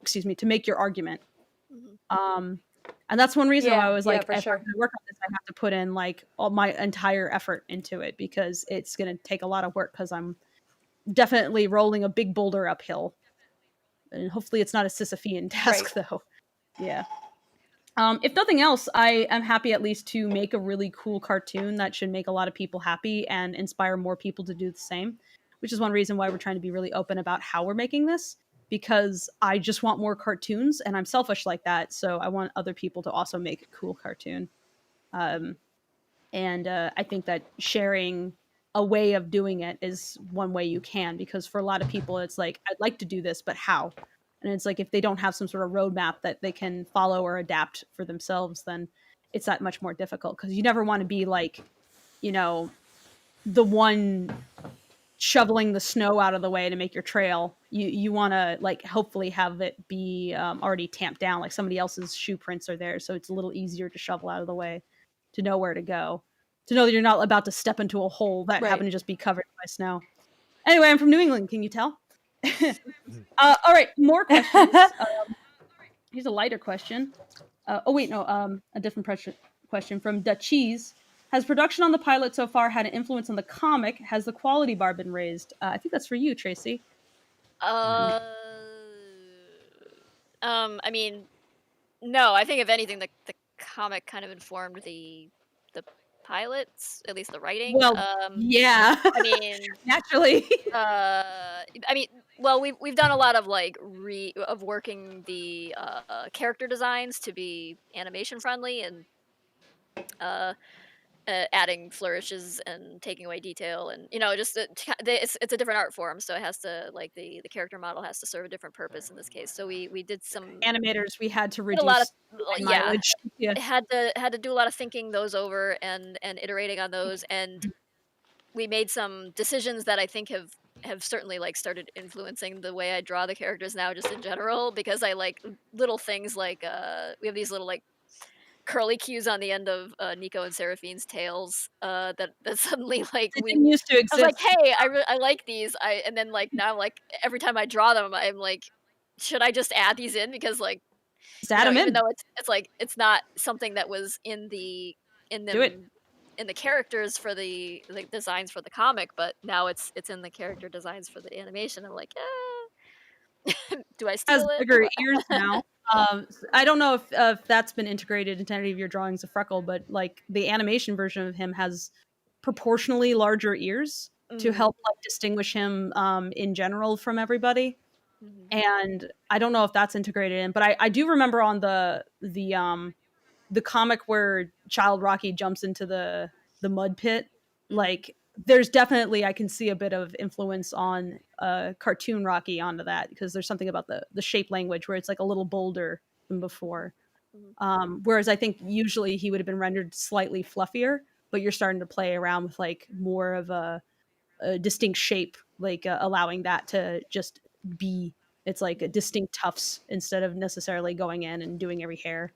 excuse me, to make your argument. Mhm. Um, and that's one reason why I Yeah, was yeah, like, for if I'm sure. going to work on this, I have to put in like all my entire effort into it, because it's going to take a lot of work, because I'm definitely rolling a big boulder uphill. And hopefully it's not a Sisyphean Right. task, though. Yeah. If nothing else, I am happy at least to make a really cool cartoon that should make a lot of people happy and inspire more people to do the same, which is one reason why we're trying to be really open about how we're making this, because I just want more cartoons, and I'm selfish like that. So I want other people to also make a cool cartoon. Um, and I think that sharing a way of doing it is one way you can, because for a lot of people, it's like, I'd like to do this, but how? And it's like, if they don't have some sort of roadmap that they can follow or adapt for themselves, then it's that much more difficult, because you never want to be like, you know, the one shoveling the snow out of the way to make your trail. You want to like hopefully have it be already tamped down, like somebody else's shoe prints are there, so it's a little easier to shovel out of the way, to know where to go, to know that you're not about to step into a hole that Right. happened to just be covered by snow. Anyway, I'm from New England, can you tell? All right, more questions. Here's a lighter question. Oh wait, no, a different question from Dutchies. Has production on the pilot so far had an influence on the comic? Has the quality bar been raised? I think that's for you, Tracy. Uh, I mean, no, I think if anything, the comic kind of informed the pilots, at least the writing. Well, yeah, I mean, naturally. I mean, well, we've done a lot of like of working the character designs to be animation friendly, and uh, adding flourishes and taking away detail, and just it's a different art form, so it has to, like, the character model has to serve a different purpose in this case. So we Animators, we had to did a lot of reduce line yeah, mileage. Yeah, had to do a lot of thinking those over, and iterating on those, and we made some decisions that I think have certainly, like, started influencing the way I draw the characters now, just in general, because I like little things like we have these little, like, curly cues on the end of Nico and Seraphine's tails that suddenly, like, they didn't used to I was like, exist. hey, I like these, and then, like, now, like, every time I draw them, I'm like, should I just add these in, because, like, Just add them even in. though it's like it's not something that was in Do it. them in the characters for the, like, designs for the comic, but now it's in the character designs for the animation. I'm like, do I Has steal it or bigger what? ears now. I don't know if that's been integrated into any of your drawings of Freckle, but like the animation version of him has proportionally larger ears to Mhm, help like distinguish him in general from everybody. mhm, And I don't know if that's integrated in, but I do remember on the the comic where Child Rocky jumps into the mud pit, like there's definitely, I can see a bit of influence on cartoon Rocky onto that, because there's something about the shape language where it's like a little bolder than before. Whereas I think usually he would have been rendered slightly fluffier, but you're starting to play around with like more of a distinct shape, like allowing that to just be, it's like a distinct tufts instead of necessarily going in and doing every hair.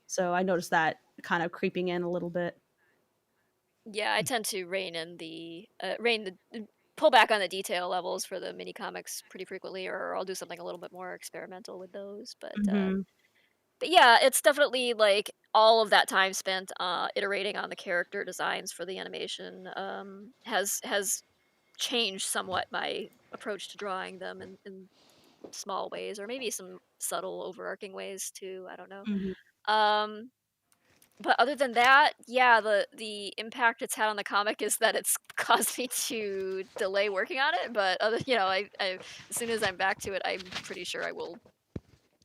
So I noticed that kind of creeping in a little bit. Yeah, I tend to pull back on the detail levels for the mini comics pretty frequently, or I'll do something a little bit more experimental with those. But yeah, it's definitely like all of that time spent iterating on the character designs for the animation has changed somewhat my approach to drawing them in small ways, or maybe some subtle overarching ways too. I don't know. Um, but other than that, yeah, the impact it's had on the comic is that it's caused me to delay working on it. But I as soon as I'm back to it, I'm pretty sure I will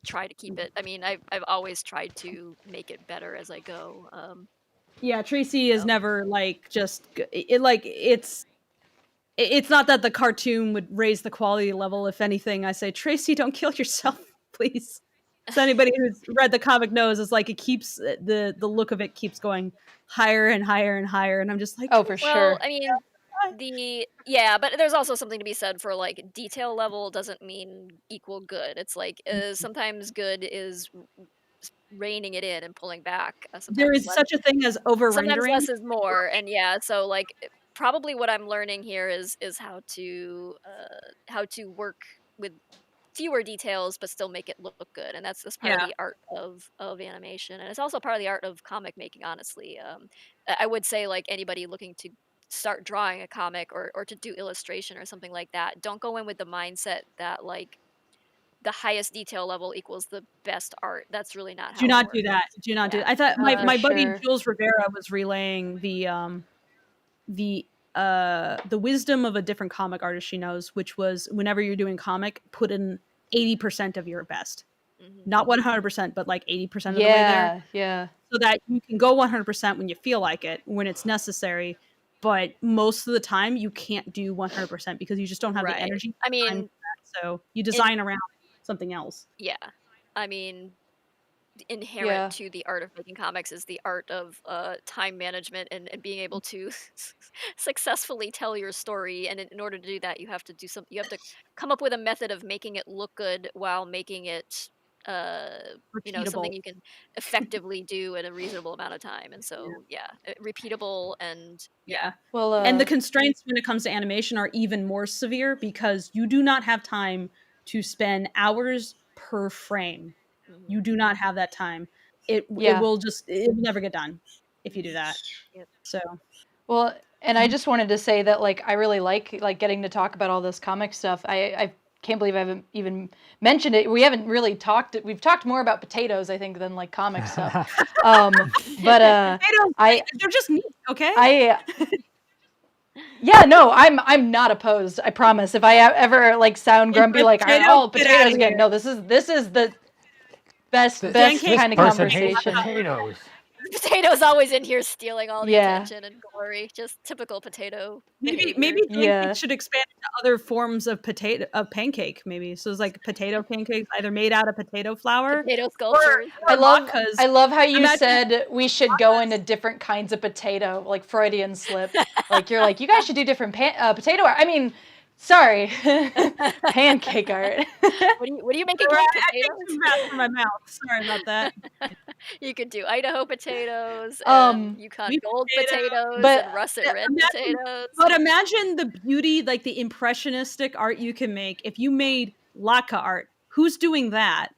try to keep it. I mean, I've always tried to make it better as I go. Yeah, Tracy is never like just it's not that the cartoon would raise the quality level. If anything, I say, Tracy, don't kill yourself, please. So anybody who's read the comic knows it's like it keeps the look of it keeps going higher and higher and higher, and I'm just like, Oh, for Well, sure. I mean, but there's also something to be said for like detail level doesn't mean equal good. It's like sometimes good is reining it in and pulling back. there is such a thing as over Sometimes rendering. less is more, and yeah, so like probably what I'm learning here is how to work with fewer details but still make it look good, and that's part of Yeah. the art of animation, and it's also part of the art of comic making. Honestly, I would say like anybody looking to start drawing a comic or to do illustration or something like that, don't go in with the mindset that like the highest detail level equals the best art. That's really not Do how it not works. do that. Do not do Yeah. that. I thought Oh, for my buddy sure. Jules Rivera was relaying the the wisdom of a different comic artist she knows, which was whenever you're doing comic, put in 80% of your best. Not 100%, but like 80% of the way there. Yeah. So that you can go 100% when you feel like it, when it's necessary. But most of the time, you can't do 100% because you just don't have the Right. energy. I Time mean, for that. So you design around something else. yeah. I mean, inherent Yeah. to the art of making comics is the art of time management and being able to successfully tell your story. And in order to do that, you have to you have to come up with a method of making it look good while making it something Repeatable. you can effectively do in a reasonable amount of time. And so repeatable and Yeah. Well, And the constraints when it comes to animation are even more severe because you do not have time to spend hours per frame. You do not have that time. It Yeah. will never get done if you do that. Yep. So Well, and I just wanted to say that like I really like getting to talk about all this comic stuff. I can't believe I haven't even mentioned it. We haven't really talked. We've talked more about potatoes, I think, than like comic stuff. But they're just neat, okay? Yeah, no, I'm not opposed. I promise. If I ever like sound grumpy, like Potato, get outta potatoes again. here. No, this is the best Pancake kind of person hates conversation. potatoes. Potato's always in here stealing all the Yeah. attention and glory. Just typical potato. Maybe behavior. pancake should expand into other forms of pancake. Maybe so it's like potato pancakes, either made out of potato flour. Potato sculptures. I love how you Imagine- said we should go into different kinds of potato, like Freudian slip. Like you're like, you guys should do different potato art. I mean, sorry, pancake art. What are you making? I Potatoes? took too fast from my mouth. Sorry about that. You could do Idaho potatoes, Yukon sweet Gold potatoes, but- and russet red potatoes. But imagine the beauty, like the impressionistic art you can make if you made laka art. Who's doing that?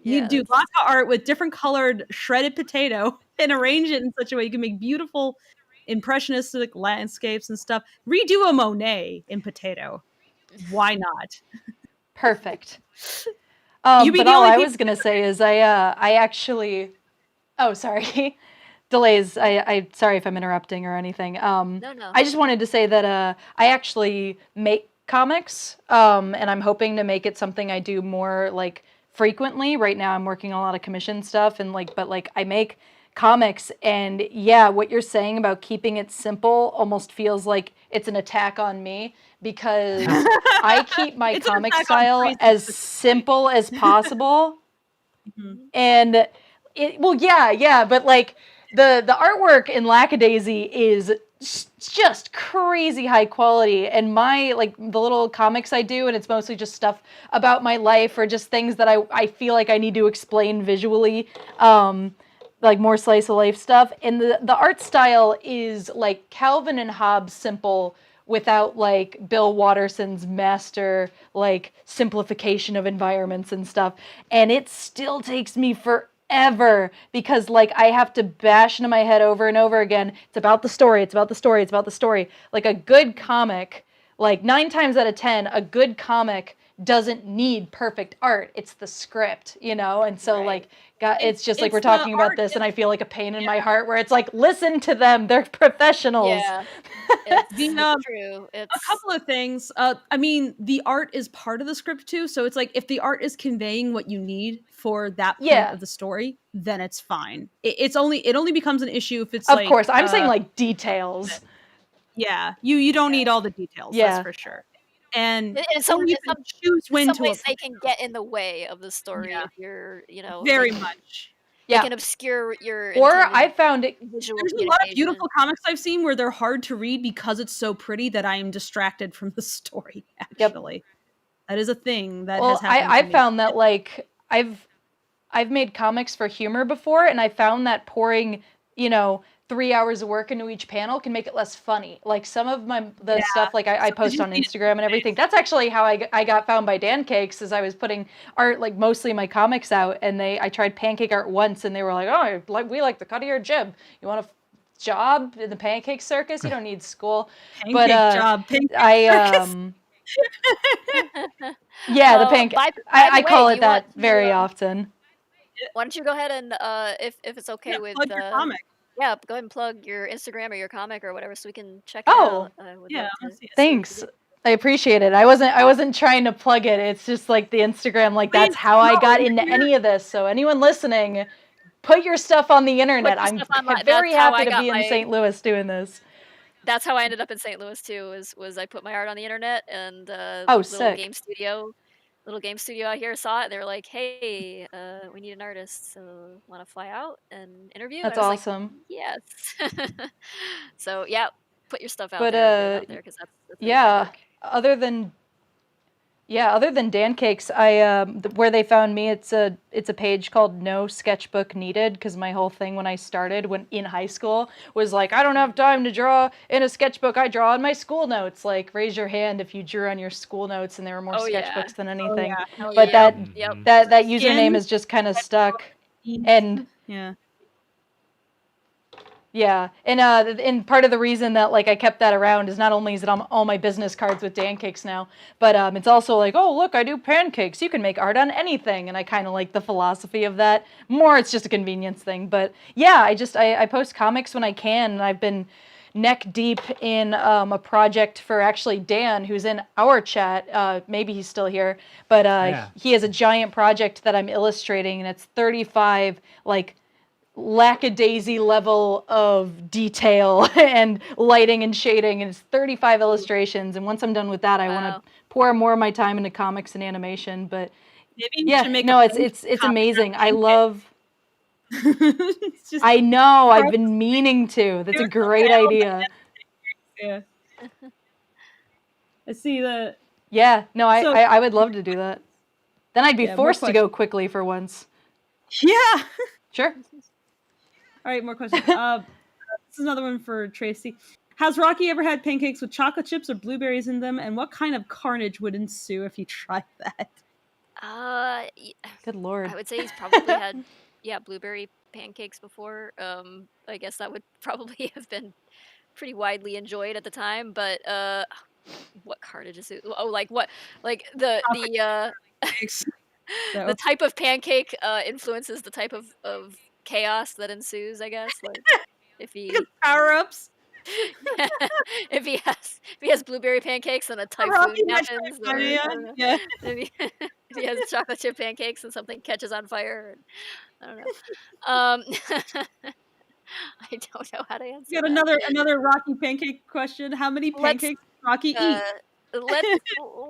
You do laka art with different colored shredded potato and arrange it in such a way you can make beautiful impressionistic landscapes and stuff. Redo a Monet in potato. Why not? Perfect. You be But the all only I people- was gonna say is I actually. Oh, sorry. Delays. I sorry if I'm interrupting or anything. No. I just wanted to say that I actually make comics, and I'm hoping to make it something I do more like frequently. Right now I'm working on a lot of commission stuff and but I make comics, and yeah, what you're saying about keeping it simple almost feels like it's an attack on me, because I keep my It's an comic attack on style Tracy as specifically. simple as possible. Mhm. And yeah, but like the artwork in Lackadaisy is just crazy high quality, and my like the little comics I do, and it's mostly just stuff about my life or just things that I feel like I need to explain visually, like more slice of life stuff. And the art style is like Calvin and Hobbes simple, without like Bill Watterson's master like simplification of environments and stuff. And it still takes me forever, because like I have to bash into my head over and over again, it's about the story, it's about the story, it's about the story. Like a good comic, like 9 times out of 10, a good comic doesn't need perfect art. It's the script, you know? And so like God, it's just like It's we're the talking about art this, is and I feel like a pain in my heart where it's like, listen to them, they're professionals. Yeah. It's The, true. a It's couple of things. I mean, the art is part of the script too. So it's like if the art is conveying what you need for that point Yeah. of the story, then it's fine. It only becomes an issue if it's Of like course, I'm saying like details. yeah, you don't need all the details, that's Yeah. for sure. And in or you can choose in when some to ways they apply. can get in the way of the story Yeah, if you're, very much. they Yeah. can obscure your Or intended I found it. visual There's a lot of communication. beautiful comics I've seen where they're hard to read because it's so pretty that I am distracted from the story, actually. That is a thing that has happened to I me. found that like I've made comics for humor before, and I found that pouring, 3 hours of work into each panel can make it less funny. Like some of the stuff like I Sometimes post you on need Instagram and everything. That's actually how I got found by Pancakes, is I was putting art, like mostly my comics out, and I tried pancake art once, and they were like, oh, we like the cut of your jib. You want a job in the pancake circus? You don't need school. Pancake job, pancake circus. Yeah, the Well, pancake. by I the way, call do it you want that to, very often. why don't you go ahead and, if it's okay Yeah, with, plug your comic. yeah, go ahead and plug your Instagram or your comic or whatever so we can check it Oh, out. I would Yeah, love I wanna to see it. see what you thanks. do. I appreciate it. I wasn't trying to plug it. It's just like the Instagram, like Please, that's how I no, got you're into here. any of this. So anyone listening, put your stuff on the Put internet. your I'm stuff online. very That's how happy I to got be in my St. Louis doing this. That's how I ended up in St. Louis too, was I put my art on the internet, and, Oh, sick. little game studio out here saw it, and they were like, "Hey, we need an artist, so wanna fly out and interview?" That's I was like, awesome. "Yes." So, yeah, put your stuff out But there, get it out there, 'cause that's really good yeah, work. other than other than Pancakes, where they found me, it's a page called No Sketchbook Needed, because my whole thing when I started when in high school was like, I don't have time to draw in a sketchbook. I draw on my school notes. Like, raise your hand if you drew on your school notes and there were more Oh, yeah. sketchbooks than Oh, anything. yeah. Hell But yeah. Yep. that username Skin. is just kind of stuck. And Yeah. yeah, and part of the reason that like I kept that around is not only is it on all my business cards with Pancakes now, but it's also like, oh look, I do pancakes. You can make art on anything, and I kind of like the philosophy of that. More, it's just a convenience thing, but yeah, I post comics when I can, and I've been neck deep in a project for actually Dan, who's in our chat. Maybe he's still here, but Yeah. he has a giant project that I'm illustrating, and it's 35 like Lackadaisy level of detail and lighting and shading, and it's 35 illustrations. And once I'm done with that, I want Wow. to pour more of my time into comics and animation. But Maybe you yeah, should make no, a it's comic amazing. I Pancake. love. It's just I know. I've cross been meaning to. That's a here's the great panel idea. Yeah. I see that. Yeah. No, So I would love to do that. Then I'd be yeah, more forced to go questions. quickly for once. Yeah. Sure. All right, more questions. This is another one for Tracy. Has Rocky ever had pancakes with chocolate chips or blueberries in them? And what kind of carnage would ensue if he tried that? Good lord. I would say he's probably had, yeah, blueberry pancakes before. I guess that would probably have been pretty widely enjoyed at the time, but, what carnage is it? Oh, like what? Like Chocolate pancakes. the So type of pancake, influences the type of chaos that ensues, I guess, like, if he power ups. if he has blueberry pancakes and a typhoon Rocky Match happens, or Mania. I don't know. Yeah. If he has chocolate chip pancakes and something catches on fire, and I don't know. Um, I don't know how to answer Got that. another Rocky pancake question. How many Let's pancakes does Rocky uh, eat?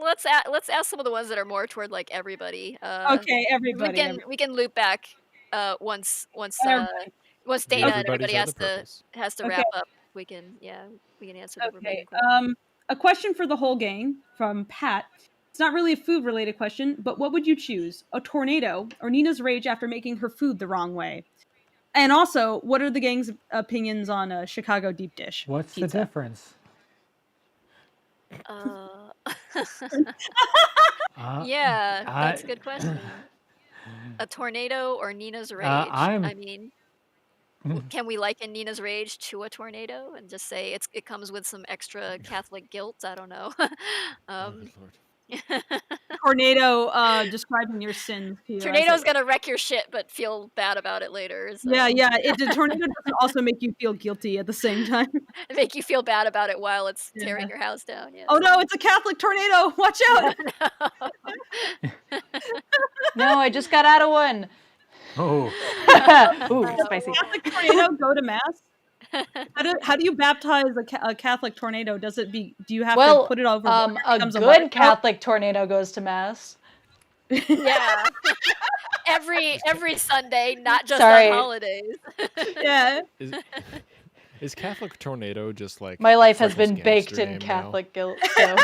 let's ask some of the ones that are more toward like everybody. Okay, We everybody, can loop back everybody. once The Dana and everybody's everybody are the purples. has to Okay, wrap up. We can answer the okay. remaining questions. A question for the whole gang from Pat. It's not really a food related question, but what would you choose? A tornado or Nina's rage after making her food the wrong way? And also, what are the gang's opinions on a Chicago deep dish What's the pizza? difference? Uh, Uh, yeah, that's I, a good question. A tornado or Nina's rage? I'm. I mean, can we liken Nina's rage to a tornado and just say it comes with some extra Catholic guilt? I don't know. Oh, good um, lord. Tornado describing your sins to you as tornado's gonna wreck your shit, but feel bad about it later. yeah, So yeah. The tornado doesn't also make you feel guilty at the same time. make you feel bad about it while it's Yeah. tearing your house down. Yeah. Oh no, it's a Catholic tornado! Watch out! No. No, I just got out of one. Oh, Ooh, spicy. Catholic tornado go to mass. How do you baptize a Catholic tornado? Do you have to Well, put it over water? It a becomes a water good Catholic tornado goes to mass. Yeah. Every Sunday, not just Sorry. on holidays. Yeah. Is Catholic Tornado just like My life has Freckles' been baked gangster in name now? Catholic guilt. So.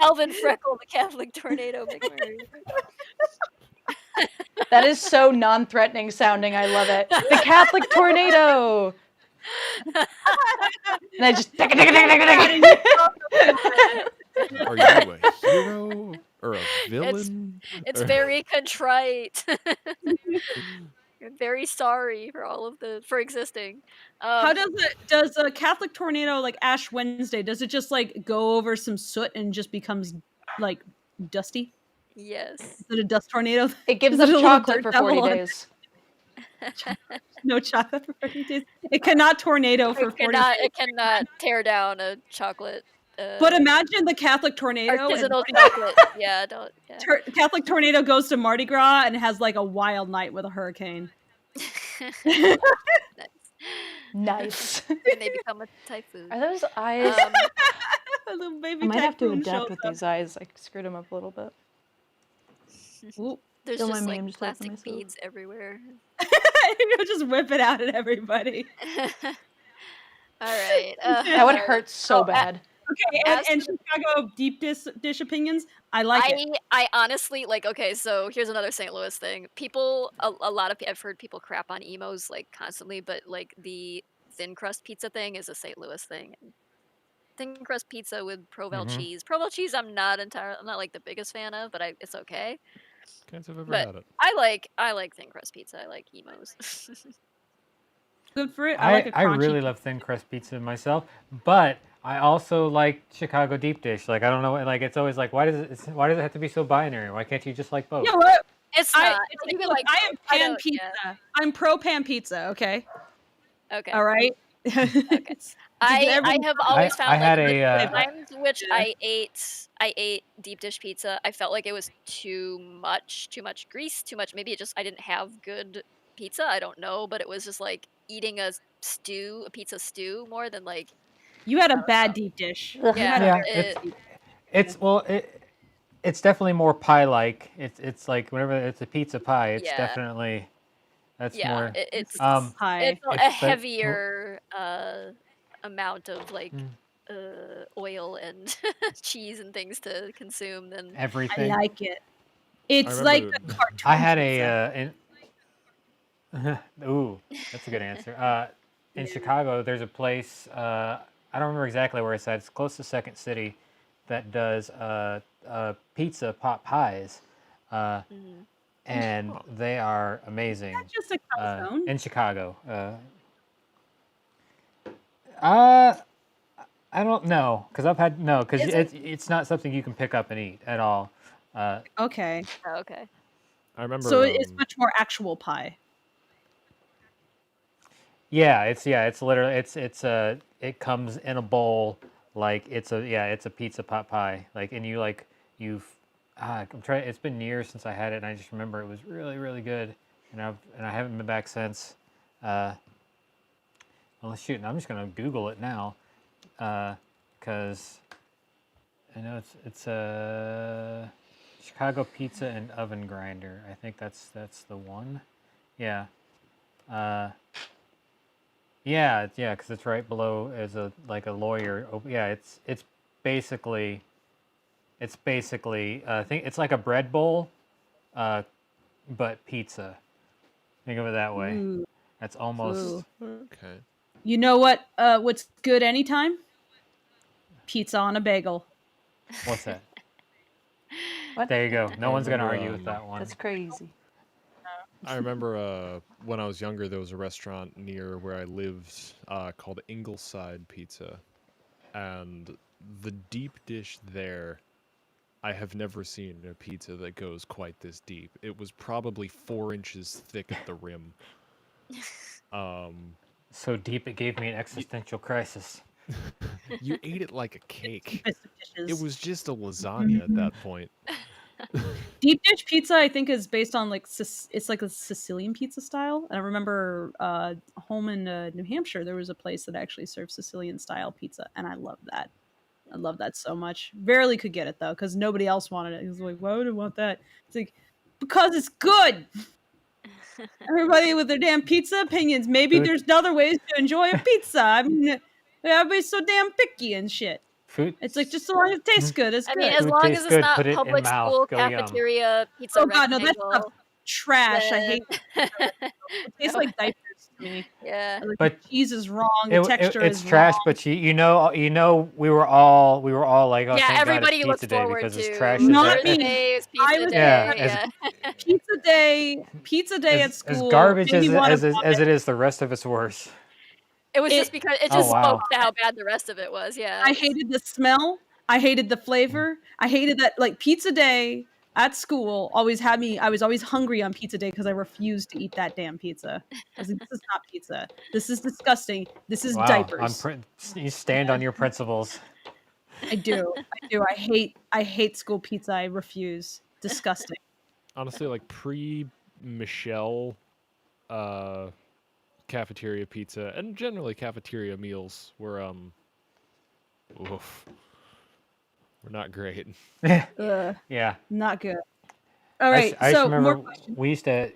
Calvin Freckle, the Catholic tornado McMurray. That is so non-threatening sounding. I love it. The Catholic tornado. And I just. Are you a hero or a villain? It's Or- very contrite. I'm very sorry for existing. How does a Catholic tornado like Ash Wednesday? Does it just like go over some soot and just becomes like dusty? Yes. Is it a dust tornado? It gives Is them it a little chocolate dirt for 40 devil on- days. No chocolate for 40 days. It cannot tornado for 40 days. It cannot tear down a chocolate. But imagine the Catholic tornado. And Artisanal chocolate. Yeah, don't. Yeah. Catholic tornado goes to Mardi Gras and has like a wild night with a hurricane. Nice. Nice. And they become a typhoon. Are those eyes? A little baby I might have to typhoon adapt shows with up. these eyes. I screwed them up a little bit. Ooh. There's Don't just mind me, I'm like just laughing plastic myself. beads everywhere. You'll just whip it out at everybody. All right. That would hurt so bad. Okay, As and for Chicago deep dish opinions. I like it. I honestly like. Okay, so here's another St. Louis thing. People, a lot of I've heard people crap on emos like constantly, but like the thin crust pizza thing is a St. Louis thing. Thin crust pizza with Provel cheese. Provel cheese, I'm not like the biggest fan of, but it's okay. Can't say I've ever But had it. I like thin crust pizza. I like emos. Good for it. I like a I crunchy. really love thin crust pizza myself, but I also like Chicago deep dish. Like I don't know, like it's always like why does it have to be so binary? Why can't you just like both? You know what? It's not. You can Look, like. I am pan don't- pizza. yeah. I'm pro pan pizza. Okay. Okay. All right. Okay. I have always found I had like, a, the times in which I ate deep dish pizza, I felt like it was too much grease, too much. Maybe I didn't have good pizza. I don't know, but it was just like eating a pizza stew more than like. You had a bad deep dish. Yeah. it's definitely more pie-like. It's like whenever it's a pizza pie, it's Yeah. definitely that's Yeah, more. it's Pie. it's a But- heavier amount of like oil and cheese and things to consume than I everything. like it. It's I like remember- a cartoon. I had pizza. ooh, that's a good answer. In Chicago, there's a place, I don't remember exactly where it's at. It's close to Second City that does pizza pot pies. And they are amazing. That's just a calzone. In Chicago. I don't know, because Is it- it's not something you can pick up and eat at all. Okay. oh, okay. I remember. So it's much more actual pie. it's literally it comes in a bowl like it's a pizza pot pie like and I'm trying. It's been years since I had it, and I just remember it was really, really good, and I haven't been back since. Well, shoot, I'm just gonna Google it now, because I know it's a Chicago Pizza and Oven Grinder. I think that's the one. Yeah. Yeah, because it's right below as a lawyer. Oh, yeah, it's basically I think it's like a bread bowl, but pizza. Think of it that way. Ooh, That's almost ooh. Okay. You know what's good anytime? Pizza on a bagel. what's that? What? There you go. No I one's gonna remember, argue with that one. That's crazy. I remember when I was younger, there was a restaurant near where I lived called Ingleside Pizza, and the deep dish there, I have never seen a pizza that goes quite this deep. It was probably 4 inches thick at the rim. So deep it gave me an existential crisis. You ate it like a cake. Deepest of It dishes. was just a lasagna at that point. Deep dish pizza, I think, is based on it's like a Sicilian pizza style. And I remember home in New Hampshire, there was a place that actually served Sicilian style pizza, and I love that. I love that so much. Rarely could get it though, because nobody else wanted it. It was like, why would I want that? It's like because it's good. Everybody with their damn pizza opinions. Maybe Food- there's other ways to enjoy a pizza. I mean, everybody's so damn picky and shit. Food. It's like just so long as it tastes good, it's I good. mean, as Food long tastes as it's good, not put it in public mouth, school go yum. cafeteria pizza Oh god, no, that stuff's rectangle, trash. I hate then it. It tastes like diapers to me. yeah. Like But the cheese is wrong, the texture it's is trash, wrong. but you know we were all like, oh, Yeah, thank God everybody it's looked pizza day forward because as to trash as Not that, me. Thursday is I pizza was yeah, day, as yeah. Pizza day at as school garbage made me want to as vomit. it is, the rest of it's worse. It was just It because it Oh just spoke wow. to how bad the rest of it was, yeah. I hated the smell. I hated the flavor. I hated that like pizza day at school always had me. I was always hungry on pizza day because I refused to eat that damn pizza. I was like, this is not pizza. This is disgusting. This is Wow, diapers. you stand on your principles. I do. I do. I hate school pizza. I refuse. Disgusting. Honestly, like pre-Michelle cafeteria pizza and generally cafeteria meals were oof, were not great. Ugh, Yeah. not good. All right. I just So more remember questions. we used to.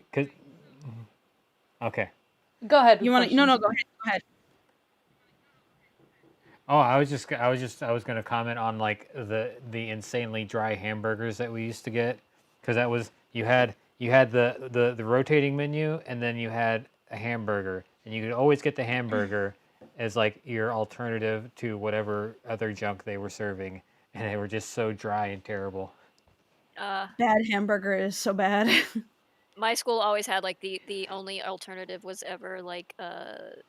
Okay. Go ahead. You with want to? No, questions. no. Go ahead. Go ahead. Oh, I was gonna comment on like the insanely dry hamburgers that we used to get, because that was you had the rotating menu, and then you had a hamburger, and you could always get the hamburger as like your alternative to whatever other junk they were serving, and they were just so dry and terrible. Bad hamburger is so bad. My school always had like the only alternative was ever like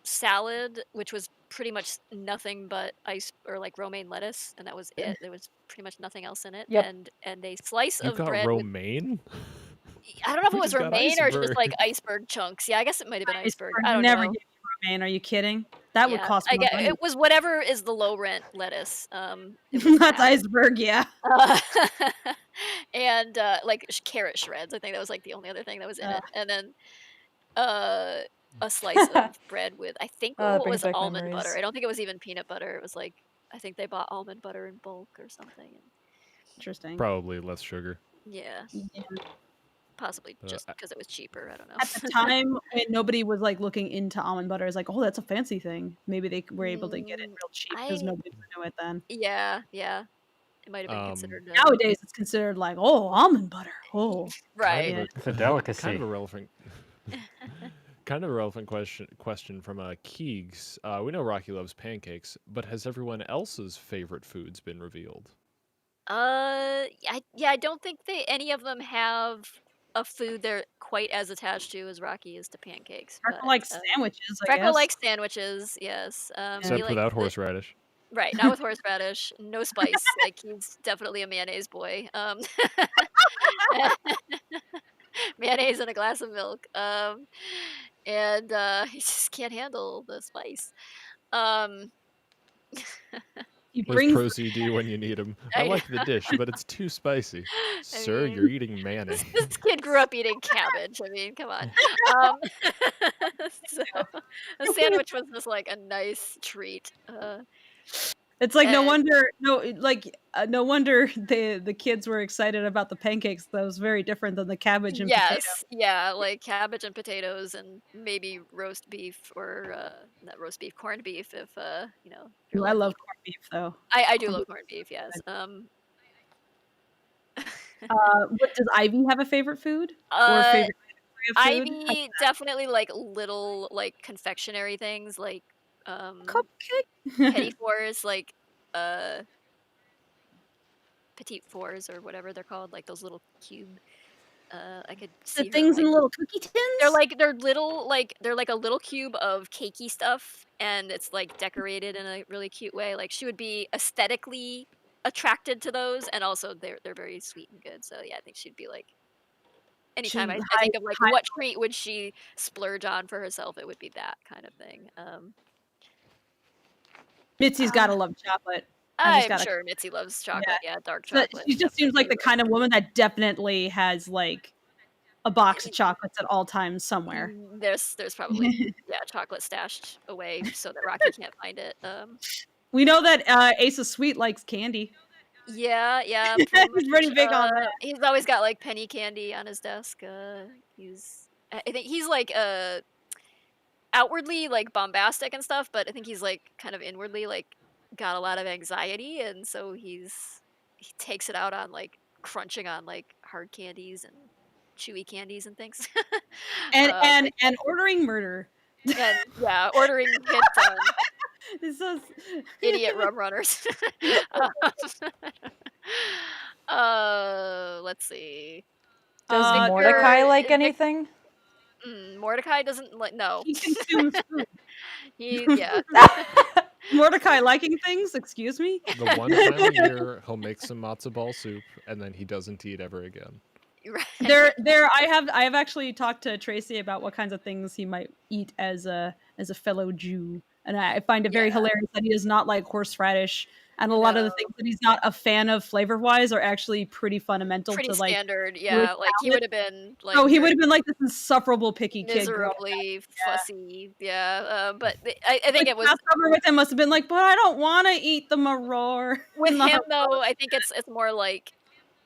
salad, which was pretty much nothing but ice or like romaine lettuce, and that was it. There was pretty much nothing else in it, Yep. and a slice You of got bread with romaine? I don't know if it We was just got romaine or just like iceberg. iceberg chunks. Yeah, I guess it might have been iceberg. Iceberg I don't never know. give you romaine. Are you kidding? That would Yeah, cost I more get money. it was whatever is the low rent lettuce. It was That's that. iceberg, yeah. Uh, and like carrot shreds. I think that was like the only other thing that was in it. And then a slice of bread with I think That what brings was back almond butter. memories. I don't think it was even peanut butter. It was like I think they bought almond butter in bulk or something. And Interesting. Probably less sugar. yeah, Yeah. possibly Uh, just because it was cheaper. I don't know. At the time when nobody was like looking into almond butter, it's like, oh, that's a fancy thing. Maybe they were able to get it real cheap because I nobody knew it then. yeah. It might have been considered Nowadays, it's considered like, oh, almond butter. Oh, right. yeah. It's a delicacy. Kind of a relevant. Kind of a relevant question from Keegs. We know Rocky loves pancakes, but has everyone else's favorite foods been revealed? I don't think any of them have a food they're quite as attached to as Rocky is to pancakes. Freckle But like sandwiches, I Freckle guess. likes sandwiches, yes. Except He likes without horseradish. right, not with horseradish, no spice. Like he's definitely a mayonnaise boy. Mayonnaise and a glass of milk. and he just can't handle the spice. Um, He His brings pro CD when you need him. I I like the dish, but it's too spicy. I Sir, mean, you're eating this mayonnaise. this kid grew up eating cabbage. I mean, come on. Um, so a sandwich was just like a nice treat. It's like no And wonder no wonder the kids were excited about the pancakes. That was very different than the cabbage and potato. yes, yeah, like cabbage and potatoes and maybe roast beef or not roast beef, corned beef if if you're Ooh, I love lucky. corned beef though. I do Corned love beef corned beef, is yes. good. What does Ivy have a favorite food or Uh favorite category of food? Ivy definitely like little like confectionery things like petit Cupcake. fours like uh petite fours or whatever they're called, like those little cube. I could The see her things in like little cookie tins. they're little like they're like a little cube of cakey stuff and it's like decorated in a really cute way. Like she would be aesthetically attracted to those and also they're very sweet and good. So yeah, I think she'd be like anytime She's I think of like high. what treat would she splurge on for herself, it would be that kind of thing. Mitzi's Uh, gotta love chocolate. I just I'm gotta. sure Mitzi loves Yeah, chocolate. Yeah, dark so chocolate. she just seems like the kind of woman that definitely has like a box of chocolates at all times somewhere. There's probably yeah chocolate stashed away so that Rocky can't find it. We know that Ace of Sweet likes candy. Yeah, pretty much. He's pretty big on that. He's always got like penny candy on his desk. I think he's like outwardly like bombastic and stuff, but I think he's like kind of inwardly like got a lot of anxiety, and so he takes it out on like crunching on like hard candies and chewy candies and things. And uh, and but, and ordering murder. and yeah, ordering hits on This is idiot rum runners. Let's see. Does Victor Mordecai like Vic anything? Mordecai doesn't like no. he consumes food. Yeah. Mordecai liking things? Excuse me? The one time a year, he'll make some matzo ball soup, and then he doesn't eat ever again. Right. I have actually talked to Tracy about what kinds of things he might eat as a fellow Jew. And I find it very Yeah. hilarious that he does not like horseradish. And a lot of the No. things that he's not a fan of flavor-wise are actually pretty fundamental Pretty to like standard, Jewish yeah. Like he palate. would have been like Oh, he would very have been like this insufferable picky kid growing up. miserably Yeah. fussy. Yeah. But I think Like it was Passover with him must have been like, but I don't want to eat the maror. with him though, I think it's more like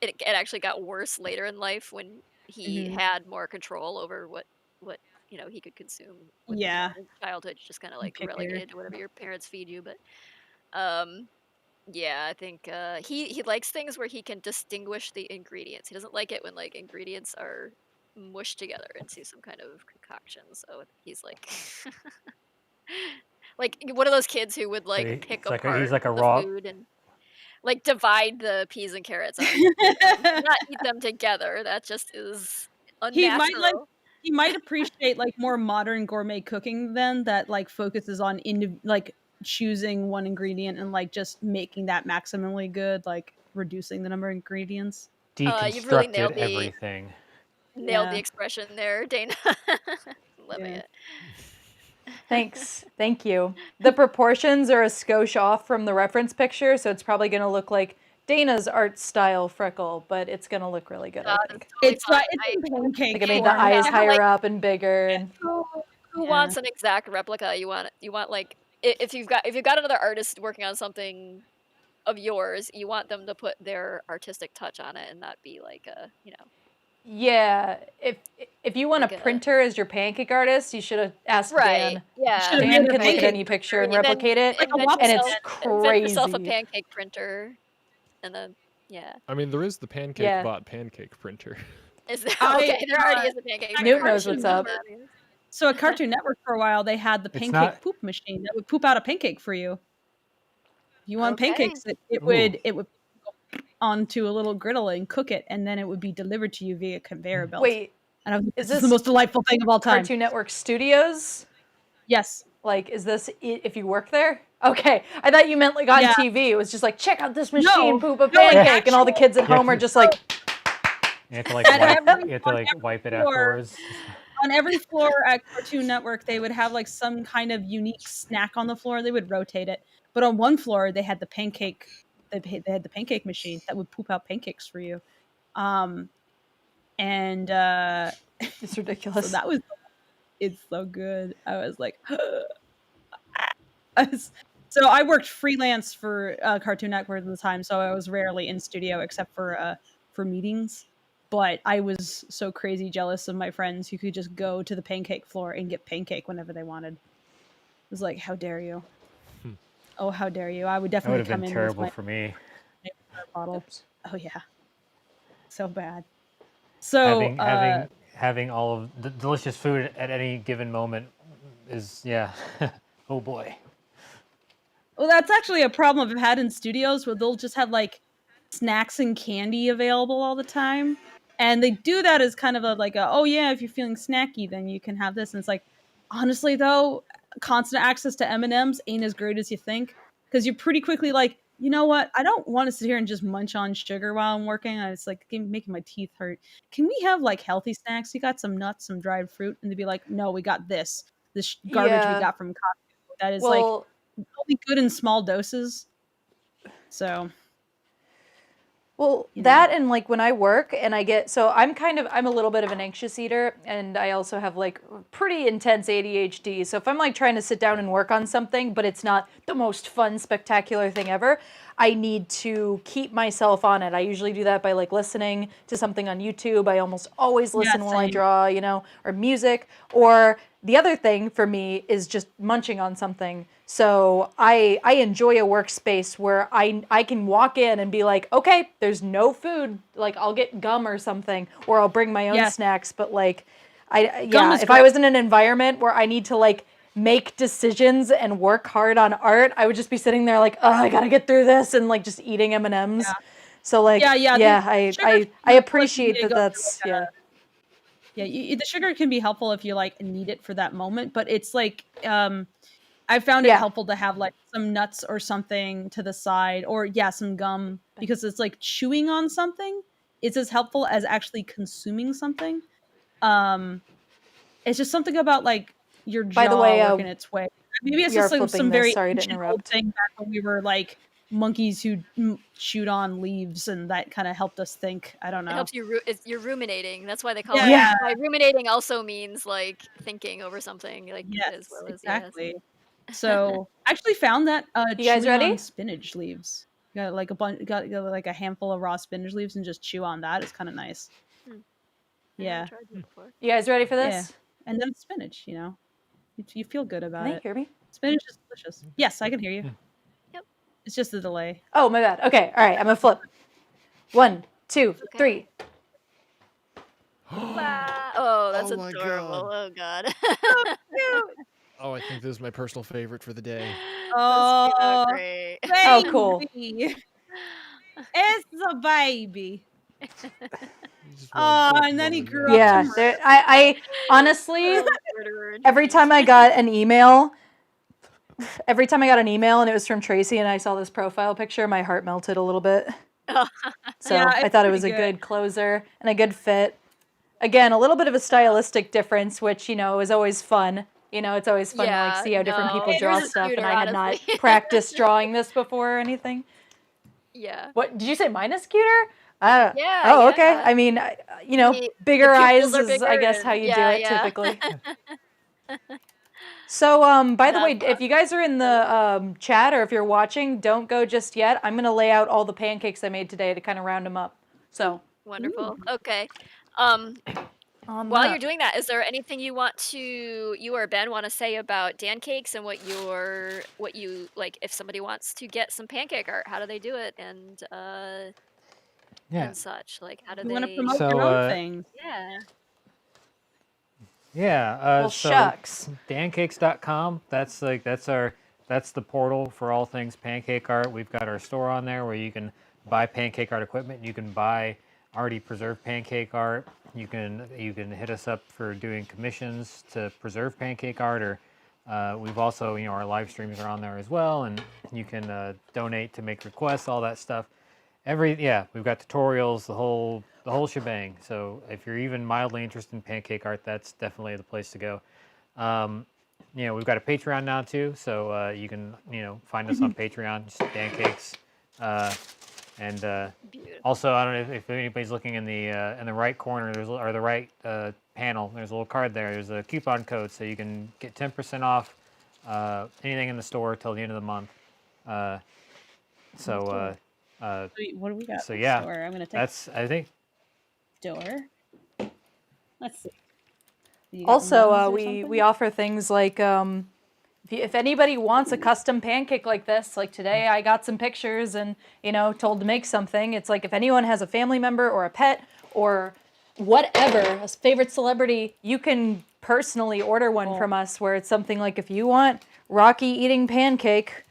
it actually got worse later in life when he Mhm. had more control over what he could consume with Yeah. his childhood, just kind of like Pickier. relegated to whatever your parents feed you. But um yeah, I think he likes things where he can distinguish the ingredients. He doesn't like it when like ingredients are mushed together into some kind of concoction. So he's like like one of those kids who would like He- pick he's like apart he's like a the raw. food and like divide the peas and carrots on each other, not eat them together. That just is He might like unnatural. he might appreciate like more modern gourmet cooking then that like focuses on like choosing one ingredient and like just making that maximally good, like reducing the number of ingredients. You've really Deconstructed everything. nailed the Yeah. expression there, Dana. Loving Yeah. it. Thanks. Thank you. The proportions are a skosh off from the reference picture, so it's probably going to look like Dana's art style freckle, but it's going to look really good, I think. Totally It's fine. it's in pancake Like I made form. the eyes Yeah, higher like- up and bigger. And Who Yeah. wants an exact replica? You want like if you've got another artist working on something of yours, you want them to put their artistic touch on it and not be like a yeah, if you want Like a a- printer as your pancake artist, you should have asked right. Dan. Yeah. Should've Dan made a can look at pancake any picture and And then- replicate it, Like a invent waffle and yourself- it's invent yourself a crazy. pancake printer, and then yeah. I mean, there is the Pancake Yeah. bot pancake printer. Is there I- okay? There already is a pancake. Newt printer. knows what's up. So at Cartoon Network for a while they had the It's pancake not- poop machine that would poop out a pancake for you. If you want Okay. pancakes, it would go onto a little griddle and cook it, and then it would be delivered to you via conveyor belt. Wait, and I was, is this is this the most delightful thing of all time. Cartoon Network Studios? Yes. Like, is this if you work there? Okay, I thought you meant like on Yeah. TV. It was just like, check out this machine, No, poop a no, like pancake, and all the kids at Yeah. home are just like, You have to like At wipe, every- you have to like on wipe it every floor. afterwards. on every floor at Cartoon Network, they would have like some kind of unique snack on the floor. They would rotate it, but on one floor they had the pancake. They had the pancake machine that would poop out pancakes for you, and It's so ridiculous. that was it's so good. I was like, so I worked freelance for Cartoon Network at the time, so I was rarely in studio except for meetings. But I was so crazy jealous of my friends who could just go to the pancake floor and get pancake whenever they wanted. It was like, how dare you? Oh, how dare you? I would That would definitely have come been in terrible with for me. my bottle. Oops. Oh yeah, so bad. So Having all of the delicious food at any given moment is oh boy. well, that's actually a problem I've had in studios where they'll just have like snacks and candy available all the time. And they do that as kind of oh yeah, if you're feeling snacky, then you can have this. And it's like, honestly though, constant access to M&Ms ain't as great as you think. Because you're pretty quickly like, you know what? I don't want to sit here and just munch on sugar while I'm working. It's like making my teeth hurt. Can we have like healthy snacks? You got some nuts, some dried fruit, and they'd be like, no, we got this garbage we Yeah. got from Costco that is like Well, only good in small doses. So you know. that and like when I work and I'm a little bit of an anxious eater, and I also have like pretty intense ADHD. So if I'm like trying to sit down and work on something, but it's not the most fun, spectacular thing ever, I need to keep myself on it. I usually do that by like listening to something on YouTube. I almost always listen while I same. draw, or music. Or the other thing for me is just munching on something. So I enjoy a workspace where I can walk in and be like, okay, there's no food. Like I'll get gum or something, or I'll bring my own Yes. snacks. But like, Gum is if I great. was in an environment where I need to like make decisions and work hard on art, I would just be sitting there like, oh, I gotta get through this, and like just eating M&Ms. Yeah. So like, Yeah, I sugar's I helpful if you appreciate need to that. go That's through, the sugar can be helpful if you like need it for that moment, but it's like I found it Yeah. helpful to have like some nuts or something to the side, or some gum, because it's like chewing on something is as helpful as actually consuming something. It's just something about like your By the jaw way, working its way. Maybe it's we are just like flipping some this. very Sorry to ancient old interrupt. thing back when we were like monkeys who chewed on leaves, and that kind of helped us think. I don't It know. helps you you're ruminating. That's why they call Yeah. it. Why ruminating also means like thinking over something, like as Yes, well as exactly. So I actually found that You guys chewing on ready? spinach leaves. Got like got like a handful of raw spinach leaves and just chew on that. It's kind of nice. I Yeah, never tried that before. You guys ready for yeah. this? And then spinach, you feel good Can about they it. hear me? Spinach is delicious. Yes, I can hear you. Yep. It's just a delay. Oh, my bad. Okay, all right. I'm gonna flip. 1, 2, Okay. 3. Wow. Oh, that's Oh my adorable. God. Oh god. Oh, I think this is my personal favorite for the day. Oh, That's great. Oh, cool. baby. It's a baby. Just Oh, one and then he moment, grew up Yeah, to there, I honestly, every time I got an email, and it was from Tracy and I saw this profile picture, my heart melted a little bit. Oh. So Yeah, I it's thought it was a pretty good. good closer and a good fit. Again, a little bit of a stylistic difference, which, is always fun. It's always fun to like see how different people no, draw yours is stuff, and cuter, I had not honestly. practiced drawing this before or anything. Yeah. What did you say? Mine is cuter? Yeah, Oh, okay. yeah. I mean, The bigger eyes pupils are is, I bigger guess, how and you do it yeah. typically. So, by the way, That's if you guys are in the chat or if you're watching, don't go just yet. I'm gonna lay out all the pancakes I made today to kind of round them up. So, Wonderful. Okay. on While that. you're doing that, is there anything you or Ben want to say about Pancakes and what you like if somebody wants to get some pancake art, how do they do it and Yeah. such? Like how do You want to they promote So, your own thing. Yeah. Yeah. Well, So shucks. pancakes.com. That's the portal for all things pancake art. We've got our store on there where you can buy pancake art equipment. You can buy already preserved pancake art. You can hit us up for doing commissions to preserve pancake art, or we've also our live streams are on there as well, and you can donate to make requests, all that stuff. We've got tutorials, the whole the whole shebang. So if you're even mildly interested in pancake art, that's definitely the place to go. We've got a Patreon now too, so you can find us on Patreon, just Pancakes. And Beautiful. also, I don't know if anybody's looking in the right corner, or the right panel. There's a little card there. There's a coupon code, so you can get 10% off anything in the store till the end of the month. So what do we got? So in yeah, store? I'm gonna take that's I think. store. Let's see. You got Also, mugs or we something? offer things like if anybody wants a custom pancake like this, like today I got some pictures and told to make something. It's like if anyone has a family member or a pet or whatever, a favorite celebrity, you can personally order one from us where it's something like if you want Rocky eating pancake,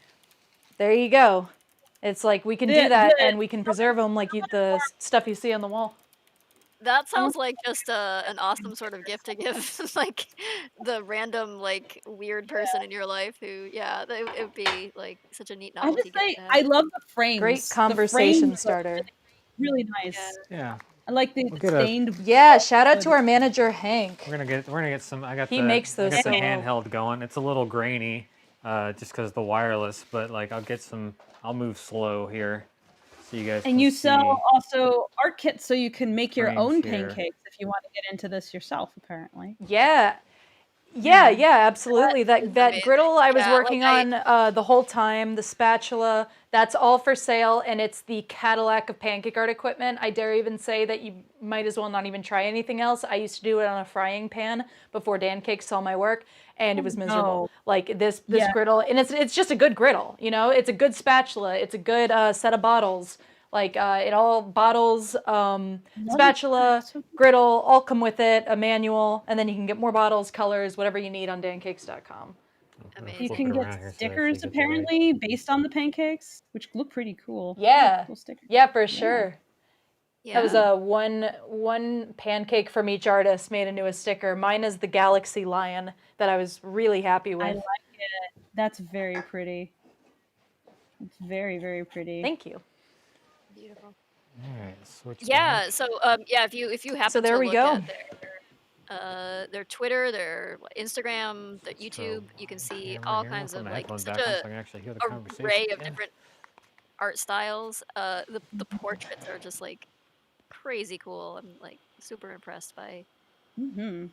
there you go. It's like we can do that and we can preserve them like the stuff you see on the wall. That sounds like just an awesome sort of gift to give, like the random like weird person in your life who, yeah, it would be like such a neat I have novelty to say, gift to I have. love the frames. Great The conversation frames are starter. really Yeah. nice. Yeah. I like the We'll get a- stained. Yeah, shout out to our manager Hank. We're gonna get some. He makes those I got the so well. handheld going. It's a little grainy, just because the wireless. But like, I'll move slow here, so you guys. And can you see. sell also art kits so you can make your Frames own here. pancakes if you want to get into this yourself, apparently. Yeah, absolutely. That is That amazing. griddle I was Yeah, like working on the whole time, the spatula, that's all for sale, and it's the Cadillac of pancake art equipment. I dare even say that you might as well not even try anything else. I used to do it on a frying pan before Dan Cake saw my work, and it was miserable. no. Like this Yeah. griddle, and it's just a good griddle. It's a good spatula. It's a good set of bottles. Like it all bottles, spatula, So- griddle, all come with it, a manual, and then you can get more bottles, colors, whatever you need on dancakes.com. Amazing. You Flip can it get around here so I stickers actually get the right- apparently based on the pancakes, which look pretty cool. Yeah. Cool stickers. Yeah, for sure. Yeah. That was a one pancake from each artist made into a sticker. Mine is the Galaxy Lion that I was really happy with. I like it. That's very pretty. It's very, very pretty. Thank you. Beautiful. All right, switch. Yeah. back. So yeah, if you happen there to we look go. at their Twitter, their Instagram, their YouTube, you can see all kinds of like such array of different art styles. The portraits are just like crazy cool. I'm like super impressed by Mm-hmm.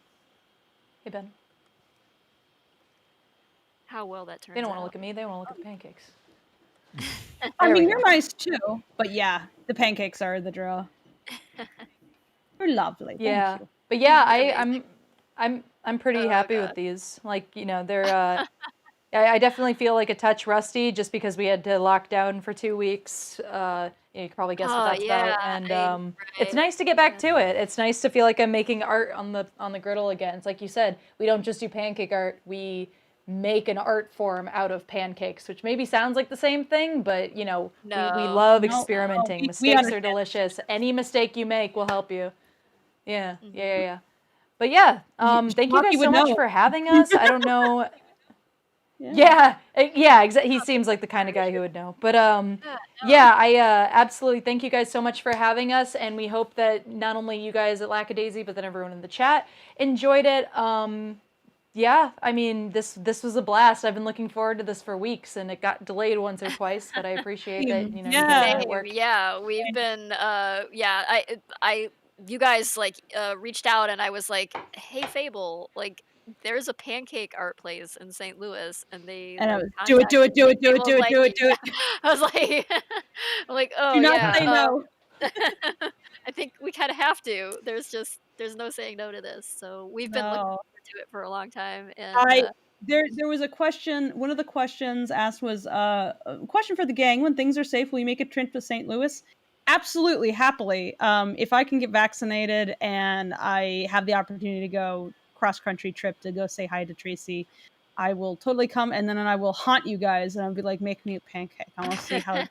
Hey, Ben. how well that turns out. They don't want to look at me. They want to look at the pancakes. I There we mean, go. you're nice too, but yeah, the pancakes are the draw. They're lovely. Yeah. Thank you. But yeah, Amazing. I'm pretty Oh, happy God. with these. Like, they're I definitely feel like a touch rusty just because we had to lock down for 2 weeks. You can probably guess what that's about. And it's right. nice to get back to it. It's nice to feel like I'm making art on the griddle again. It's like you said, we don't just do pancake art, we make an art form out of pancakes, which maybe sounds like the same thing, but we No. love No, experimenting. we Mistakes are understand. delicious. Any mistake you make will help you. Yeah, Mhm. yeah. But yeah, thank you Rocky guys would so much know. for having us. I don't know. Yeah. He seems like the kind of guy who would know. But Yeah, no. yeah, I absolutely thank you guys so much for having us, and we hope that not only you guys at Lackadaisy, but then everyone in the chat enjoyed it. Yeah, I mean, this was a blast. I've been looking forward to this for weeks, and it got delayed once or twice, but I appreciate that, you guys Yeah. made it Same, work. yeah, we've been yeah, you guys like reached out and I was like, "Hey Fable, like there's a pancake art place in St. Louis," and they And I like was, do it, do it, do it, do it, contacted do it, me. do it, do it. I was like I'm like, "Oh Do not yeah, say no. I think we kind of have to. There's no saying no to this." So we've been looking No. forward to it for a long time, and There was a question. One of the questions asked was a question for the gang. When things are safe, will you make a trip to St. Louis? Absolutely, happily. If I can get vaccinated and I have the opportunity to go cross country trip to go say hi to Tracy, I will totally come, and then I will haunt you guys, and I'll be like, make me a pancake. I want to see how tasty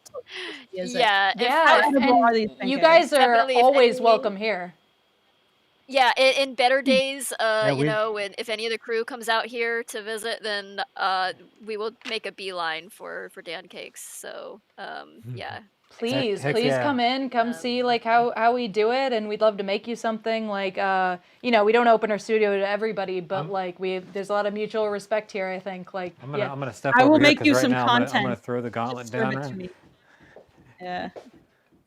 is it. yeah, Yeah, if, edible are these and you pancakes? guys are Definitely, if always any- welcome here. yeah, in better days, Yeah, you know, if any of the crew comes out here to visit, then we will make a beeline for Dan Cakes. So yeah, Please, Heck please yeah. come see like how we do it, and we'd love to make you something. Like, we don't open our studio to everybody, but like there's a lot of mutual respect here. I think. Like, I'm gonna step I over will here make because you right some now I'm gonna content. throw the gauntlet Just serve down. it to Right? me. Yeah.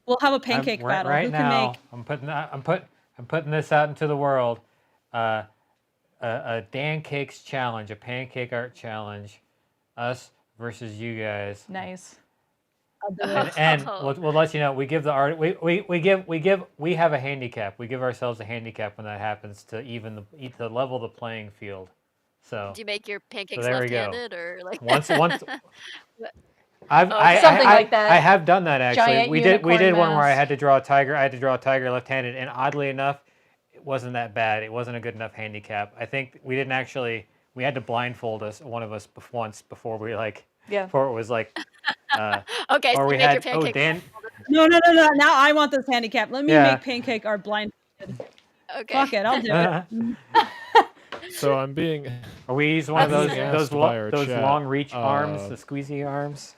We'll have a pancake battle. Right Who can now, make? I'm putting this out into the world. A Pancakes challenge, a pancake art challenge, us versus you guys. nice. I'll do it. And Oh. we'll let you know. We give the art. We have a handicap. We give ourselves a handicap when that happens to to level the playing field. So Do you make your pancakes there we go. left-handed or like? once Okay. Something like that. I have done that actually. Giant We did unicorn one where I mask. had to draw a tiger. I had to draw a tiger left-handed, and oddly enough, it wasn't that bad. It wasn't a good enough handicap. I think we didn't actually. We had to blindfold one of us once before we Yeah. before it was like. Okay, Or so we you make your had pancakes. Dan. No. Now I want this handicap. Let me Yeah. make pancake art blind. Okay. Fuck it, I'll do it. So I'm being Or we use one of I'm those being asked by our chat, long reach arms, the squeezy arms.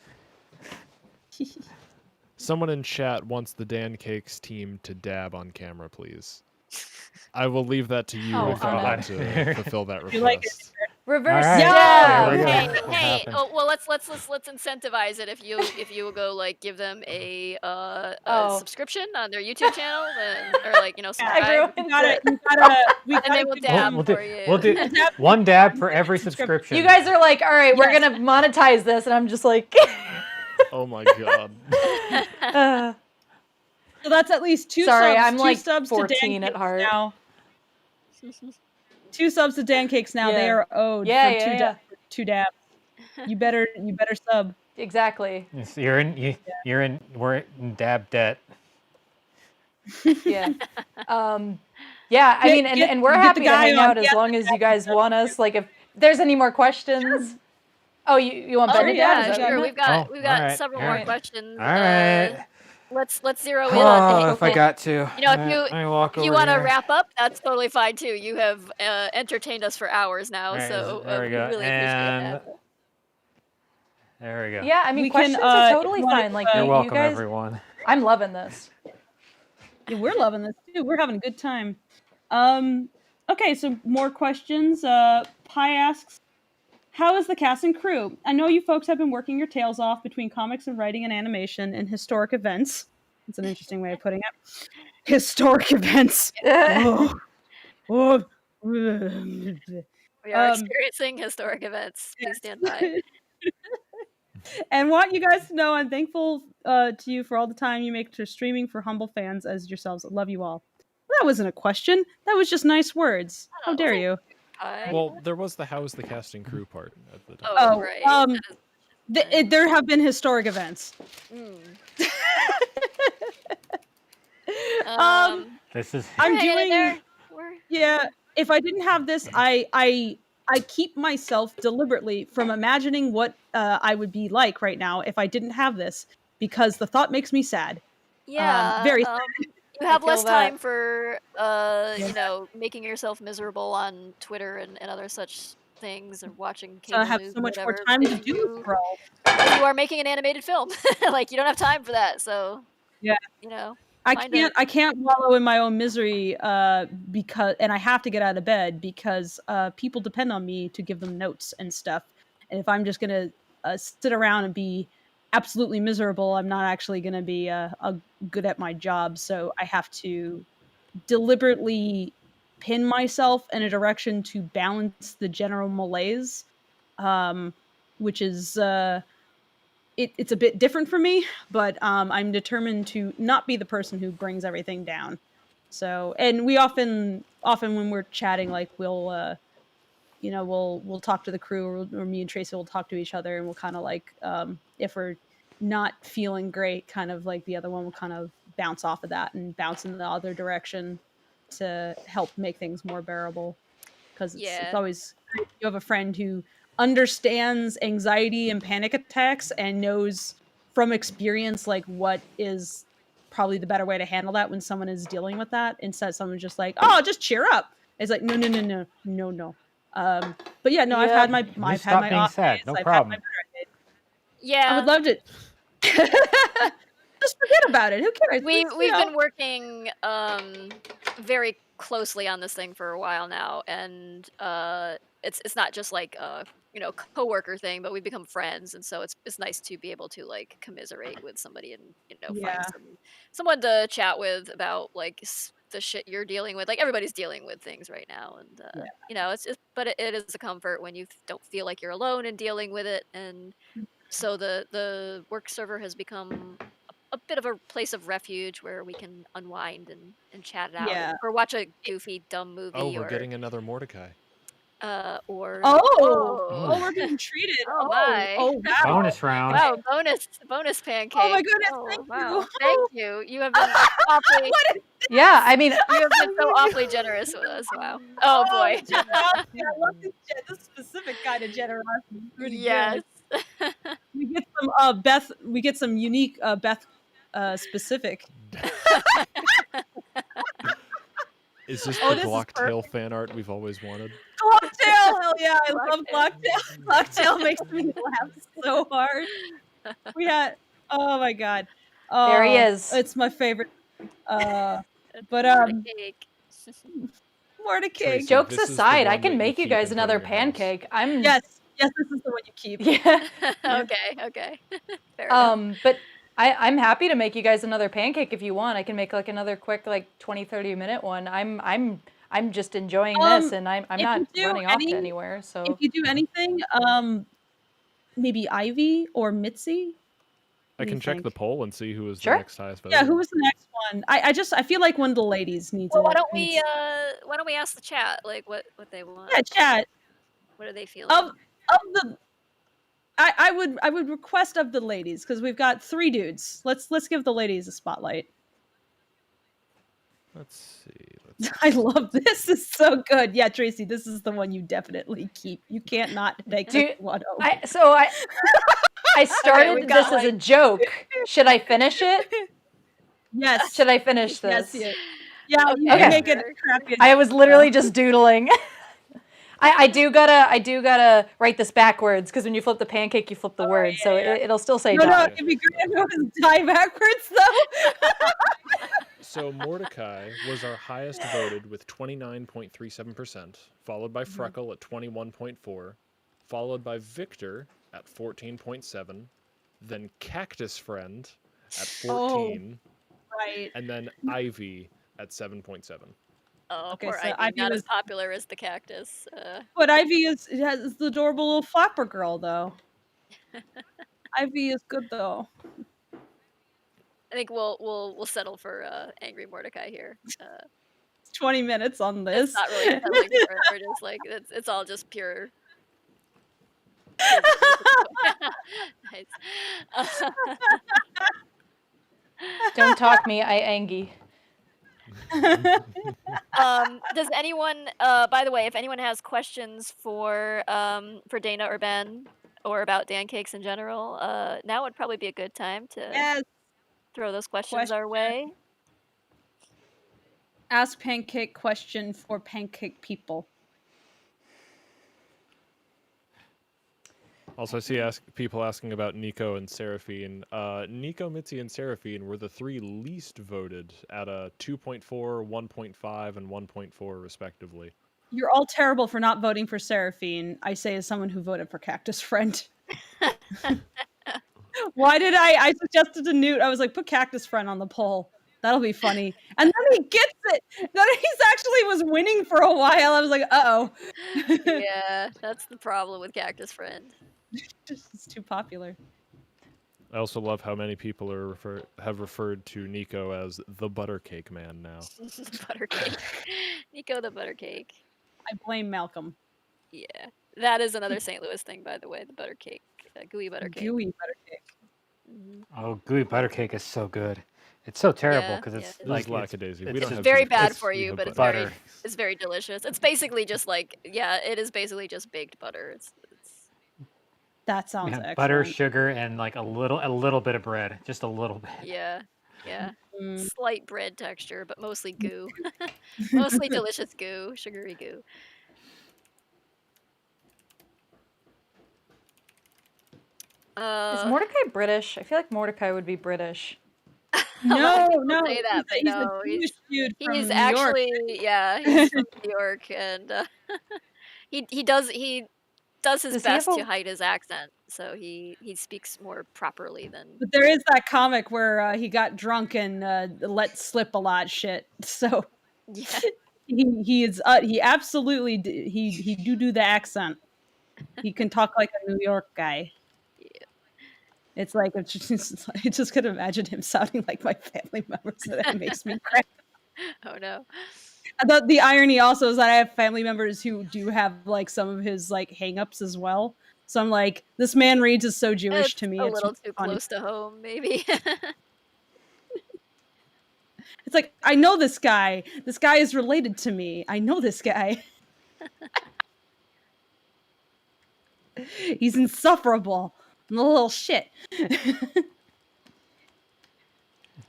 someone in chat wants the Pancakes team to dab on camera, please. I will leave that to you Oh, if you God. want to fulfill that request. You like it? Reverse All right. dab. There we go. Hey, What hey. happened? Oh, well, let's incentivize it. If you will go like give them a Oh. subscription on their YouTube channel, then, or like I subscribe, ruined We it. we and they will give dab them- for you. We'll do one dab for every subscription. You guys are like, all right, we're Yes. gonna monetize this, and I'm just like, Oh my god. So that's at least two Sorry, subs. I'm two like subs 14 to at heart. now. 2 subs to Pancakes now. They Yeah. are owed Yeah, for yeah, two dabs. You better sub. exactly. Yes, we're in dab debt. Yeah. Yeah, I mean, and we're get the happy to guy hang on. out as Yeah, long as you guys want us. Like, if there's any more questions. Oh, you want Oh Ben to dab? Is yeah, that what you sure. meant? We've got alright, several more alright. questions. All right. Let's zero in on. Oh, Hey, if I okay. got to. You know, if walk if you over want to here. wrap up, that's totally fine too. You have entertained us for hours now, All right, so there we we go. really appreciate And that. there we go. Yeah, I mean, We can, questions are if totally you wanna- fine. Like, You're you welcome, guys, everyone. I'm loving this. Yeah, we're loving this too. We're having a good time. Okay, so more questions. Pi asks, how is the cast and crew? I know you folks have been working your tails off between comics and writing and animation and historic events. It's an interesting way of putting it. Historic events. Oh. Oh. We are Um, experiencing historic events. Please stand by. And want you guys to know I'm thankful to you for all the time you make to streaming for humble fans as yourselves. I love you all. Well, that wasn't a question. That was just nice words. How dare you? Well, there was the how's the casting crew part at the time. Oh, right. That is- There have been historic events. mm. This is. I'm we're hanging in doing. there. We're- Yeah. If I didn't have this, I keep myself deliberately from imagining what I would be like right now if I didn't have this, because the thought makes me sad. Yeah. Very you have feel less that. time for making yourself miserable on Twitter and other such things, or watching So I cable have news, so much more whatever. time But to if do you, this role. if you are making an animated film, like you don't have time for that. So Yeah. Find I can't wallow in my own misery because I have to get out of bed because people depend on me to give them notes and stuff. And if I'm just gonna sit around and be absolutely miserable, I'm not actually gonna be good at my job. So I have to deliberately pin myself in a direction to balance the general malaise, which is it's a bit different for me, but I'm determined to not be the person who brings everything down. So, and we often when we're chatting, like we'll talk to the crew, or me and Tracy will talk to each other, and we'll kind of like if we're not feeling great, kind of like the other one will kind of bounce off of that and bounce in the other direction to help make things more bearable. Because it's always great. You have a friend who understands anxiety and panic attacks and knows from experience like what is probably the better way to handle that when someone is dealing with that, instead of someone just like, oh, just cheer up. It's like no. But yeah, no, I've had my Just stop being off sad. days, No I've had problem. my better days. Yeah. I would love to. just forget about it. Who cares? We've It's, been working very closely on this thing for a while now, and it's not just like coworker thing, but we've become friends, and so it's nice to be able to like commiserate with somebody and find yeah, someone to chat with about like the shit you're dealing with. Like everybody's dealing with things right now, and yeah, but it is a comfort when you don't feel like you're alone in dealing with it, and so the work server has become a bit of a place of refuge where we can unwind and chat it out yeah. or watch a goofy dumb Oh, movie we're getting another Mordecai. or Oh, oh oh, we're being treated. oh Oh, my oh, wow. Bonus round. wow bonus Oh my pancake. goodness, Oh thank wow, you. thank you, you have been awfully What is Yeah, I mean, you have been so this? awfully generous with us. Wow. Oh Oh, boy. generosity. I love this specific kind of generosity. It's pretty Yes. good. We get some unique Beth specific. Is this Oh, the this is Glocktail perfect. fan art we've always wanted? Glocktail, hell yeah, I love Glocktail. Glocktail. Glocktail makes me laugh so hard. We had, oh my god, there he oh, is. it's my favorite. Uh, It's but more to cake. more to Tracy, cake. Jokes this is the aside, I one can that you make you keep guys and put in another your house. pancake. I'm Yes, yes, this is the one you keep. yeah. Yeah. Okay. Fair enough. But I'm happy to make you guys another pancake if you want. I can make like another quick like 20-30 minute one. I'm just enjoying this and I'm If not you do running off to anywhere. if So you do anything, maybe Ivy or Mitzi. I What do you can check the think? poll and see who is the Sure. next highest vote. Yeah, who was the next one? I feel like one of the ladies needs Well, it. why don't we ask the chat like what they want? Yeah, chat What are they feeling? of the. I would request of the ladies because we've got 3 dudes. Let's give the ladies a spotlight. Let's see. I love this. Is so good. Yeah, Tracy, this is the one you definitely keep. You can't not take do this you, one home. I started we've got, this as a joke. Should I finish it? Yes. Should I finish Yes. this? Yeah, you Okay. can make it crappy. I was literally just doodling. I do gotta write this backwards because when you flip the pancake, you flip the word, so it'll still say No, die. it'd be great if it was die backwards though. So Mordecai was our highest voted with 29.37%, followed by Freckle at 21.4, followed by Victor at 14.7, then Cactus Friend at 14, Right. and then Ivy at 7.7. oh, Okay, poor so Ivy, Ivy not was- as popular as the cactus. But Ivy is the adorable little flapper girl though. Ivy is good though. I think we'll settle for angry Mordecai here. 20 minutes on It's this. not really settling for it. We're just like it's all just pure. Nice. Don't talk me, I angy. Does anyone? By the way, if anyone has questions for Dana or Ben or about Pancakes in general, now would probably be a good time to Yes. throw those questions our way. Ask Pancake question for Pancake people. Also, I see people asking about Nico and Seraphine. Nico, Mitzi, and Seraphine were the 3 least voted at a 2.4, 1.5, and 1.4 respectively. You're all terrible for not voting for Seraphine. I say as someone who voted for Cactus Friend. Why did I suggested to Newt? I was like, put Cactus Friend on the poll. That'll be funny. And then he gets it. Then he's actually was winning for a while. I was like, uh-oh. Yeah, that's the problem with Cactus Friend. It's too popular. I also love how many people have referred to Nico as the Buttercake Man now. Buttercake. Nico the Buttercake. I blame Malcolm. Yeah, that is another St. Louis thing, by the way. The buttercake, gooey buttercake. Gooey Buttercake. Mhm. Oh, gooey butter cake is so good. It's so terrible Yeah, because yeah, it's it is. like This is Lackadaisy. We it's don't just have very beef, bad it's for we you, have but it's butter. very delicious. It's basically just like it is basically just baked butter. It's That sounds excellent. butter, sugar, and like a little bit of bread, just a little bit. yeah. Mm. Slight bread texture, but mostly goo. Mostly delicious goo, sugary goo. Is Mordecai British? I feel like Mordecai would be British. A lot of No, people no, say that, but he's a no, Jewish dude he's from New York. actually, yeah, he's from New York, and he does his Does he have best to a? hide his accent, so he speaks more properly than But there is that comic where he got drunk and let slip a lot of shit. So yeah. he absolutely he do the accent. He can talk like a New York guy. Yeah. It's like I just could imagine him sounding like my family members, and that makes me cry. Oh no. The irony also is that I have family members who do have like some of his like hangups as well. So I'm like, this man reads is so Jewish It's to me. a It's little too funny. close to home, maybe. It's like I know this guy. This guy is related to me. I know this guy. He's insufferable. I'm a little shit. This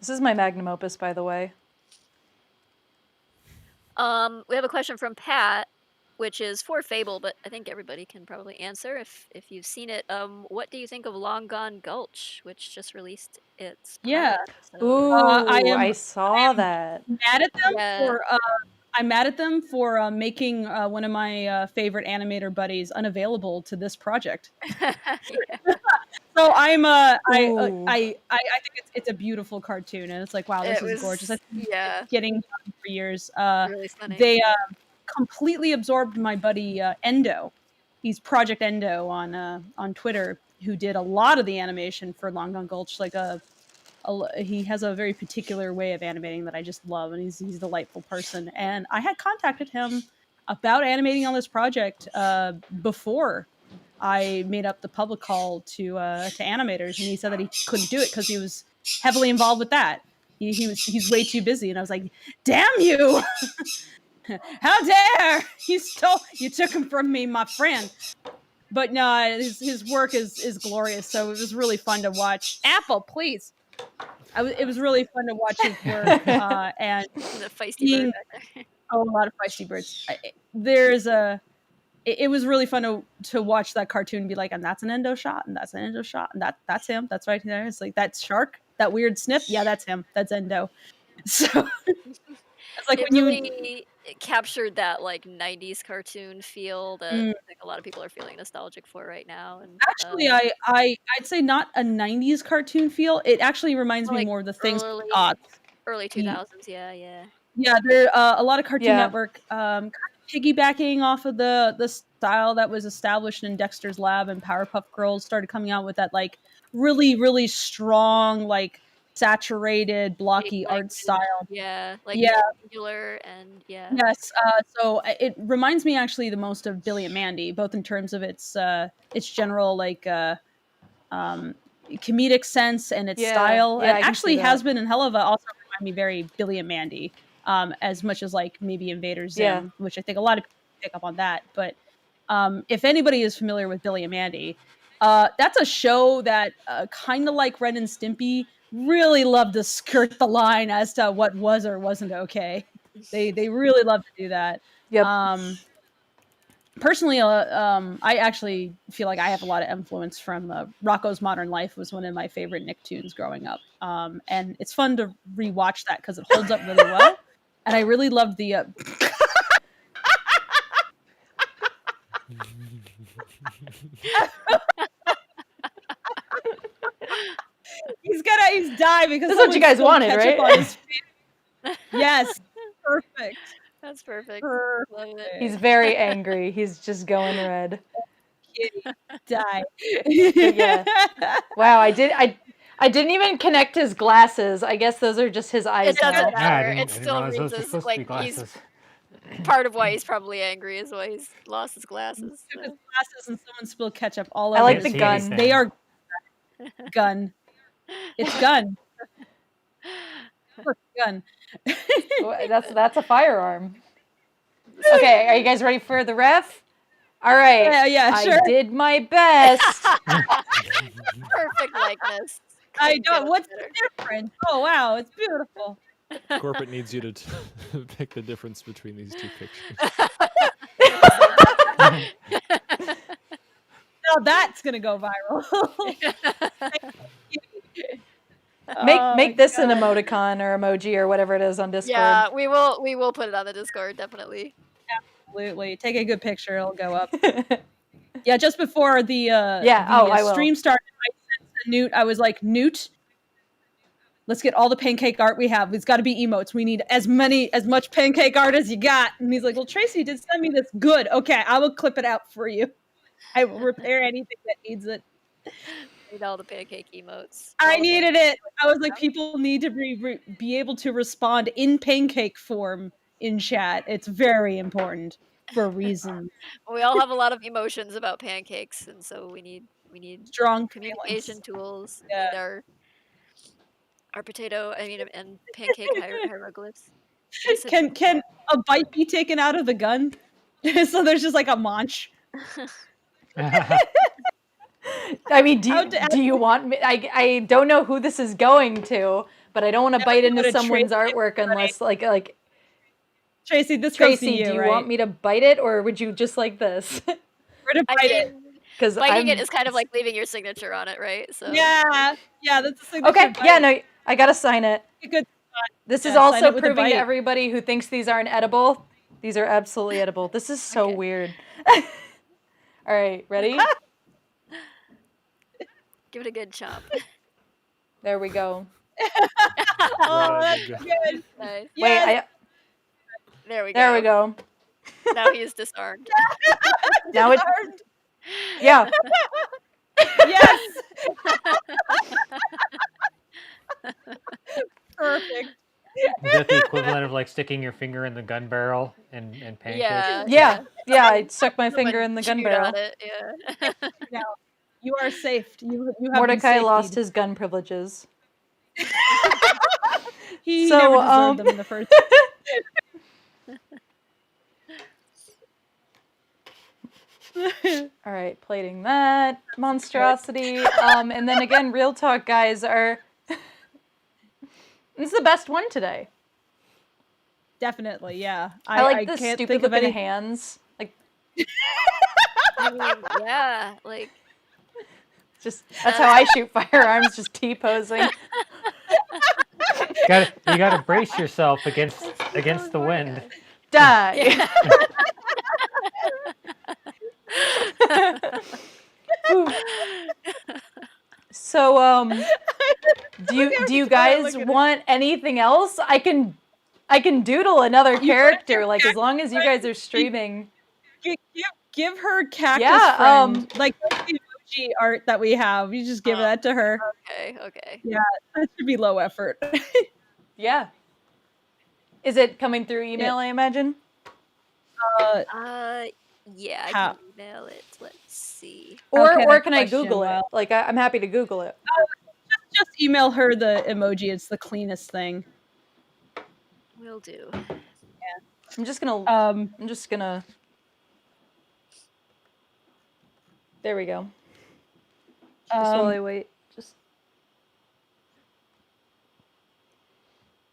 is my magnum opus, by the way. We have a question from Pat, which is for Fable, but I think everybody can probably answer if you've seen it. What do you think of Long Gone Gulch, which just released its Yeah. pilot episode? Ooh, I am I saw that. mad at them Yeah. for I'm mad at them for making one of my favorite animator buddies unavailable to this project. Yeah. So I'm Ooh. I think it's a beautiful cartoon, and it's like, wow, this It is gorgeous. I was, think yeah, it's getting done for years. really stunning. They completely absorbed my buddy Endo. He's Project Endo on Twitter, who did a lot of the animation for Long Gone Gulch. Like he has a very particular way of animating that I just love, and he's a delightful person. And I had contacted him about animating on this project before I made up the public call to animators, and he said that he couldn't do it because he was heavily involved with that. He's way too busy, and I was like, "Damn you! How dare you took him from me, my friend." But no, his work is glorious. So it was really fun to watch. Apple, please. It was really fun to watch his work and The feisty being bird back there. a lot of feisty birds. It was really fun to watch that cartoon and be like, and that's an Endo shot, and that's an Endo shot, and that's him. That's right there. It's like that shark, that weird sniff. Yeah, that's him. That's Endo. So it's like It when really captured that like 90s cartoon feel that I think a lot of people are feeling nostalgic for right now. And actually I'd say not a 90s cartoon feel. It actually reminds me like more of the things early 2000s. Yeah. Yeah, there a lot of Cartoon Yeah. Network kind of piggybacking off of the style that was established in Dexter's Lab, and Powerpuff Girls started coming out with that like really strong, like saturated blocky Like, art style. yeah, like Yeah. Angular and yeah. Yes, so it reminds me actually the most of Billy and Mandy, both in terms of its general like comedic sense and its Yeah, style. yeah, I And can actually, see that. Has-Been and Helluva also remind me very Billy and Mandy, as much as like maybe Invader Zim, Yeah. which I think a lot of people pick up on that. But if anybody is familiar with Billy and Mandy, that's a show that kind of like Ren and Stimpy really love to skirt the line as to what was or wasn't okay. They really love to do that. Yep. Personally, I actually feel like I have a lot of influence from Rocko's Modern Life was one of my favorite Nicktoons growing up. And it's fun to rewatch that because it holds up really well. And I really loved the... He's dying because This is what you guys wanted, ketchup right? on his face. Yes, perfect. That's perfect. Perfect. Love it. He's very angry. He's just going red. Kitty, die. Yeah. Wow, I didn't even connect his glasses. I guess those are just his eyes It doesn't now. matter. I It didn't still realize those reads were as supposed to be like he's glasses. part of why he's probably angry is why he's lost his glasses. Took so. his glasses and someone spilled ketchup all over I like his the face. gun. They are gun. It's gun. Gun. That's a firearm. Okay, are you guys ready for the ref? All right. Yeah, sure. I did my best. Perfect likeness. I Couldn't get don't. much What's better. the difference? Oh wow, it's beautiful. Corporate needs you to pick the difference between these two pictures. Now that's gonna go viral. make this an emoticon or emoji or whatever it is on Discord. Yeah, we will put it on the Discord, definitely. Absolutely. Take a good picture, it'll go up. Yeah, just before the I will. stream started, I said to Newt, I was like, Newt, let's get all the pancake art we have. It's got to be emotes. We need as much pancake art as you got. And he's like, well, Tracy did send me this. Good. Okay, I will clip it out for you. I will repair anything that needs it. Need all the pancake emotes. I needed it. I was like, people need to be able to respond in pancake form in chat. It's very important for reasons. We all have a lot of emotions about pancakes, and so we need Strong communication tools. We Yeah. need our potato, and pancake hieroglyphs. Can a bite be taken out of the gun? So there's just like a munch. I mean, do you want me? I don't know who this is going to, but I don't want to bite into someone's artwork unless like Tracy, this Tracy, goes to you, do you right? want me to bite it, or would you just like this? We're to bite it. Because biting it is kind of like leaving your signature on it, right? So yeah, that's a signature. Okay, bite. yeah, no, I gotta sign it. Good. This is sign also it with a proving to bite. everybody who thinks these aren't edible. These are absolutely edible. This is so weird. All right, ready? give it a good chomp. There we go. Oh, that's good. Nice. Yes. Wait, There we go. there we go. Now he is disarmed. Now it. Yeah. Yes. Perfect. Is that the equivalent of like sticking your finger in the gun barrel and pancakes? Yeah. Yeah, I stuck my finger in the gun Chewed barrel. on it, yeah. Now, you are safe. You have Mordecai been lost safetied. his gun privileges. He So, never deserved them in the first. All right, plating that monstrosity. And then again, real talk, guys, are. This is the best one today. Definitely, yeah. I like the can't stupid think of looking any. hands. Like, I mean, yeah, like just that's how I shoot firearms, just T-posing. You gotta brace yourself against the wind. Die. So, do you guys want anything else? I can doodle another character, like as long as you guys are streaming. Give her cactus Yeah, friend, like the emoji art that we have. You just give that to her. okay. Yeah, that should be low effort. Yeah. Is it coming through email, I imagine? Yeah, I How? can email it. Let's see. Or can I Google it? Like, I'm happy to Google it. Just email her the emoji. It's the cleanest thing. Will do. I'm just gonna. There we go. Just while I wait. Just.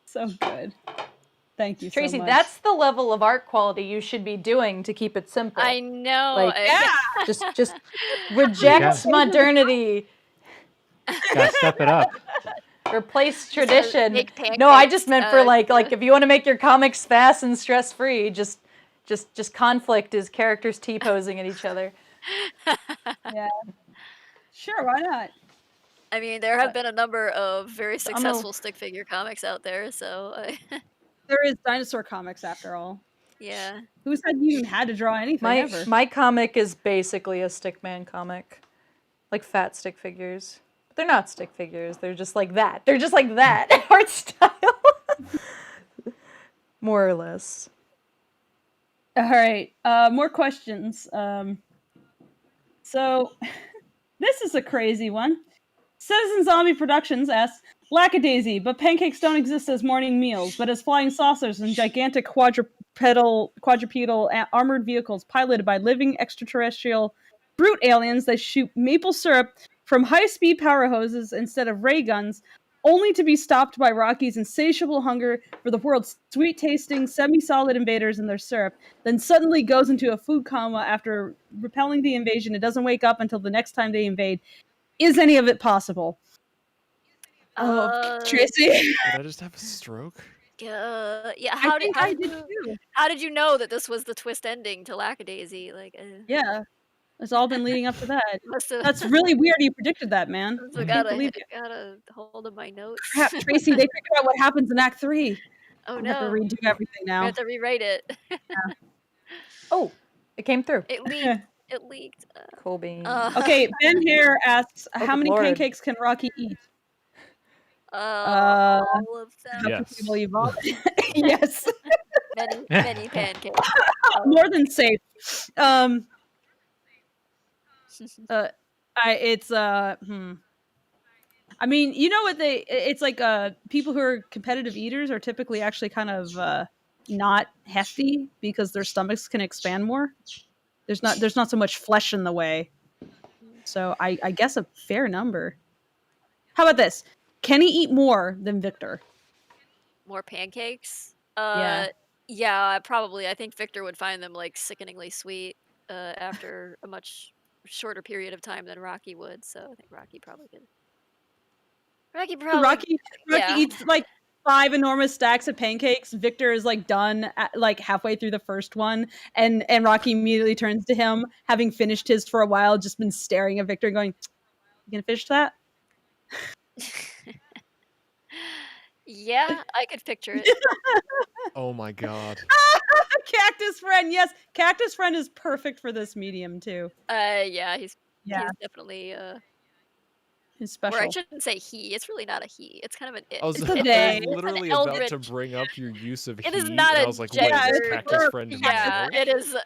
So good. Thank you, Tracy, so much. that's the level of art quality you should be doing to keep it simple. I know. Like, yeah. Just reject Yeah. modernity. Gotta step it up. Replace tradition. make No, I just meant for pancakes, like if you want to make your comics fast and stress free, just conflict is characters T-posing at each other. Yeah. Sure, why not? I mean, there have been a number of very successful stick figure comics out there, so There is dinosaur comics after all. yeah. Who said you even had to draw anything ever? My comic is basically a stickman comic, like fat stick figures. But they're not stick figures. They're just like that. They're just like that art style, more or less. All right, more questions. So this is a crazy one. Citizen Zombie Productions asks, Lackadaisy, but pancakes don't exist as morning meals, but as flying saucers and gigantic quadrupedal armored vehicles piloted by living extraterrestrial brute aliens that shoot maple syrup from high-speed power hoses instead of ray guns, only to be stopped by Rocky's insatiable hunger for the world's sweet-tasting, semi-solid invaders and their syrup, then suddenly goes into a food coma after repelling the invasion and doesn't wake up until the next time they invade. Is any of it possible? Oh, Uh, Tracy. Did I just have a stroke? yeah. I think I did too. How did you know that this was the twist ending to Lackadaisy? Like, Yeah, it's all been leading up to that. must have That's really weird. You predicted that, man. must I have can't believe you. got a hold of my notes. Crap, Tracy. They figured out what happens in Act 3. Oh We have to no, redo everything we now. have to rewrite it. Oh, it came through. It leaked. It leaked. Cool beans. Okay, Ben here asks, Oh, how good many lord. pancakes can Rocky eat? All of them. How Yes. quickly will you evolve? Yes, Many pancakes. more than safe. I mean, you know what it's like people who are competitive eaters are typically actually kind of not hefty because their stomachs can expand more. There's not so much flesh in the way. So I guess a fair number. How about this? Can he eat more than Victor? More pancakes. Yeah. Yeah, probably. I think Victor would find them like sickeningly sweet after a much shorter period of time than Rocky would. So I think Rocky probably could. Rocky yeah. eats like 5 enormous stacks of pancakes. Victor is like done like halfway through the first one, and Rocky immediately turns to him, having finished his for a while, just been staring at Victor and going, "You gonna finish that?" Yeah, I could picture it. Oh my god. Cactus Friend, yes, Cactus Friend is perfect for this medium too. Yeah, he's definitely He's or I special. shouldn't say he. It's really not a he. It's kind of an it. I was, It's a I they. was literally about to bring up your use of It he, is not and I a was like, gender. wait, is Cactus Friend a Yeah, male? it is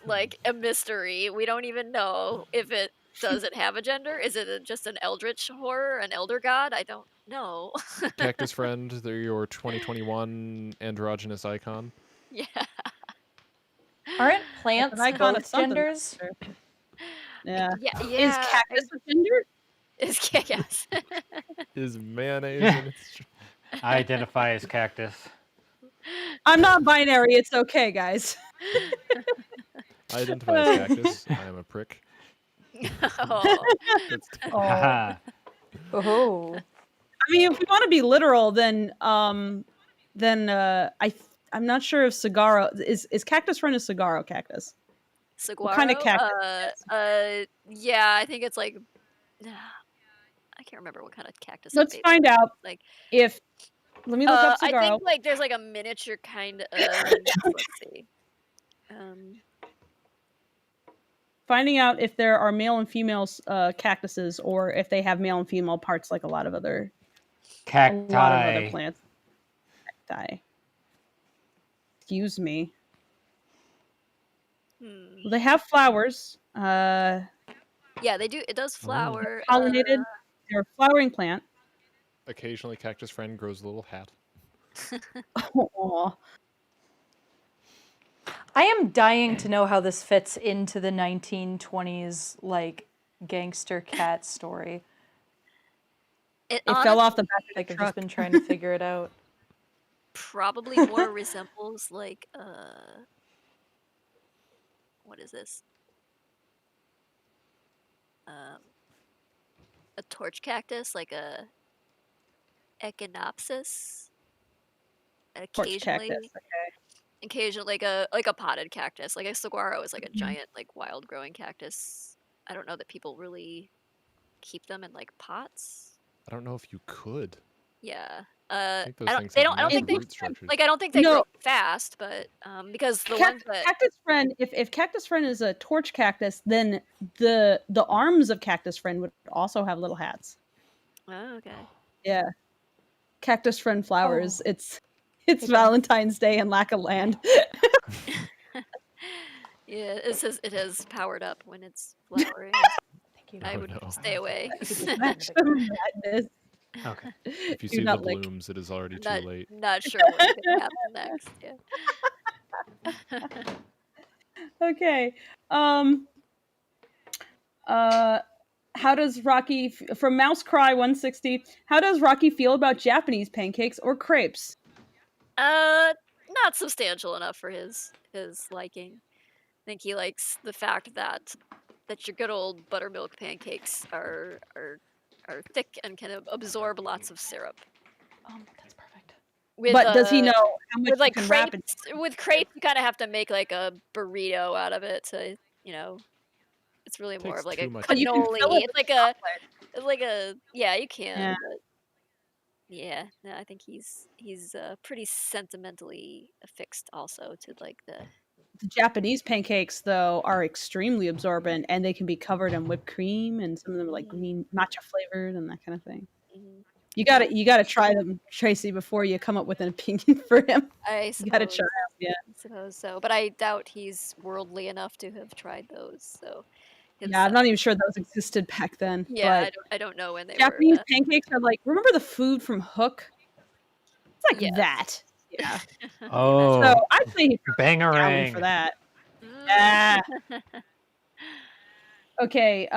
like a mystery. We don't even know if it does it have a gender. Is it just an eldritch horror, an elder god? I don't know. Cactus Friend, they're your 2021 androgynous icon. Yeah. Aren't plants An icon of both something, genders? that's for sure. Yeah. Yeah. Is cactus a gender? Is yes. Is mayonnaise in its... I identify as cactus. I'm not binary. It's okay, guys. I identify as cactus. I am a prick. Oh. That's Haha. Oh. I mean, if we want to be literal, then I'm not sure if Sagaro is Cactus Friend a Sagaro cactus. Saguaro? What kind of cactus? Yeah, I think it's like I can't remember what kind of cactus. Let's it find out like if. Let me look up I Sagaro. think like there's like a miniature kind of. Let's see. Finding out if there are male and female cactuses, or if they have male and female parts, like a lot of other Cacti. plants. Cacti. Excuse me. Well, they have flowers. Yeah, they do. It does flower. Pollinated. They're a flowering plant. Occasionally, Cactus Friend grows a little hat. Aww. I am dying to know how this fits into the 1920s like gangster cat story. It fell off the back of the Like I've truck. just been trying to figure it out. Probably more resembles like what is this? A torch cactus, like a echinopsis. Torch cactus. Okay. Occasionally, like a potted cactus, like a saguaro is like a giant, like wild growing cactus. I don't know that people really keep them in like pots. I don't know if you could. Yeah. I think those I don't. things They have don't. I don't think massive they root structures. like. I don't think they grow fast, but because the ones that Cactus Friend, if Cactus Friend is a torch cactus, then the arms of Cactus Friend would also have little hats. Oh, okay. Yeah. Cactus Friend flowers. It's Valentine's Day in Lackland. Yeah, it says it has powered up when it's flowering. Thank you. I would no. stay away. Madness. Okay. If you Do see the not lick. blooms, it is already too not, late. not sure what's gonna happen next. Yeah. Okay. How does Rocky from Mouse Cry 160? How does Rocky feel about Japanese pancakes or crepes? Not substantial enough for his liking. I think he likes the fact that your good old buttermilk pancakes are are thick and can absorb lots of syrup. That's perfect. With, But does he know how much with like you can wrap it? crepes? With crepes, you kind of have to make like a burrito out of it to, you know, it's really more Takes of like too a much But you can cannoli. fill it It's with like a, chocolate. it's like a, yeah, you can, Yeah. but yeah, no, I think he's pretty sentimentally affixed also to like the. The Japanese pancakes, though, are extremely absorbent, and they can be covered in whipped cream, and some of them are like green matcha flavored and that kind of thing. Mhm. You gotta try them, Tracy, before you come up with an opinion for him. I You gotta suppose, try them. Yeah, I suppose so, but I doubt he's worldly enough to have tried those. So it's yeah. I'm not even sure those existed back then. yeah, But I don't know when they were. Japanese pancakes are like, remember the food from Hook? It's like Yes. that. Yeah. Oh, So I'd say he's down bangarang. for that. Mm. Yeah. Okay.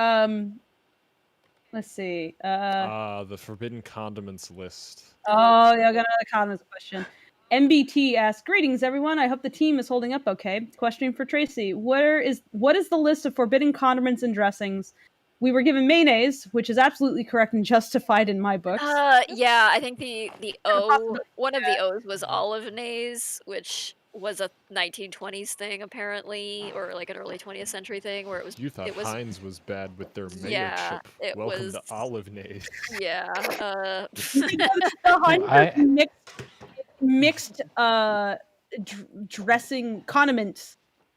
Let's see. The forbidden condiments list. Oh, yeah, I got another comments question. MBT asks, "Greetings, everyone. I hope the team is holding up okay. Question for Tracy: what is the list of forbidden condiments and dressings? We were given mayonnaise, which is absolutely correct and justified in my books. Yeah, I think the O, possibility, one of the O's was olive-naise, which was a 1920s thing apparently, or like an early 20th century thing where You thought it was Heinz was bad with their mayo yeah, chip. it Welcome was to olive-naise. yeah, The Heinz mixed dressing condiment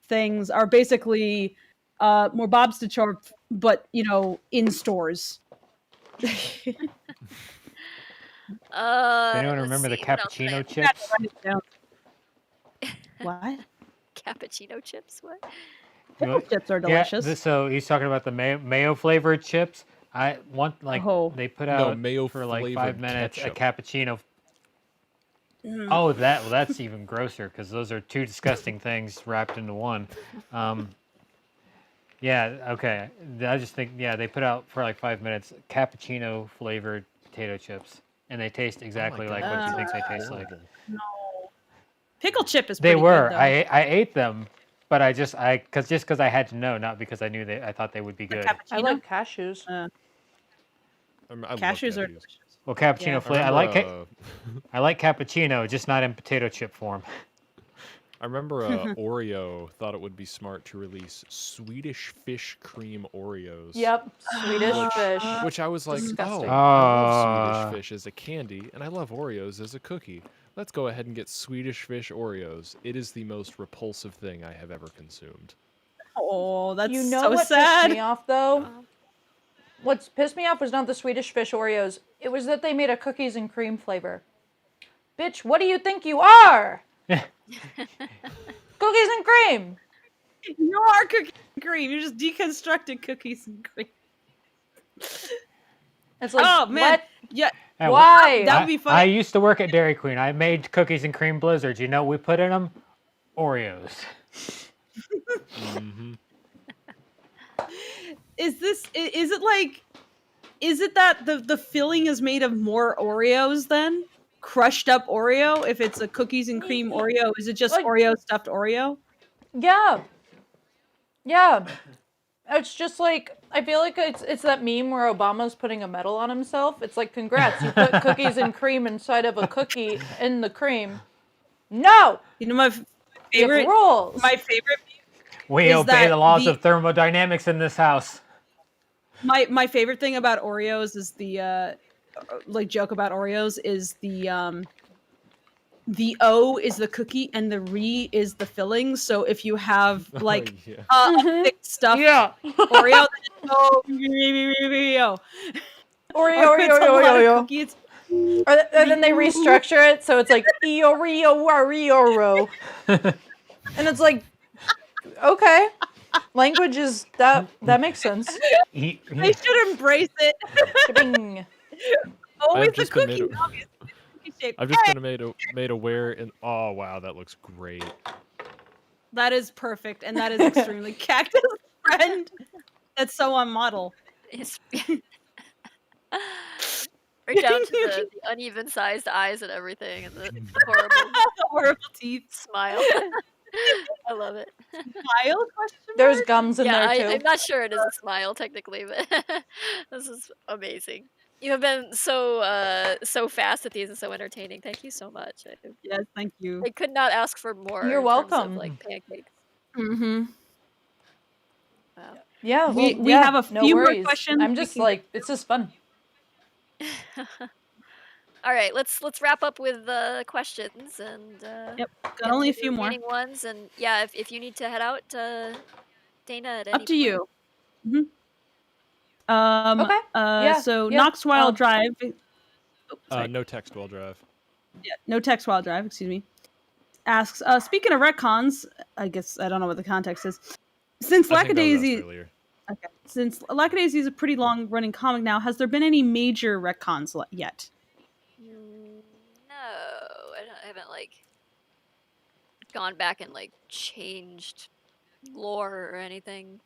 things are basically more Bob's to chop, but in stores. Does let's anyone remember the see, what else did I cappuccino have? chips? What? Cappuccino chips, what? Pickle chips are delicious. Yeah, so he's talking about the mayo flavored chips. I want they put No, out mayo for like 5 flavored minutes ketchup. a cappuccino. Oh, that's even grosser because those are two disgusting things wrapped into one. Yeah, okay. I just think they put out for like 5 minutes cappuccino flavored potato chips, and they taste exactly like what you think they taste like. No. Pickle chip is They pretty were. good, though. I ate them, but because I had to know, not because I thought they would be good. I like cashews. I love Cashews are delicious. Well, cappuccino Yeah. flavor. I like cappuccino, just not in potato chip form. I remember Oreo thought it would be smart to release Swedish fish cream Oreos. Yep, Swedish fish. Which I was like, Disgusting. I love Swedish fish as a candy, and I love Oreos as a cookie. Let's go ahead and get Swedish fish Oreos. It is the most repulsive thing I have ever consumed. Oh, that's You know so what sad. pissed me off though? What pissed me off was not the Swedish fish Oreos. It was that they made a cookies and cream flavor. Bitch, what do you think you are? Cookies and cream. You are cookies and cream. You just deconstructed cookies and cream. It's like, Oh man, what? yeah. And Why? That would be funny. I used to work at Dairy Queen. I made cookies and cream blizzards. You know what we put in them? Oreos. Is it that the filling is made of more Oreos then? Crushed up Oreo? If it's a cookies and cream Oreo, is it just Like- Oreo stuffed Oreo? Yeah. Yeah. It's just like, I feel like it's that meme where Obama's putting a medal on himself. It's like, congrats, you put cookies and cream inside of a cookie in the cream. No! You know my We have favorite rules. my favorite We Is obey that the laws the- of thermodynamics in this house. my favorite thing about Oreos is the joke about Oreos is the O is the cookie and the re is the filling. So if you have like yeah. a thick stuffed Yeah. Oreo, then it's Oreo. Oreo, Or Oreo, it's a lot of Oreo. cookie, it's Or then they restructure it so it's like Oreo. And it's like, okay. Language is that makes sense. they should embrace it. Shipping. Always I've the just been cookie. made Obviously, cookie shape. I've just been made aware, and oh wow, that looks great. That is perfect, and that is extremely cactus friend. That's so on model. It's right down to the uneven sized eyes and everything, and the horrible The horrible teeth. smile. I love it. Smile? Question There's gums in Yeah, there too. I'm not sure it is a smile technically, but this is amazing. You have been so fast at these and so entertaining. Thank you so much. Yes, thank you. I could not ask for more You're in terms of welcome. like pancakes. Mm-hmm. Wow. Yeah, well, We yeah, have a no few more worries. questions. I'm We just can like, it's just fun. All right, let's wrap up with questions and Yep, got get only through a the few more. remaining ones. And yeah, if you need to head out, Dana, at Up any to point. you. hmm Okay. Yeah, So yeah. Knox While Drive. Oh, sorry. No text while drive. Yeah, no text while drive. Excuse me. Asks. Speaking of retcons, I guess I don't know what the context is. Since I think that was asked Lackadaisy. earlier. Okay. Since Lackadaisy is a pretty long running comic now, has there been any major retcons yet? No, I haven't like gone back and like changed lore or anything.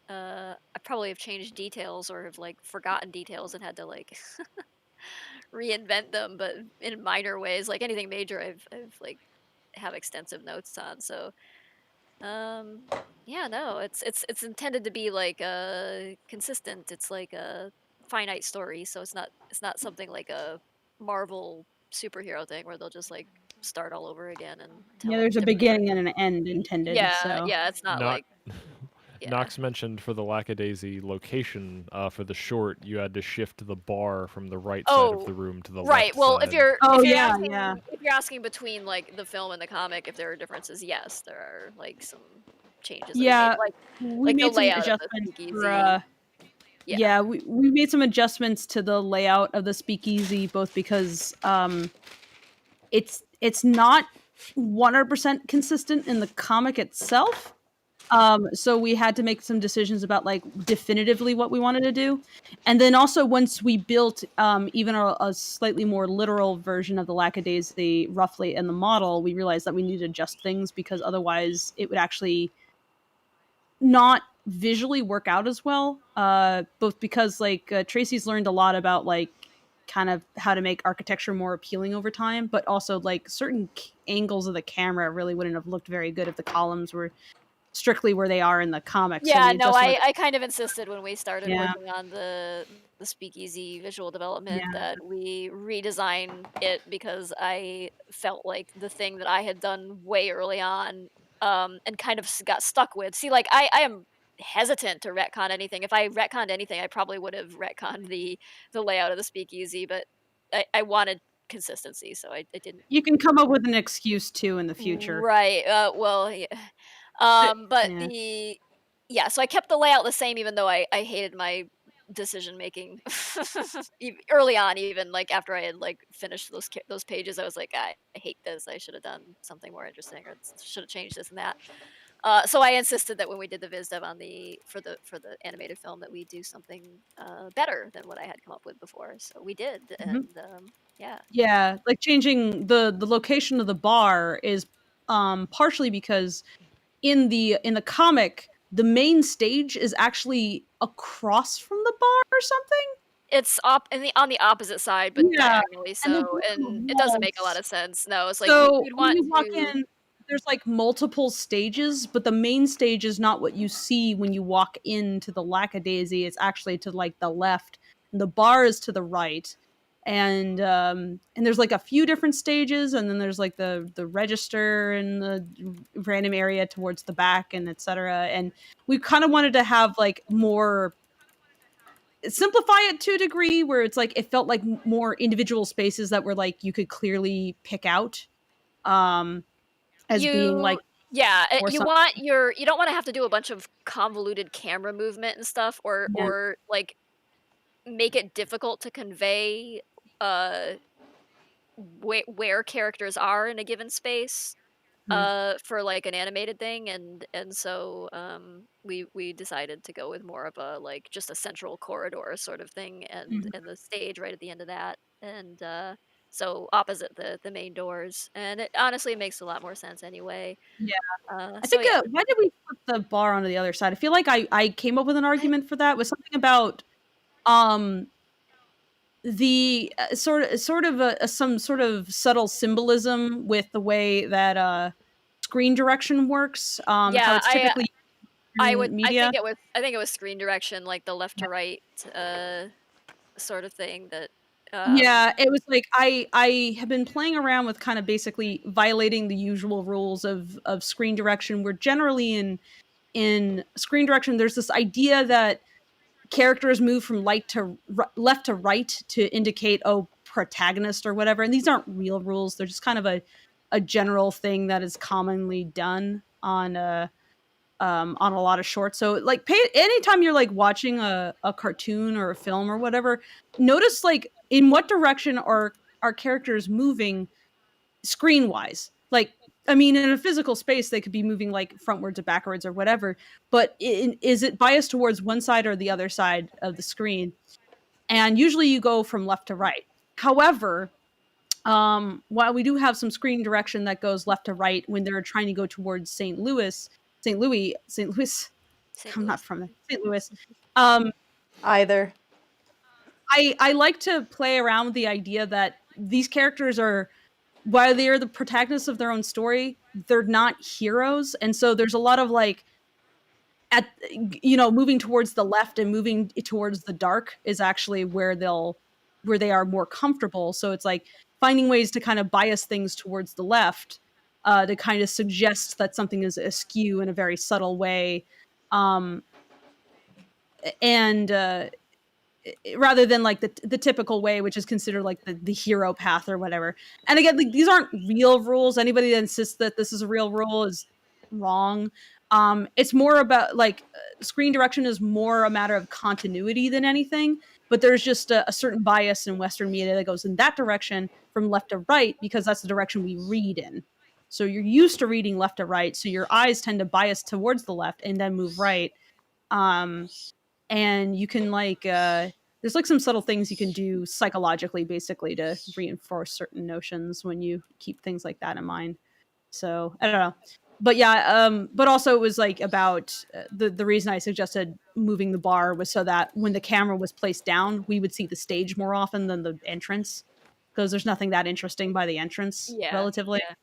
I probably have changed details or have like forgotten details and had to like reinvent them, but in minor ways. Like anything major, I've like have extensive notes on. So yeah, no, it's intended to be like consistent. It's like a finite story, so it's not something like a Marvel superhero thing where they'll just like start all over again and Yeah, tell there's a different beginning stories. and an end intended. Yeah, So yeah, it's not Not like yeah. Knox mentioned for the Lackadaisy location for the short, you had to shift the bar from the right side of Oh, the room to the right. left Well, side. Oh, if you're yeah, asking yeah. if you're asking between like the film and the comic, if there are differences, yes, there are like some changes that we made, Yeah, we like the made some layout of the adjustments speakeasy. Yeah. yeah, we made some adjustments to the layout of the speakeasy, both because it's not 100% consistent in the comic itself. So we had to make some decisions about like definitively what we wanted to do. And then also once we built even a slightly more literal version of the Lackadaisy roughly in the model, we realized that we needed to adjust things because otherwise it would actually not visually work out as well. Both because like Tracy's learned a lot about like kind of how to make architecture more appealing over time, but also like certain angles of the camera really wouldn't have looked very good if the columns were strictly where they are in the comics. So Yeah, we no, adjusted. I kind of insisted when we started Yeah, working on the speakeasy visual development yeah, that we redesign it because I felt like the thing that I had done way early on and kind of got stuck with. See, like I am hesitant to retcon anything. If I retconned anything, I probably would have retconned the layout of the speakeasy, but I wanted consistency, so I didn't. you can come up with an excuse too in the future. Right. Well, yeah. But Yeah, yeah, so I kept the layout the same even though I hated my decision making early on, even like after I had like finished those pages. I was like, I hate this. I should have done something more interesting or should have changed this and that. So I insisted that when we did the viz dev on the for the animated film that we do something better than what I had come up with before. So we did, mhm. and yeah. Yeah, like changing the location of the bar is partially because in the comic the main stage is actually across from the bar or something. It's on the opposite side, but Yeah, diagonally and there's so, a couple of and it doesn't make a lot walls. of sense. No, it's like So you'd when want you walk to. in, there's like multiple stages, but the main stage is not what you see when you walk into the Lackadaisy. It's actually to like the left. And the bar is to the right. And there's like a few different stages, and then there's like the register and the random area towards the back and etc. And we kind of wanted to have like more simplify it to a degree where it's like it felt like more individual spaces that were like you could clearly pick out um as being You like yeah, or you something. want you don't wanna have to do a bunch of convoluted camera movement and stuff Yeah. or, like, make it difficult to convey, uh, where characters are in a given space, Mhm. for, like, an animated thing, and so, we decided to go with more of a, like, just a central corridor sort of thing Mhm. and the stage right at the end of that, and, so opposite the main doors, and it honestly makes a lot more sense anyway. Yeah. I So think yeah. why did we put the bar onto the other side? I feel like I came up with an I argument for that with something about um the sort of some sort of subtle symbolism with the way that screen direction works, how yeah, it's typically I would in media. I think it was screen direction, like the left to right, uh, sort of thing that, Yeah, it was like I have been playing around with kind of basically violating the usual rules of screen direction, where generally in screen direction, there's this idea that characters move from left to right to indicate, oh, protagonist or whatever. And these aren't real rules. They're just kind of a general thing that is commonly done on a lot of shorts. So like pay anytime you're like watching a cartoon or a film or whatever, notice like in what direction are characters moving screen wise. Like, I mean, in a physical space, they could be moving like frontwards or backwards or whatever. But is it biased towards one side or the other side of the screen? And usually you go from left to right. However, while we do have some screen direction that goes left to right when they're trying to go towards St. Louis. St. I'm not Louis. from there. St. Louis. Um, Either. I like to play around with the idea that these characters are, while they are the protagonists of their own story, they're not heroes, and so there's a lot of like at moving towards the left and moving towards the dark is actually where they are more comfortable. So it's like finding ways to kind of bias things towards the left, to kind of suggest that something is askew in a very subtle way, um, and rather than like the typical way, which is considered like the hero path or whatever. And again, like, these aren't real rules. Anybody that insists that this is a real rule is wrong. It's more about like screen direction is more a matter of continuity than anything. But there's just a certain bias in Western media that goes in that direction from left to right because that's the direction we read in. So you're used to reading left to right, so your eyes tend to bias towards the left and then move right. Um, and you can like there's like some subtle things you can do psychologically basically to reinforce certain notions when you keep things like that in mind. So I don't know, but yeah, but also it was like about the reason I suggested moving the bar was so that when the camera was placed down we would see the stage more often than the entrance, because there's nothing that interesting by the entrance Yeah, relatively. yeah.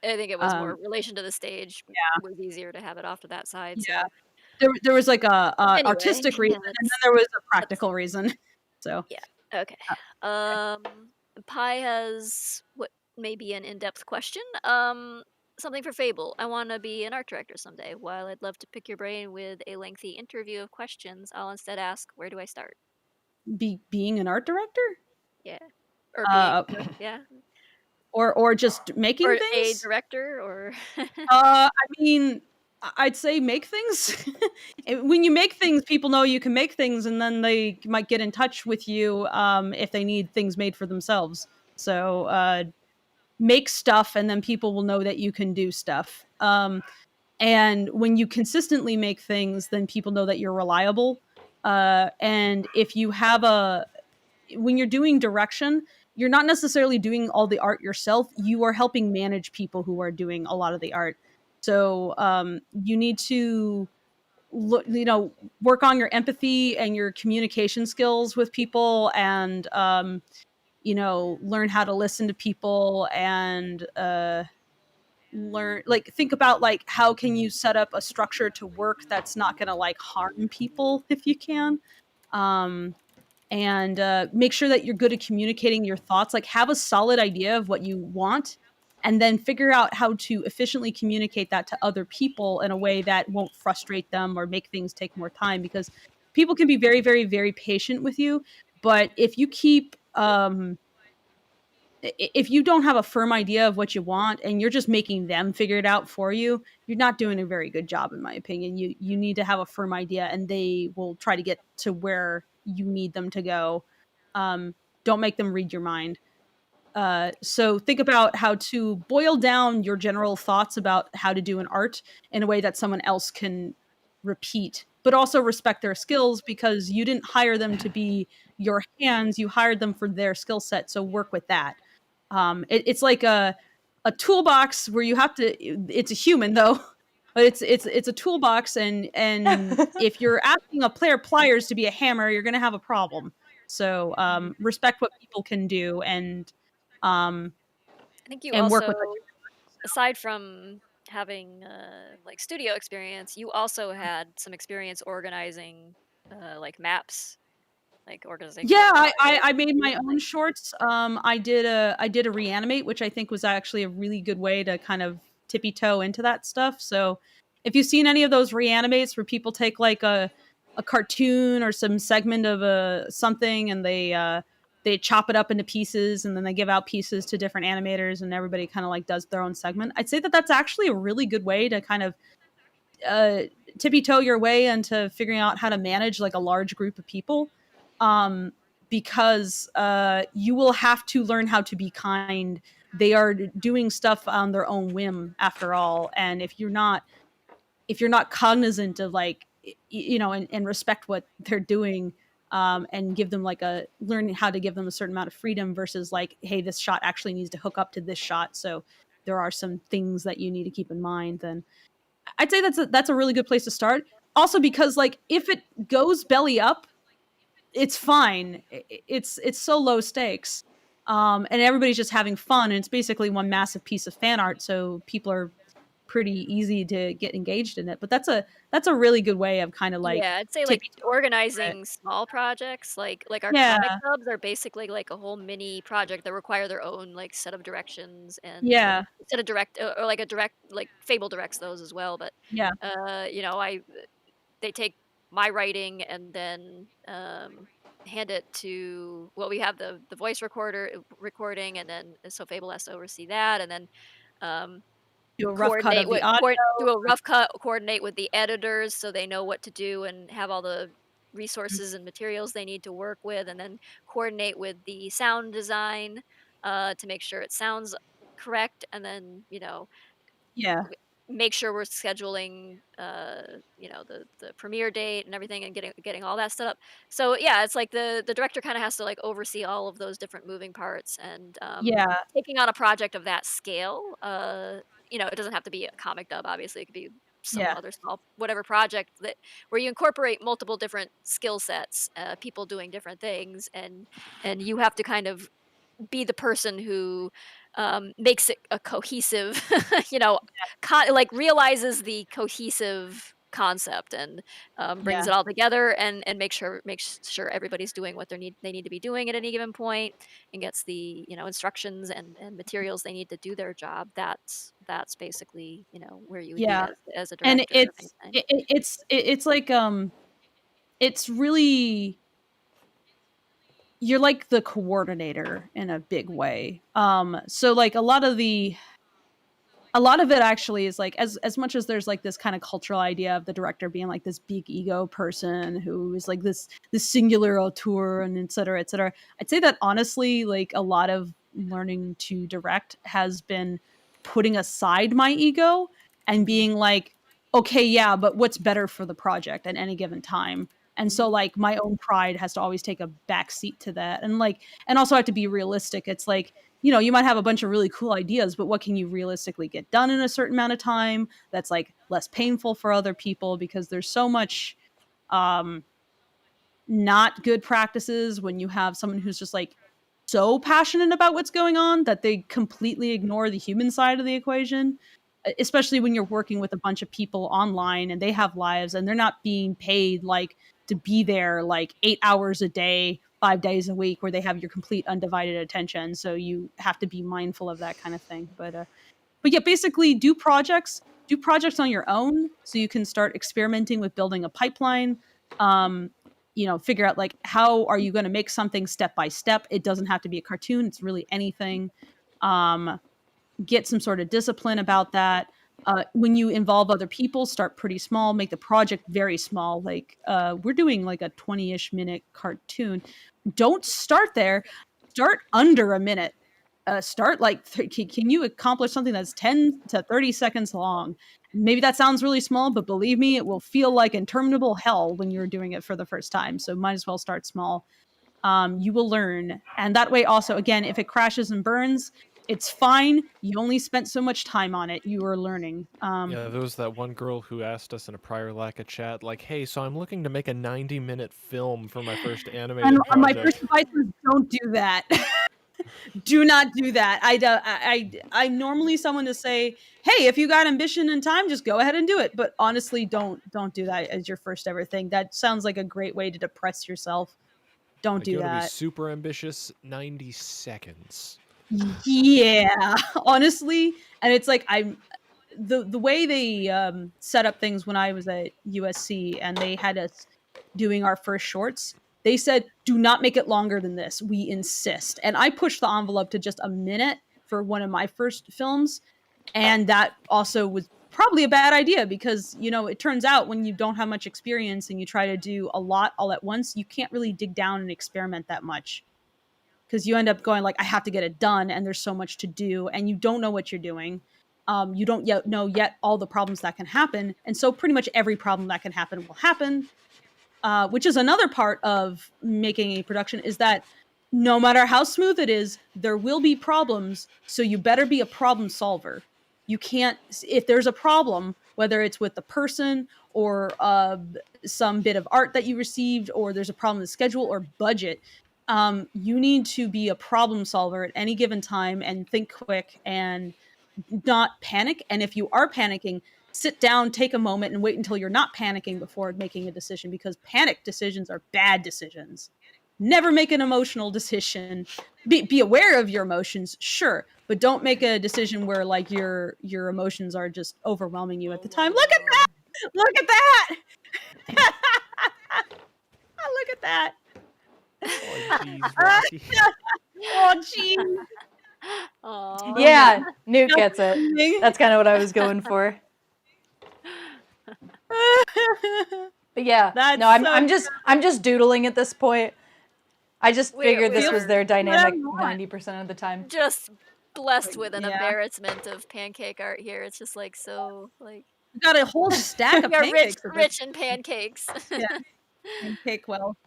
I think it was more um relation to the stage yeah, was easier to have it off to that side, yeah, so there was like a anyway, artistic reason yeah, and then that's there was a that's practical reason. So yeah, okay. okay. Pi has what may be an in-depth question. Something for Fable. I want to be an art director someday. While I'd love to pick your brain with a lengthy interview of questions, I'll instead ask, where do I start? Being an art director, Yeah. Or being, uh, yeah. or just making Or a things. director, or I mean, I'd say make things. When you make things, people know you can make things, and then they might get in touch with you if they need things made for themselves. So make stuff, and then people will know that you can do stuff. And when you consistently make things, then people know that you're reliable. And if you have when you're doing direction, you're not necessarily doing all the art yourself. You are helping manage people who are doing a lot of the art. So you need to look, work on your empathy and your communication skills with people, and learn how to listen to people, and learn, like, think about like how can you set up a structure to work that's not going to like harm people if you can. Um, and make sure that you're good at communicating your thoughts. Like, have a solid idea of what you want, and then figure out how to efficiently communicate that to other people in a way that won't frustrate them or make things take more time. Because people can be very, very, very patient with you, but if you don't have a firm idea of what you want and you're just making them figure it out for you, you're not doing a very good job, in my opinion. You need to have a firm idea, and they will try to get to where you need them to go. Um, don't make them read your mind. So think about how to boil down your general thoughts about how to do an art in a way that someone else can repeat, but also respect their skills, because you didn't hire them to be your hands. You hired them for their skill set. So work with that. It's like a toolbox where you have to. It's a human though, but it's a toolbox, and if you're asking a player pliers to be a hammer, you're going to have a problem. So respect what people can do, um, I think you and work with also, aside from having like studio experience, you also had some experience organizing like maps like organization Yeah, or I made my own like shorts. I did a reanimate, which I think was actually a really good way to kind of tippy toe into that stuff. So if you've seen any of those reanimates where people take like a cartoon or some segment of a something and they chop it up into pieces and then they give out pieces to different animators and everybody kind of like does their own segment. I'd say that that's actually a really good way to kind of uh, tippy toe your way into figuring out how to manage like a large group of people, um, because you will have to learn how to be kind. They are doing stuff on their own whim after all, and if you're not cognizant of like and respect what they're doing, and give them like a learning how to give them a certain amount of freedom versus like, hey, this shot actually needs to hook up to this shot, so there are some things that you need to keep in mind, then I'd say that's a really good place to start. Also, because like if it goes belly up, it's fine. It's so low stakes, and everybody's just having fun, and it's basically one massive piece of fan art. So people are pretty easy to get engaged in it. But that's a really good way of kind of like yeah, I'd say, like, tippy toe it. organizing small projects, like our Yeah, comic clubs are basically like a whole mini project that require their own, like, set of directions and yeah, instead of direct or like a direct like, Fable directs those as well, but, yeah, you know, they take my writing and then, hand it to well, we have the voice recording, and then so Fable has to oversee that, and then, um do a rough cut of the audio. do a rough cut, coordinate with the editors so they know what to do and have all the resources and materials they need to work with, and then coordinate with the sound design, to make sure it sounds correct, and then, Yeah, make sure we're scheduling, the premiere date and everything and getting all that set up. So, yeah, it's like the director kinda has to, like, oversee all of those different moving parts and, yeah, taking on a project of that scale, it doesn't have to be a comic dub, obviously, it could be some yeah, other small whatever project that where you incorporate multiple different skill sets, people doing different things, and you have to kind of be the person who, makes it a cohesive, you know, like realizes the cohesive concept and brings yeah, it all together and makes sure everybody's doing what they need to be doing at any given point and gets the instructions and materials they need to do their job. That's basically where you would be yeah. as a And director of anything. it's like it's really you're like the coordinator in a big way. So like a lot of it actually is like as much as there's like this kind of cultural idea of the director being like this big ego person who is like this singular auteur and et cetera, et cetera. I'd say that honestly, like a lot of learning to direct has been putting aside my ego and Mhm, being like, okay, yeah, but what's better for the project at any given time? And so mhm, like my own pride has to always take a back seat to that. And also I have to be realistic. It's like, you might have a bunch of really cool ideas, but what can you realistically get done in a certain amount of time that's like less painful for other people because there's so much um not good practices when you have someone who's just like so passionate about what's going on that they completely ignore the human side of the equation, especially when you're working with a bunch of people online and they have lives and they're not being paid like to be there like 8 hours a day 5 days a week where they have your complete undivided attention, so you have to be mindful of that kind of thing. But yeah, basically do projects on your own so you can start experimenting with building a pipeline. Um, figure out like how are you going to make something step by step. It doesn't have to be a cartoon, it's really anything. Um, get some sort of discipline about that. When you involve other people, start pretty small, make the project very small. Like we're doing like a 20-ish minute cartoon. Don't start there. Start under a minute. Start like can you accomplish something that's 10 to 30 seconds long? Maybe that sounds really small, but believe me, it will feel like interminable hell when you're doing it for the first time. So might as well start small. You will learn. And that way, also, again, if it crashes and burns, it's fine. You only spent so much time on it. You are learning. Yeah, there was that one girl who asked us in a prior Lacka chat, like, "Hey, so I'm looking to make a 90-minute film for my first And animated my first project." advice is don't do that. Do not do that. I'm normally someone to say, hey, if you got ambition and time, just go ahead and do it. But honestly, don't do that as your first ever thing. That sounds like a great way to depress yourself. Don't I do go to be that. super ambitious, 90 seconds. Yeah, honestly, and it's like the way they set up things when I was at USC and they had us doing our first shorts. They said, "Do not make it longer than this. We insist." And I pushed the envelope to just a minute for one of my first films, and that also was probably a bad idea because it turns out when you don't have much experience and you try to do a lot all at once, you can't really dig down and experiment that much because you end up going like, I have to get it done, and there's so much to do, and you don't know what you're doing. You don't yet know all the problems that can happen, and so pretty much every problem that can happen will happen. Which is another part of making a production, is that no matter how smooth it is, there will be problems. So you better be a problem solver. You can't, if there's a problem, whether it's with the person or some bit of art that you received, or there's a problem with schedule or budget, you need to be a problem solver at any given time and think quick and not panic. And if you are panicking, sit down, take a moment, and wait until you're not panicking before making a decision, because panic decisions are bad decisions. Never make an emotional decision. Be aware of your emotions, sure, but don't make a decision where like your emotions are just overwhelming you at the time. Look at that! Look at that! Look at that! Oh, jeez, Rocky. Oh, geez. Aw. Yeah, Newt gets it. Nothing. That's kind of what I was going for. But yeah, That's no, I'm just doodling at this point. I just figured this was are their dynamic Whatever. 90% of the time. just blessed with an Yeah. embarrassment of pancake art here. It's just like so like We got a whole stack of we are pancakes at this rich in pancakes. Yeah. Pancake wealth.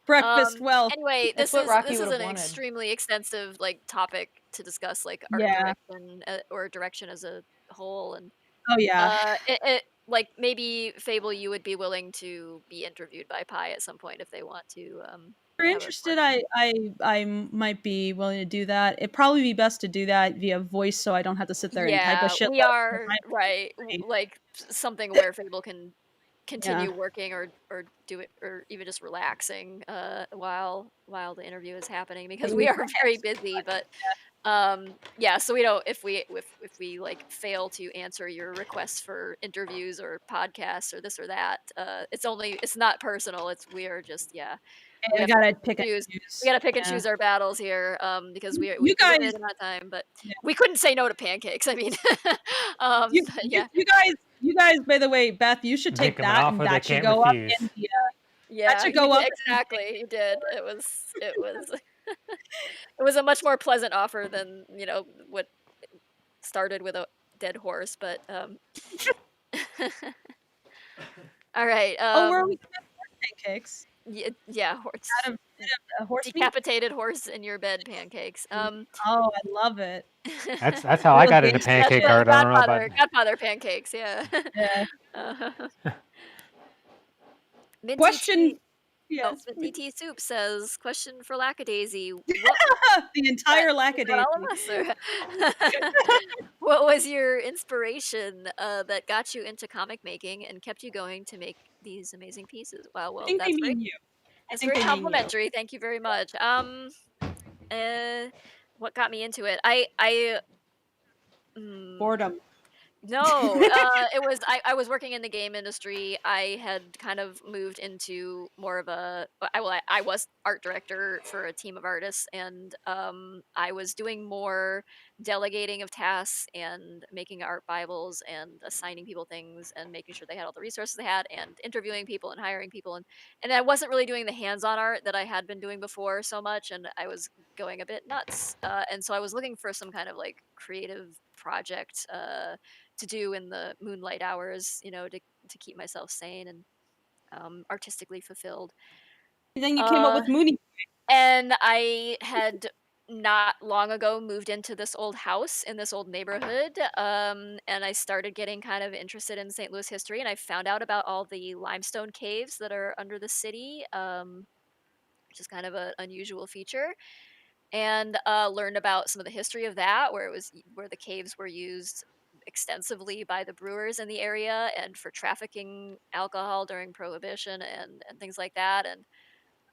Breakfast wealth. Anyway, That's this what is Rocky this is would've an wanted. extremely extensive like topic to discuss, like art Yeah. direction or direction as a whole, and Oh yeah. it like maybe Fable, you would be willing to be interviewed by Pi at some point if they want to. If you're have a interested, part- I might be willing to do that. It'd probably be best to do that via voice so I don't have to sit there and type a Yeah, shit we load. are right. Like something where Fable can continue working or do it or even just relaxing while the interview is happening, because we are very busy. But yeah, so we don't, if we like fail to answer your requests for interviews or podcasts or this or that, it's not personal, it's we are just we I have to gotta pick and pick and choose. choose. We gotta pick and Yeah. choose our battles here, because we You are guys, limited in our time, but yeah. we couldn't say no to pancakes. I mean, but yeah, You guys. By the way, Beth, you should Make take them an that, and offer they that should can't go up refuse. in the. yeah, should you go did, up in the exactly. You did. It was it was a much more pleasant offer than what started with a dead horse, but all right. Oh, where are we gonna have pancakes? Yeah, horse, Out of horse meat? decapitated horse in your bed pancakes. Oh, I love it. That's how I got into That's pancake That's art. I don't know about. Godfather pancakes. Yeah. Yeah. Minty Question. Tea. Oh, Yes. Minty Tea Soup says, question for Lackadaisy. What The entire Is that Lackadaisy. all of us, or what was your inspiration that got you into comic making and kept you going to make these amazing pieces? Wow, I well, think they that's very mean you. I that's think very they mean you. complimentary. Thank you very much. What got me into it? Mm, Boredom. no, it was I was working in the game industry. I had kind of moved into more of I was art director for a team of artists, and I was doing more delegating of tasks and making art bibles and assigning people things and making sure they had all the resources they had and interviewing people and hiring people, and I wasn't really doing the hands-on art that I had been doing before so much, and I was going a bit nuts. And so I was looking for some kind of like creative project to do in the moonlight hours, to keep myself sane and artistically fulfilled. And then you came up with Mooney. And I had not long ago moved into this old house in this old neighborhood, and I started getting kind of interested in St. Louis history, and I found out about all the limestone caves that are under the city, which is kind of an unusual feature, and learned about some of the history of that, where the caves were used extensively by the brewers in the area and for trafficking alcohol during Prohibition and things like that. And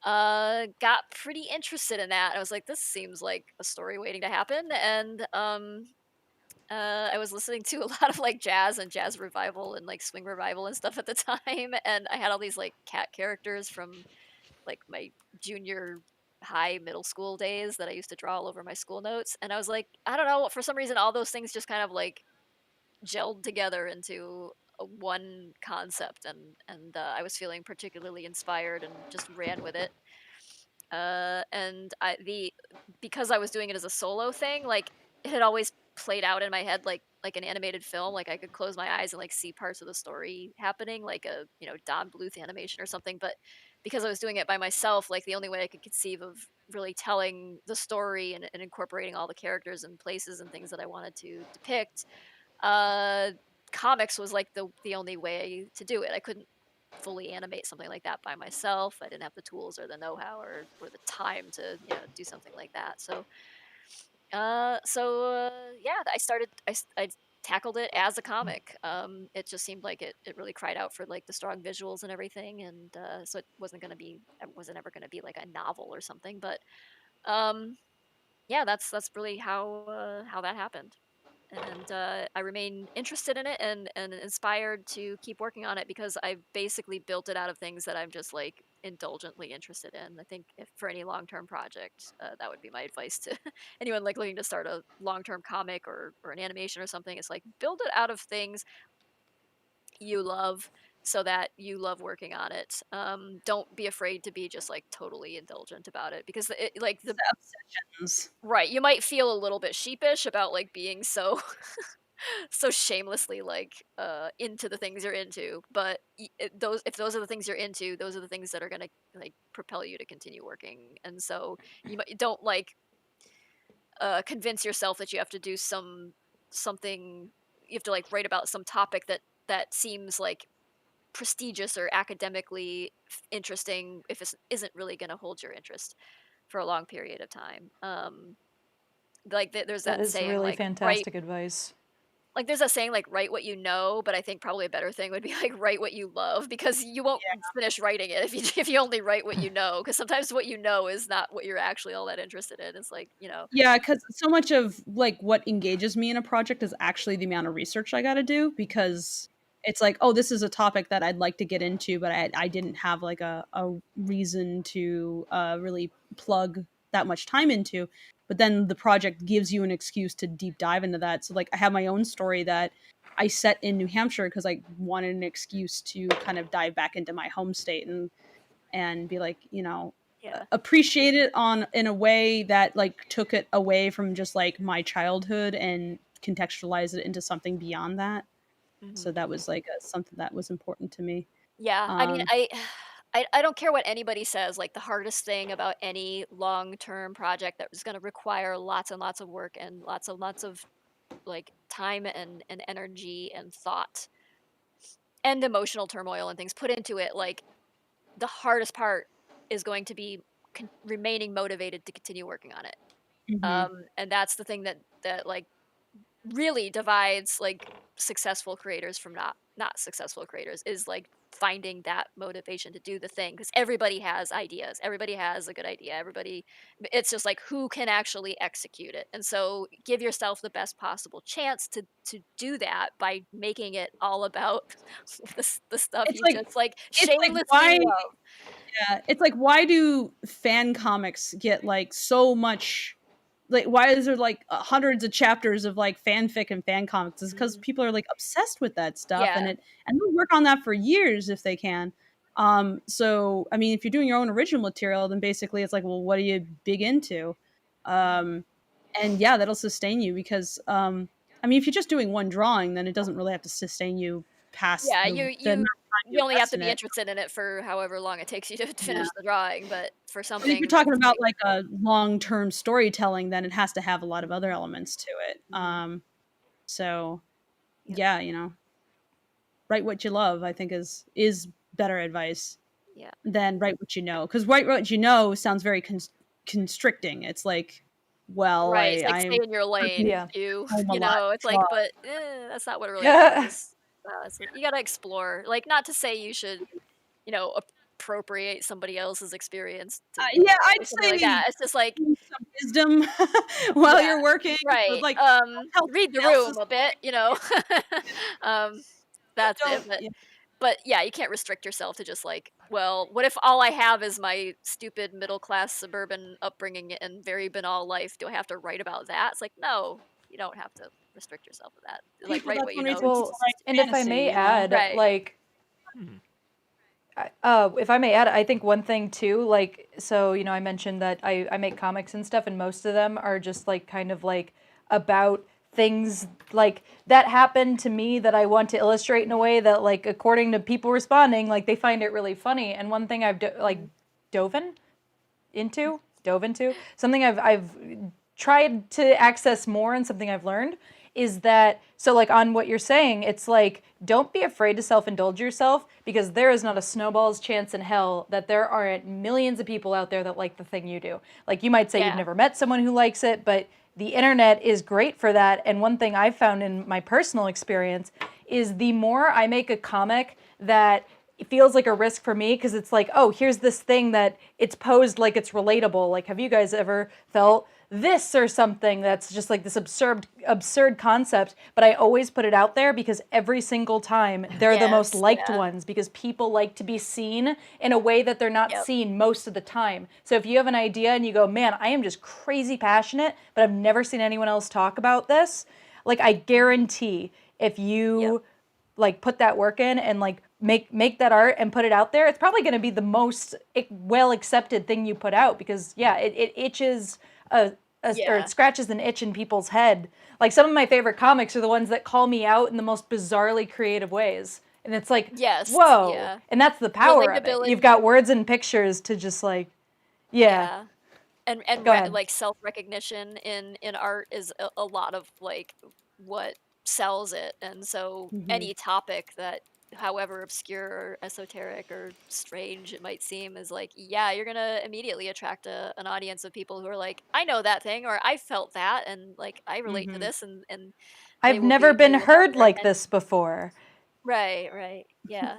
got pretty interested in that. I was like, this seems like a story waiting to happen. And I was listening to a lot of like jazz and jazz revival and like swing revival and stuff at the time. And I had all these like cat characters from like my junior high middle school days that I used to draw all over my school notes. And I was like, I don't know, for some reason, all those things just kind of like gelled together into one concept. And I was feeling particularly inspired and just ran with it. And because I was doing it as a solo thing, like it had always played out in my head like an animated film. Like I could close my eyes and like see parts of the story happening, like a Don Bluth animation or something. But because I was doing it by myself, like the only way I could conceive of really telling the story and incorporating all the characters and places and things that I wanted to depict, uh, comics was like the only way to do it. I couldn't fully animate something like that by myself. I didn't have the tools or the know-how or the time to do something like that. Yeah, I tackled it as a comic. It just seemed like it really cried out for like the strong visuals and everything, and so it wasn't ever going to be like a novel or something. But yeah, that's really how that happened. And I remain interested in it and inspired to keep working on it because I basically built it out of things that I'm just like indulgently interested in. I think if for any long-term project, that would be my advice to anyone like looking to start a long-term comic or an animation or something. It's like build it out of things you love so that you love working on it. Don't be afraid to be just like totally indulgent about it because like the The obsessions. right, you might feel a little bit sheepish about like being so so shamelessly like into the things you're into, but those if those are the things you're into, those are the things that are going to like propel you to continue working. And so don't like convince yourself that you have to do something, you have to like write about some topic that seems like prestigious or academically interesting if it isn't really going to hold your interest for a long period of time. Like there's That that is saying really like write fantastic advice. like there's a saying like write what you know, but I think probably a better thing would be like write what you love because you won't finish writing it if you if you only write what you know, because sometimes what you know is not what you're actually all that interested in. It's like Yeah, because so much of like what engages me in a project is actually the amount of research I got to do because it's like, oh, this is a topic that I'd like to get into, but I didn't have like a reason to really plug that much time into. But then the project gives you an excuse to deep dive into that. So like I have my own story that I set in New Hampshire because I wanted an excuse to kind of dive back into my home state and be like, yeah. appreciate it on in a way that like took it away from just like my childhood and contextualize it into something beyond that. So Hmm. that was like something that was important to me. Yeah, I mean, Um, I don't care what anybody says. Like the hardest thing about any long-term project that is going to require lots and lots of work and lots of like time and energy and thought and emotional turmoil and things put into it, like the hardest part is going to be remaining motivated to continue working on it. mhm. And that's the thing that like really divides like successful creators from not successful creators is like finding that motivation to do the thing, because everybody has ideas, everybody has a good idea, everybody, it's just like who can actually execute it. And so give yourself the best possible chance to do that by making it all about the stuff It's you like just like it's like shamelessly why love. Yeah, it's like why do fan comics get like so much, like why is there like hundreds of chapters of like fanfic and fan comics? Is because Mhm. people are like obsessed with that stuff Yeah. and they'll work on that for years if they can. So I mean if you're doing your own original material, then basically it's like, well, what are you big into? Mhm. Um and yeah, that'll sustain you because I mean if you're just doing one drawing, then it doesn't really have to sustain you past Yeah, the amount of time you you only have invest to in be it. interested in it for however long it takes you to Yeah. finish the drawing, but for But if you're something talking that's about like like a long-term storytelling, then it has to have a lot of other mhm, elements to it. mhm, So yep, yeah, write what you love, I think is better advice yeah. than write what you know. Because write what you know sounds very constricting. It's like, well, Right, it's like I'm stay in your working lane, Yeah. home a lot to it's like, draw. but, that's not what it really is. So you gotta explore, like, not to say you should, you know, appropriate somebody else's experience to Yeah, I'd or something say like that. maybe It's just like, use some wisdom while yeah, you're working. right. Like, don't tell Read the someone room else's a bit, you know. um, that's it. don't yeah. But yeah, you can't restrict yourself to just like, well, what if all I have is my stupid middle class suburban upbringing and very banal life? Do I have to write about that? It's like, no, you don't have to restrict yourself to that. Like, People write that's what you one know reason is people Well, write and if I fantasy, may you know? add, right. like, Hmm. if I may add, I think one thing too, like, so, you know, I mentioned that I make comics and stuff, and most of them are just like kind of like about things like that happened to me that I want to illustrate in a way that, like, according to people responding, like, they find it really funny. And one thing I've dove into something I've tried to access more, and something I've learned is that, so like on what you're saying, it's like, don't be afraid to self-indulge yourself, because there is not a snowball's chance in hell that there aren't millions of people out there that like the thing you do. Like, you might say you've Yeah. never met someone who likes it, but the internet is great for that. And one thing I've found in my personal experience is the more I make a comic that it feels like a risk for me, because it's like, oh, here's this thing that it's posed like it's relatable. Like, have you guys ever felt this or something that's just like this absurd concept, but I always put it out there because every single time they're the most Yes. liked Yeah. ones, because people like to be seen in a way that they're not Yep. seen most of the time. So if you have an idea and you go, man, I am just crazy passionate, but I've never seen anyone else talk about this, like, I guarantee if you Yep. like put that work in and like make that art and put it out there, it's probably going to be the most well accepted thing you put out, because yeah, it itches or Yeah. it scratches an itch in people's head. Like, some of my favorite comics are the ones that call me out in the most bizarrely creative ways, and it's like, Yes. whoa. Yeah. And that's the power of it. You've Relatability. got words and pictures to just like, yeah. Yeah. And Go ahead. like self recognition in art is a lot of like what sells it. And so Mhm. any topic that, however obscure or esoteric or strange it might seem, is like, yeah, you're gonna immediately attract an audience of people who are like, I know that thing, or I felt that, and like I relate to Mhm. this, and I've never they been will have heard your like attention. this before. Right, right. Yeah.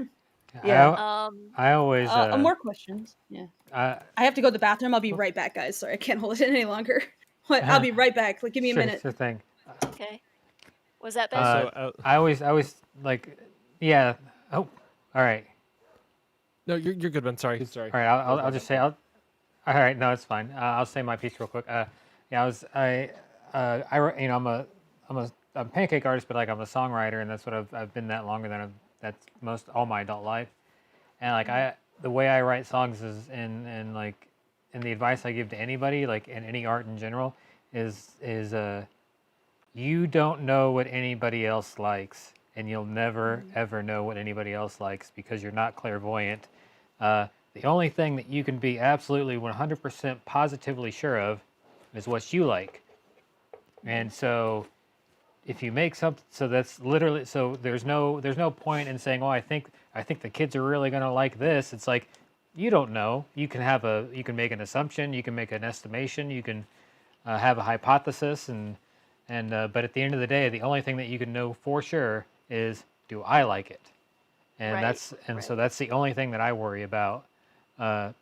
I Yeah. al- Um I always More questions. Yeah. I I have to go to the bathroom. I'll be oh, right back, guys. Sorry, I can't hold it in any longer. What? I'll be right back. Like, give me a minute. sure thing. okay. Was that Ben? Uh, Also, I always like, yeah. Oh, all right, no, you're good, Ben. Sorry, sorry. all right. I'll just say all right. No, it's fine. I'll say my piece real quick. Yeah, you know, I'm a pancake artist, but like, I'm a songwriter, and that's what I've been that longer than that's most all my adult life. And like, the way I write songs is in like, and the advice I give to anybody, like in any art in general, is you don't know what anybody else likes, and you'll never ever know what anybody else likes, because you're not clairvoyant. The only thing that you can be absolutely 100% positively sure of is what you like. And so if you make something, so that's literally, so there's no point in saying, oh, I think the kids are really going to like this. It's like, you don't know. You can make an assumption, you can make an estimation, you can have a hypothesis, and but at the end of the day, the only thing that you can know for sure is, do I like it? And Right. so Right. that's the only thing that I worry about,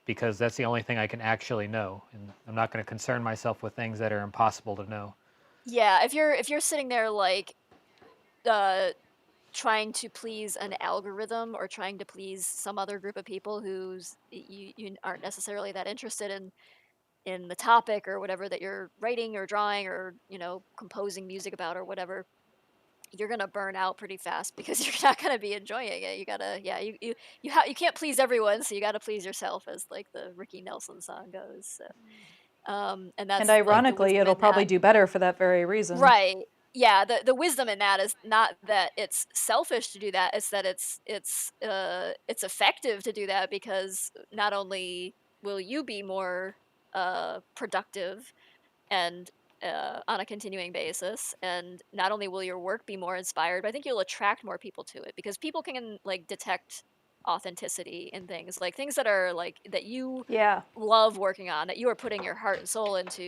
because that's the only thing I can actually know, and I'm not going to concern myself with things that are impossible to know. Yeah, if you're sitting there like uh trying to please an algorithm or trying to please some other group of people who's you aren't necessarily that interested in the topic or whatever that you're writing or drawing or, you know, composing music about or whatever, you're gonna burn out pretty fast because you're not gonna be enjoying it. You gotta, yeah, you can't please everyone, so you gotta please yourself, as like the Ricky Nelson song goes. So, and And that's like the ironically, wisdom it'll in that. probably do better for that very reason. Right. Yeah, the wisdom in that is not that it's selfish to do that, it's that it's effective to do that, because not only will you be more productive and on a continuing basis, and not only will your work be more inspired, but I think you'll attract more people to it, because people can like detect authenticity in things, like things that are like that you Yeah. love working on, that you are putting your heart and soul into,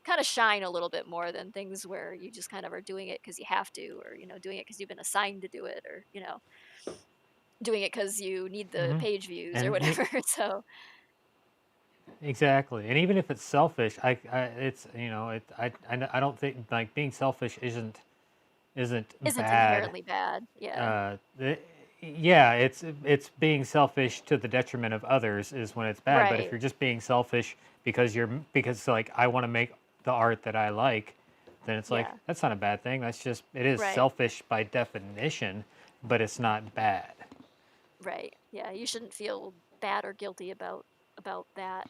kind of shine a little bit more than things where you just kind of are doing it because you have to, or, you know, doing it because you've been assigned to do it, or, you know. doing it because you need the Mhm. page views or And whatever. So exactly, and even if it's selfish, it's I don't think like being selfish isn't isn't bad. inherently bad. Yeah. Uh, the, yeah, it's being selfish to the detriment of others is when it's bad. But if Right. you're just being selfish because like I want to make the art that I like, then it's like Yeah. that's not a bad thing. It is Right. selfish by definition, but it's not bad. Right. Yeah. You shouldn't feel bad or guilty about that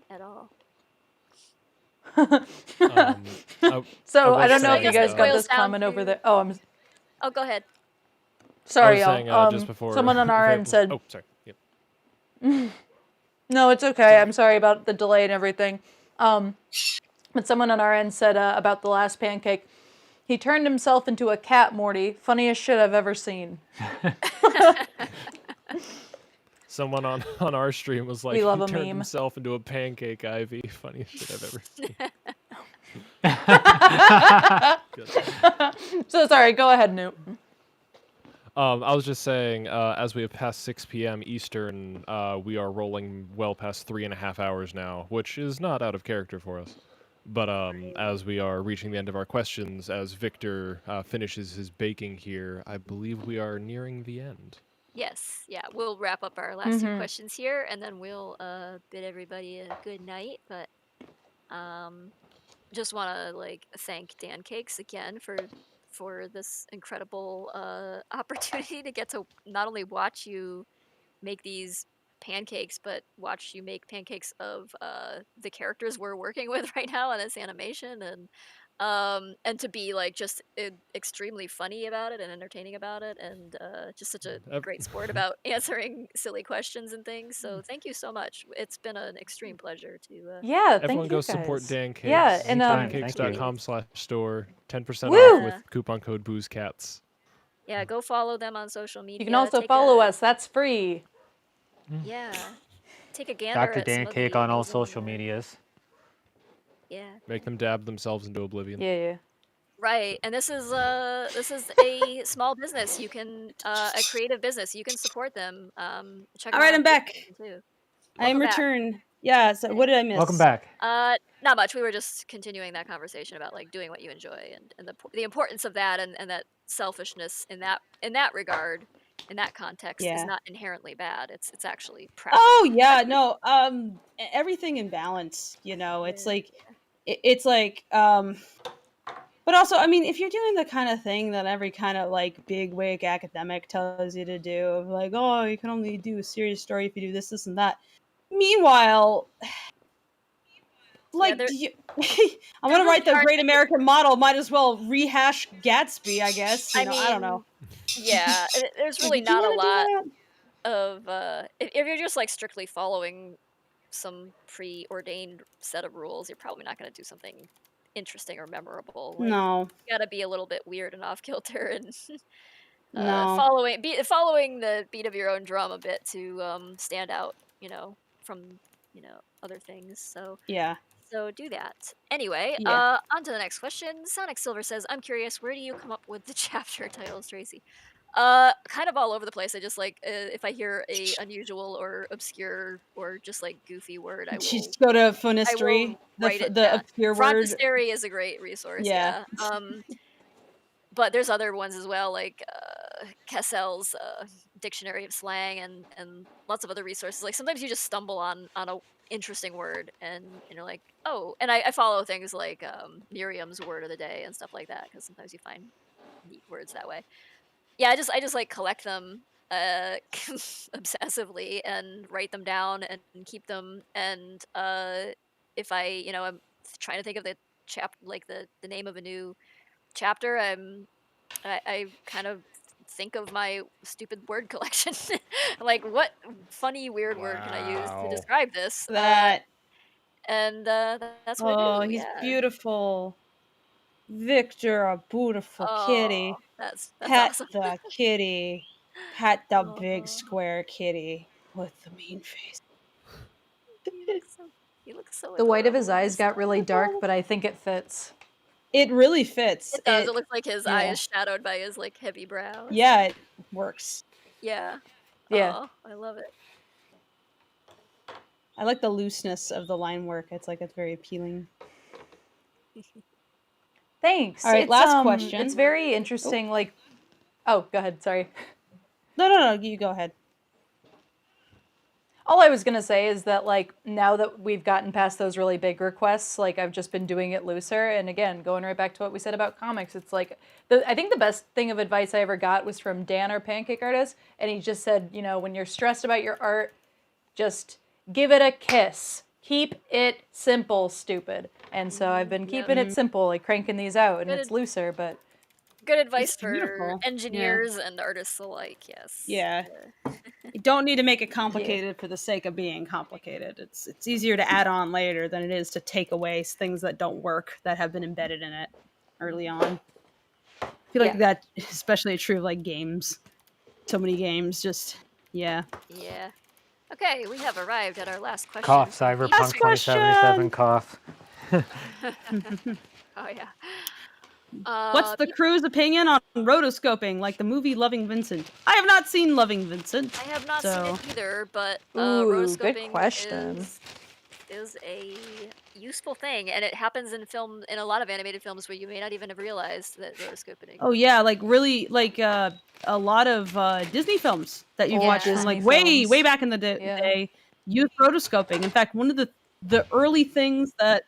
at all. So I I was don't know So I if you guess saying, guys this got boils this down comment over to. there. Oh, I'm Oh, go ahead. I sorry, was saying y'all. just before Someone on our end said, oh, sorry. Yep. "No, it's okay. I'm sorry about the delay and everything." But someone on our end said about the last pancake, he turned himself into a cat, Morty. Funniest shit I've ever seen. Someone on our stream was like, We love he a turned meme. himself into a pancake, Ivy. Funniest shit I've ever seen. Good. So sorry. Go ahead, Newt. I was just saying, as we have passed 6 p.m. Eastern, we are rolling well past 3.5 hours now, which is not out of character for us. But as we are reaching the end of our questions, as Victor finishes his baking here, I believe we are nearing the end. Yes. Yeah. We'll wrap up our last two questions here, and then we'll bid everybody a good night. But just want to like thank Dan Cakes again for this incredible opportunity to get to not only watch you make these pancakes, but watch you make pancakes of the characters we're working with right now in this animation, and to be like just extremely funny about it and entertaining about it, and just such a great sport about answering silly questions and things. So thank you so much. It's been an extreme pleasure to. Yeah, Everyone thank you go support guys. Dan Cakes. Yeah, and Pancakes.com/store. 10% Woo! off with coupon code BoozeCats. Yeah, go follow them on social media. You can also follow us. That's free. Yeah, take a gander Dr. at Dan some of Cake the on all amazing, social medias. Yeah. Make them dab themselves into oblivion. Yeah. Right, and this is a small business. You can a creative business. You can support them. Check All them out right, on I'm back. Facebook too. I am Welcome back. returned. Yeah. So what did I miss? Welcome back. Not much. We were just continuing that conversation about like doing what you enjoy and the importance of that, and that selfishness in that regard, in that context, is Yeah. not inherently bad. It's actually practical. Oh yeah, no. Everything in balance. You know, it's Yeah. like, it's like, but also, I mean, if you're doing the kind of thing that every kind of like big wig academic tells you to do, of like, oh, you can only do a serious story if you do this, this, and that. Meanwhile, like, Yeah, I'm gonna really write the are Great things- American Model. Might as well rehash Gatsby, I guess. You I know, mean, I don't know. yeah, there's Like, really do you not a want to do lot that? of if you're just like strictly following some preordained set of rules, you're probably not going to do something interesting or memorable. Like, No, you got to be a little bit weird and off kilter, and no. following the beat of your own drum a bit to stand out, from other things. So Yeah. so do that. Anyway, Yeah. on to the next question. Sonic Silver says, "I'm curious, where do you come up with the chapter titles, Tracy?" Kind of all over the place. I just like if I hear a unusual or obscure or just like goofy word, Just go to I Phonistery, will write it the down. obscure word. Frontistery is a great resource. Yeah. Yeah. But there's other ones as well, like Kessel's Dictionary of Slang and lots of other resources. Like sometimes you just stumble on a interesting word and you're like, oh, and I follow things like Miriam's Word of the Day and stuff like that because sometimes you find neat words that way. Yeah, I just like collect them obsessively and write them down and keep them. And if I'm trying to think of the like the name of a new chapter, I kind of think of my stupid word collection. Like, what funny weird word can I use to Wow. describe this? That. And that's what I Oh, do. he's Yeah. beautiful. Victor, a beautiful kitty. Oh, that's Pet awesome. the kitty. Pet the Aw. big square kitty with the mean face. He looks so The white of his adorable in eyes this got stuff. really dark, but I think it fits. It really fits. It does. It looks like his eye yeah. is shadowed by his like heavy brows. Yeah, it works. Yeah. Yeah. Oh, I love it. I like the looseness of the line work. It's very appealing. Thanks. All right, last question. It's very Oh, interesting. Like, oh, go ahead. Sorry. no, you go ahead. All I was gonna say is that like now that we've gotten past those really big requests, like I've just been doing it looser. And again, going right back to what we said about comics, it's like I think the best thing of advice I ever got was from Dan, our Pancake artist, and he just said, you know, when you're stressed about your art, just give it a kiss. Keep it simple, stupid. And so I've been Yep. keeping it simple, like cranking these out, and Good it's looser, but Good It's advice for beautiful. Yeah. engineers and artists alike, yes. Yeah. You don't need to make it yeah. complicated for the sake of being complicated. It's easier to add on later than it is to take away things that don't work that have been embedded in it early on. I feel like Yeah. that especially true of like games. So many games just Yeah. Okay, we have arrived at our last question. Cough. from the Cyberpunk email. 2077. Cough. Oh yeah. What's the crew's opinion on rotoscoping, like the movie Loving Vincent? I have not seen Loving Vincent. I have not seen it either, but Ooh, good rotoscoping question. is a useful thing, and it happens in a lot of animated films where you may not even have realized that rotoscoping. Oh yeah, like really, like a lot of Disney films that you've Old watched from Disney like films. way back in the day use rotoscoping. In fact, one of the early things that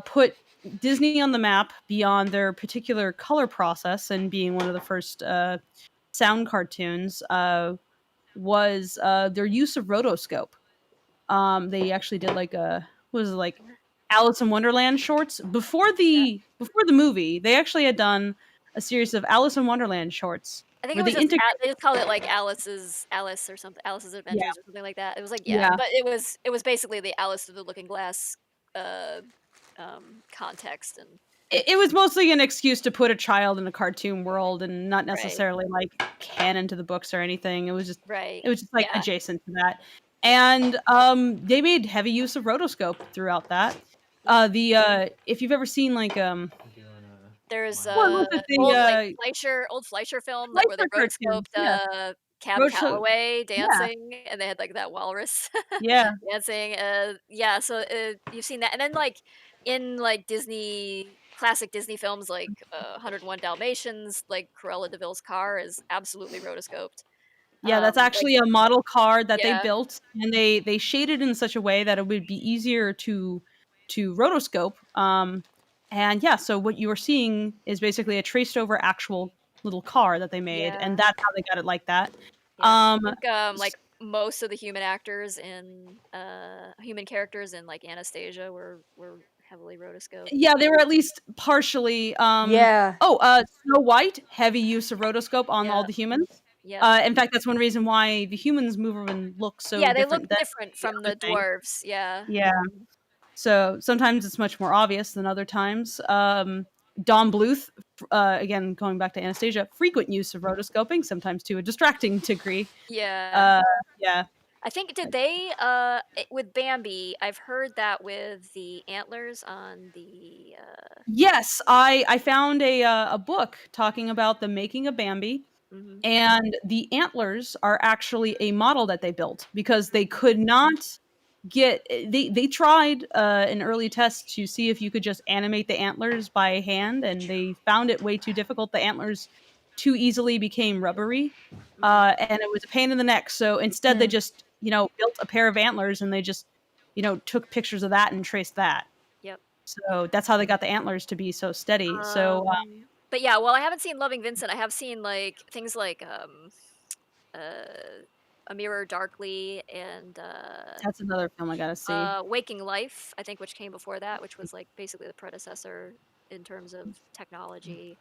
put Disney on the map beyond their particular color process and being one of the first sound cartoons was their use of rotoscope. They actually did like Alice in Wonderland shorts before the movie. They actually had done a series of Alice in Wonderland shorts. I think where it was they just integrate. they just called it like Alice or something, Alice's Yeah, Adventures or something like that. It was like yeah. but it was basically the Alice through the Looking Glass context and It was mostly an excuse to put a child in a cartoon world and not right. necessarily like canon to the books or anything. It was just Right. like Yeah. adjacent to that. And they made heavy use of rotoscope throughout that. If you've ever seen like There's what was it, old Fleischer film that where they Fleischer cartoons, yeah. rotoscoped Cab Roto- Calloway yeah, dancing, and they had like that walrus yeah. dancing. Yeah, so you've seen that, and then like in like classic Disney films like 101 Dalmatians, like Cruella de Vil's car is absolutely rotoscoped. Yeah, that's Like actually a model car that they yeah, built, and they shaded in such a way that it would be easier to rotoscope. And yeah, so what you are seeing is basically a traced over actual little car that they made, and yeah, that's how they got it like that. yeah. I Um, think like most of the human characters in like Anastasia were heavily rotoscoped. yeah, they were at least partially. Yeah. Snow White, heavy use of rotoscope on all Yeah, the humans. yeah. In fact, that's one reason why the humans move and look so Yeah, they look different than different the from other the thing. dwarves, yeah. Yeah. So sometimes it's much more obvious than other times. Don Bluth, again going back to Anastasia, frequent use of rotoscoping, sometimes to a distracting degree. Yeah. Yeah. I think did they with Bambi, I've heard that with the antlers on the Yes, I found a book talking about the making of Bambi, mhm. and the antlers are actually a model that they built because they could not they tried in early tests to see if you could just animate the antlers by hand, and they found it way too difficult. The antlers too easily became rubbery, and it was a pain in the neck. So instead they just built a pair of antlers, and they just took pictures of that and traced that. Yep. So that's how they got the antlers to be so steady. So But yeah, well I haven't seen Loving Vincent. I have seen like things like A Mirror Darkly and that's another film I gotta see. Waking Life, I think, which came before that, which was like basically the predecessor in terms of technology.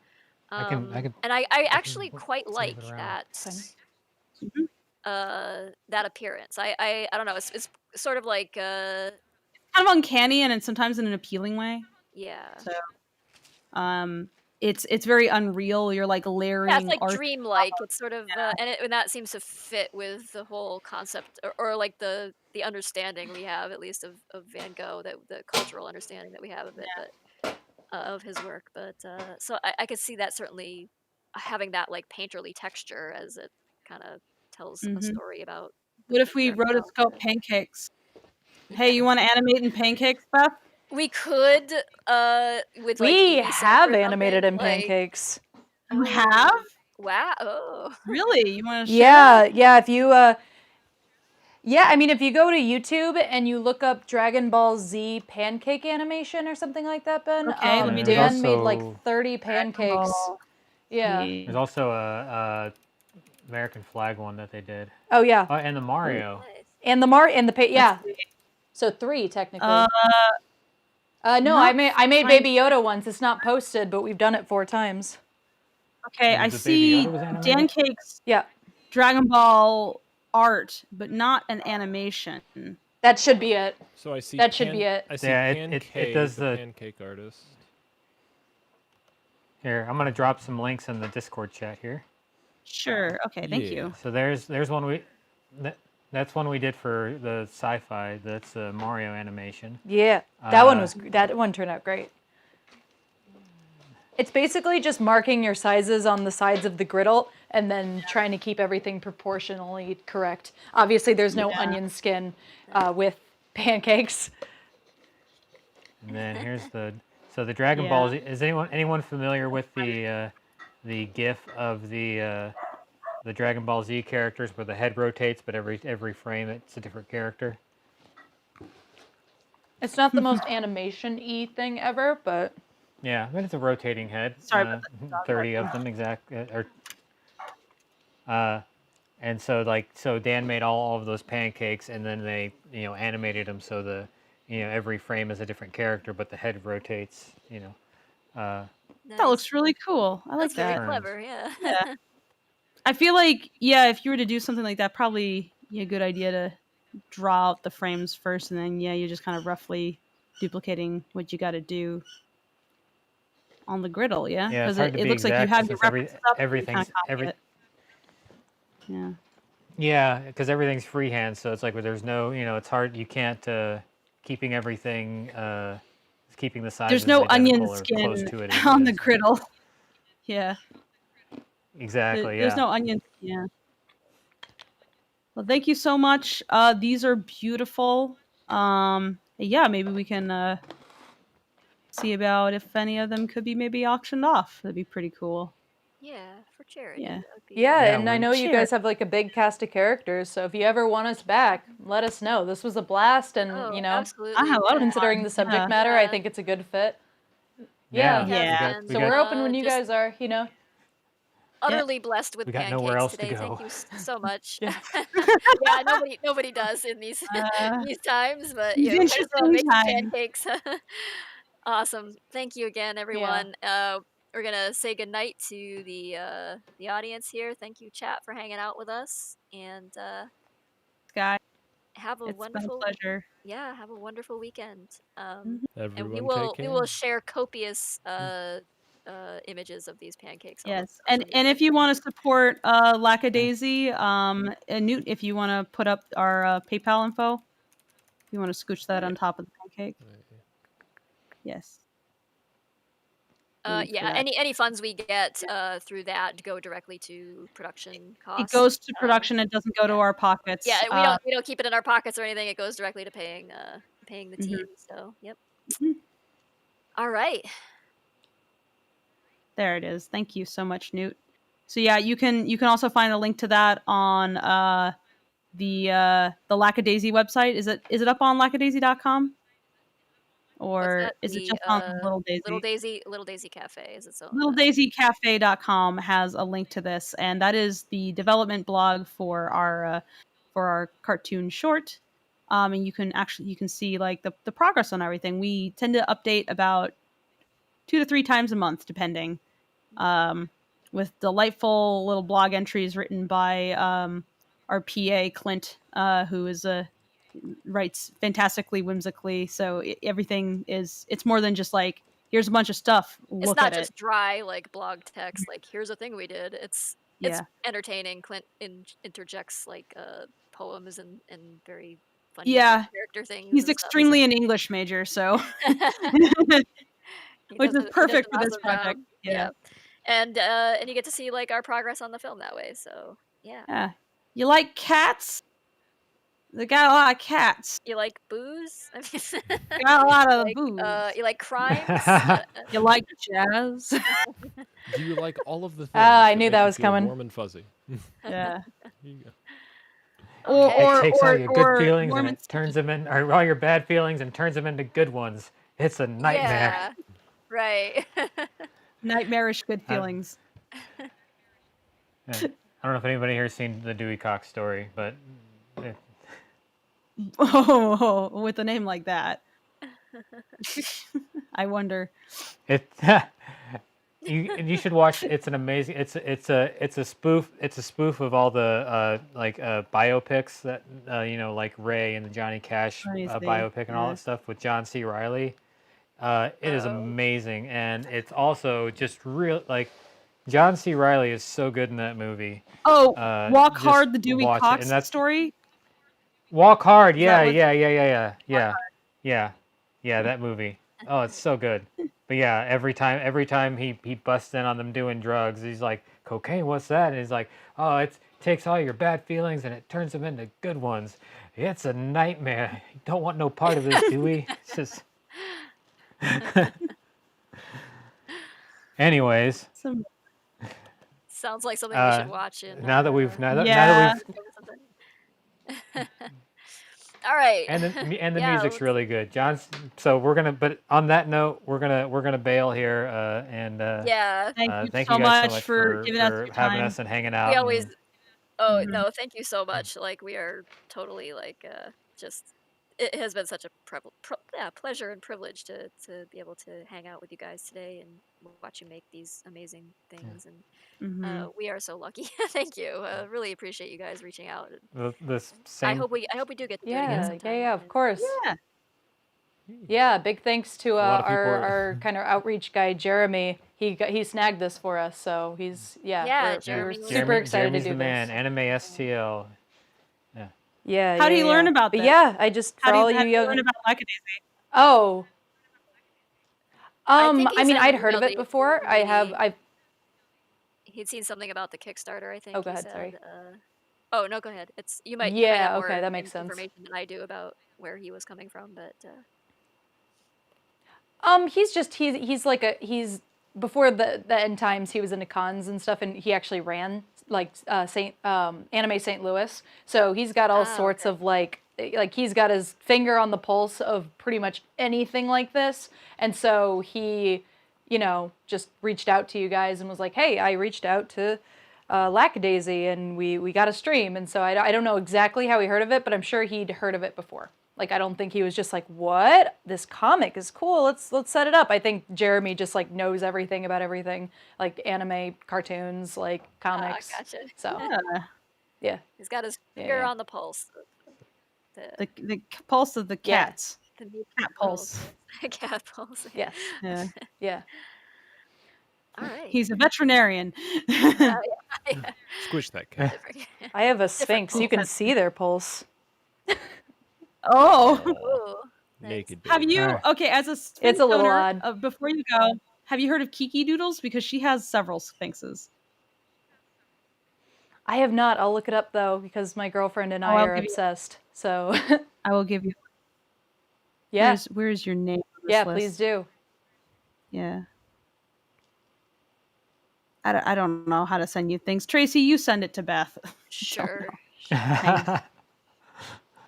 I can And I actually quite save like it around. that Mhm. that appearance. I don't know, it's sort of like Kind of uncanny, and it's sometimes in an appealing way. yeah. So it's very unreal. You're like Yeah, it's layering like art. dreamlike. It's sort of and that seems to fit with the whole concept or like the understanding we have at least of Van Gogh, that the cultural understanding that we have of it, but of his work. But so I could see that certainly having that like painterly texture as it kind of tells a Mm-hmm. story about What if we Dragon Ball. rotoscope Pancakes? Hey, you want to animate in Pancakes, Beth? We could with like We Ubisoft have or animated something, in Pancakes. You have? Wow. Oh. Really? You want to share? Yeah. If you yeah, I mean, if you go to YouTube and you look up Dragon Ball Z pancake animation or something like that, Ben, Okay, let me do Dan it. made like Also- 30 Dragon pancakes. Ball Yeah. Z. There's also a American flag one that they did. Oh yeah, Oh, and the Mario. Nice. and yeah. Let's see. So 3 technically. Uh, No, I not made fine. Baby Yoda once. It's not posted, but we've done it 4 times. Okay, Maybe I the Baby see Yoda was animated? Dan Cake's Yeah, Dragon Ball art, but not an animation. that should be it. So I see That should be it. I see Yeah, it Pancake, does the the- pancake artist. Here, I'm gonna drop some links in the Discord chat here. Sure. Okay, thank Yeah. you. So there's one that's one we did for the sci-fi. That's the Mario animation. Yeah, that one turned out great. It's basically just marking your sizes on the sides of the griddle and then trying to keep everything proportionally correct. Obviously, there's no onion skin with pancakes. And then here's the Dragon Ball Z. Is anyone familiar with the GIF of the Dragon Ball Z characters where the head rotates, but every frame it's a different character? It's not the most animation-y thing ever, but Yeah, but it's a rotating head. Sorry about that. 30 of them and so Dan made all of those pancakes, and then they animated them so every frame is a different character, but the head rotates. That Nice. looks really cool. I like That's very that. clever. Yeah. Yeah. I feel like, if you were to do something like that, probably a good idea to draw out the frames first, and then you're just kind of roughly duplicating what you got to do on the griddle. Yeah, Yeah, it's because hard to it be looks like you exact have your since reference stuff, and you kinda everything's copy it. Yeah. Yeah, because everything's freehand, so it's like there's no, it's hard. You can't keeping everything, keeping the sizes There's no onion identical or close skin to it on the is. griddle. Yeah. Exactly. There's Yeah. no onion. Yeah. Well, thank you so much. These are beautiful. Yeah, maybe we can see about if any of them could be maybe auctioned off. That'd be pretty cool. Yeah, for charity. Yeah. That would be yeah, Yeah, and I we're- know you guys have like a big cast of characters, so if you ever want us back, let us know. This was a blast, and Oh, you know, absolutely. I have a lot of considering fun. the subject Yeah. matter, I Yeah. think it's a good fit. Yeah. Yeah. We So got- we're open when you just guys are, you know. utterly blessed with We got pancakes nowhere else to today. go. Thank you so much. Yeah. Yeah, nobody does in these these times, but These you might as well interesting make some times. pancakes. Awesome. Thank you again, everyone. We're gonna say goodnight to the audience here. Thank you, chat, for hanging out with us, and Guys, have a it's been a wonderful pleasure. have a wonderful weekend. Mhm. And we Everyone take will care. share copious images of these pancakes. On Yes, social and media. if you want to support Lackadaisy, and Newt, if you want to put up our PayPal info, if you want to scooch that on top of the pancake. Yes. Thanks for Yeah, that. any funds we get through that go directly to production It costs. goes to production. It doesn't go to our pockets. Yeah, we don't keep it in our pockets or anything. It goes directly to paying the Mhm. team. So yep. Mhm. All right. There it is. Thank you so much, Newt. So yeah, you can also find a link to that on the Lackadaisy website. Is it up on lackadaisy.com? Or that? is it The, just on Little Daisy? Little Daisy Cafe is its own. LittleDaisyCafe.com has a link to this, and that is the development blog for our cartoon short. And you can see like the progress on everything. We tend to update about 2 to 3 times a month, depending. With delightful little blog entries written by our PA Clint, who is writes fantastically whimsically. So everything it's more than just like here's a bunch of stuff. It's Look not at just it. dry like blog text. Like here's a thing we did. It's Yeah. entertaining. Clint interjects like poems and very funny Yeah. character things. He's and extremely an English major, so stuff. which is perfect for this project. Yeah. And you get to see like our progress on the film that way. So Yeah. Yeah. You like cats? They got a lot of cats. You like booze? I mean, Got a lot of like, booze. you like crimes? You like jazz? Do you like all of the things I that knew make that you was feel coming. warm and fuzzy? Yeah. There you go. Okay. It takes all your good feelings warm and and it turns them in, or all your bad feelings and turns them into good ones. It's a nightmare. Yeah. Right. nightmarish good I, feelings. yeah. I don't know if anybody here has seen the Dewey Cox story, but Oh, with a name like that. I wonder. it you should watch. It's an amazing. It's a spoof of all the biopics that like Ray and the Johnny Cash Let me see. biopic and all Yeah. that stuff with John C. Riley. It is Oh. amazing, and it's also just real. Like John C. Riley is so good in that movie. Oh, Walk Just Hard, the Dewey watch it, Cox and that's story. Walk Hard. Is Yeah, that what- yeah. That movie. Oh, it's so good. But yeah, every time he busts in on them doing drugs, he's like, "Cocaine, what's that?" And he's like, "Oh, it takes all your bad feelings and it turns them into good ones. It's a nightmare. You don't want no part of this, Dewey." It's just. Anyways, Sounds like something we should watch. now that we've All right. and the Yeah, music's really good, John's. So we're gonna. But on that note, we're gonna bail here. Yeah. Thank you you guys so much for giving us your having time. us and hanging out. We always. and- Oh Mhm. no! Thank you so much. Like we are totally like just. It has been such a pleasure and privilege to be able to hang out with you guys today and watch you make these amazing things. And Mhm. we are so lucky. Thank you. Really appreciate you guys reaching out. And the I same. hope we do get to do it again Yeah, sometime. yeah, of course. Yeah. Yeah, big thanks to lot of people our, are- our kind of outreach guy, Jeremy. He snagged this for us, so he's Yeah, we were Jeremy was- super excited Jeremy's to do the man. this. Anime STL. Yeah. How do you learn about But this? yeah, I just for all How do you you young. learn about Lackadaisy? Oh. I think he I mean, said I'd he heard of emailed it you before. I've. He'd seen something about the Kickstarter. I think. Oh, go he ahead, said. sorry. Oh no, go ahead. It's you might Yeah, have okay, more that makes sense. information than I do about where he was coming from, but He's like he's before the end times he was into cons and stuff, and he actually ran like Anime St. Louis, so he's got all sorts okay. of like he's got his finger on the pulse of pretty much anything like this, and so he just reached out to you guys and was like, hey, I reached out to Lackadaisy and we got a stream, and so I don't know exactly how he heard of it, but I'm sure he'd heard of it before. Like, I don't think he was just like, what? This comic is cool. Let's set it up. I think Jeremy just like knows everything about everything, like anime, cartoons, like comics. gotcha. So Yeah. yeah. He's got his finger Yeah. on the pulse. The pulse of the Yeah. cats. The new Cat pulse. cat pulse. Yes. Yeah. Yeah. All right. He's a veterinarian. Yeah. Squish that cat. I have a sphinx. You can pulse. see their pulse. Oh. Ooh, nice. Naked. Have baby. you okay, as a It's sphinx a little owner, odd. before you go, have you heard of Kiki Doodles? Because she has several sphinxes. I have not. I'll look it up though because my girlfriend and I I'll are give you- obsessed. So I will give you yeah. where's your name on this Yeah, list? please do. Yeah. I don't know how to send you things. Tracy, you send it to Beth. Sure.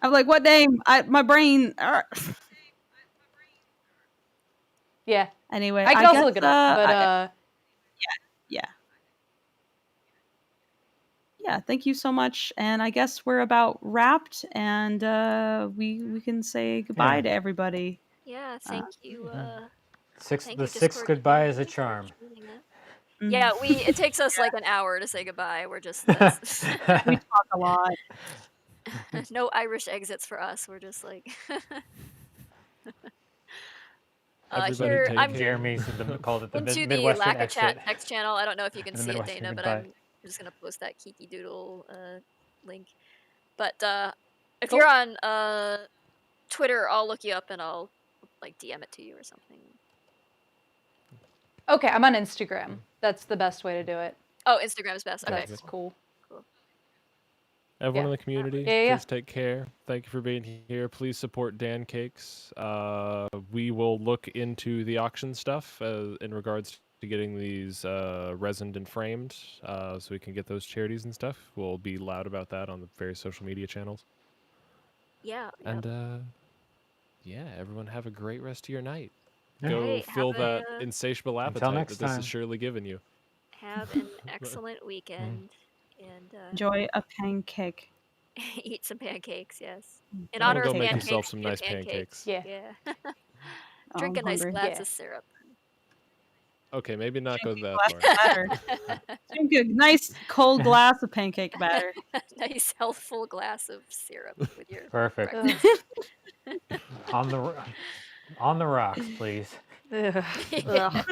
I'm like, what name? My brain. Yeah. Anyway, I can also guess, look it up, but yeah, thank you so much. And I guess we're about wrapped, and we can say goodbye Yeah. to everybody. Yeah, thank you. The Thank you, sixth Discord goodbye is a community, for charm. joining us. Mhm. Yeah, it takes us like an hour to say goodbye. We're just We talk a lot. no Irish exits for us. We're just like Everybody here. take I'm care. Jeremy's called it the into the Midwestern Lacka exit. Chat text channel. I don't know if you can And the see it, Midwestern Dana, but goodbye. I'm just gonna post that Kiki Doodle link. But if you're on Twitter, I'll look you up and I'll like DM it to you or something. okay, I'm on Instagram. That's the best way to do it. Oh, Instagram's best. Okay, That's cool. Everyone Yeah. in the community, Yeah. please take care. Thank you for being here. Please support Pancakes. We will look into the auction stuff in regards to getting these resined and framed, so we can get those charities and stuff. We'll be loud about that on the various social media channels. Yeah. And yeah, everyone have a great rest of your night. Yeah. Go Right, fill have that a insatiable Until appetite next that this time. is surely giving you. have an excellent weekend and Enjoy a pancake. eat some pancakes. Yes, in And honor go of make pancakes, yourself some get nice pancakes. Yeah. Yeah, Oh, drink I'm a nice hungry. glass Yeah. of syrup. Okay, maybe not go Drink a that glass far. of batter. Drink a nice cold glass of pancake batter. Nice healthful glass of syrup with your Perfect. breakfast. On the rocks, please. Ugh. Yeah.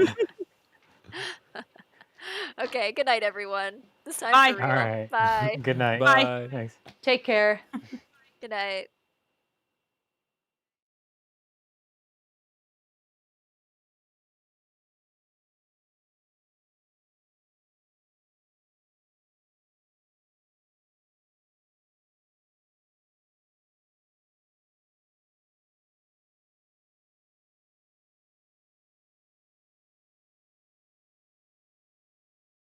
Okay, good night, everyone. This time Bye. for All real. right. Bye. Good night. Bye. Bye. Thanks. Take care. Good night.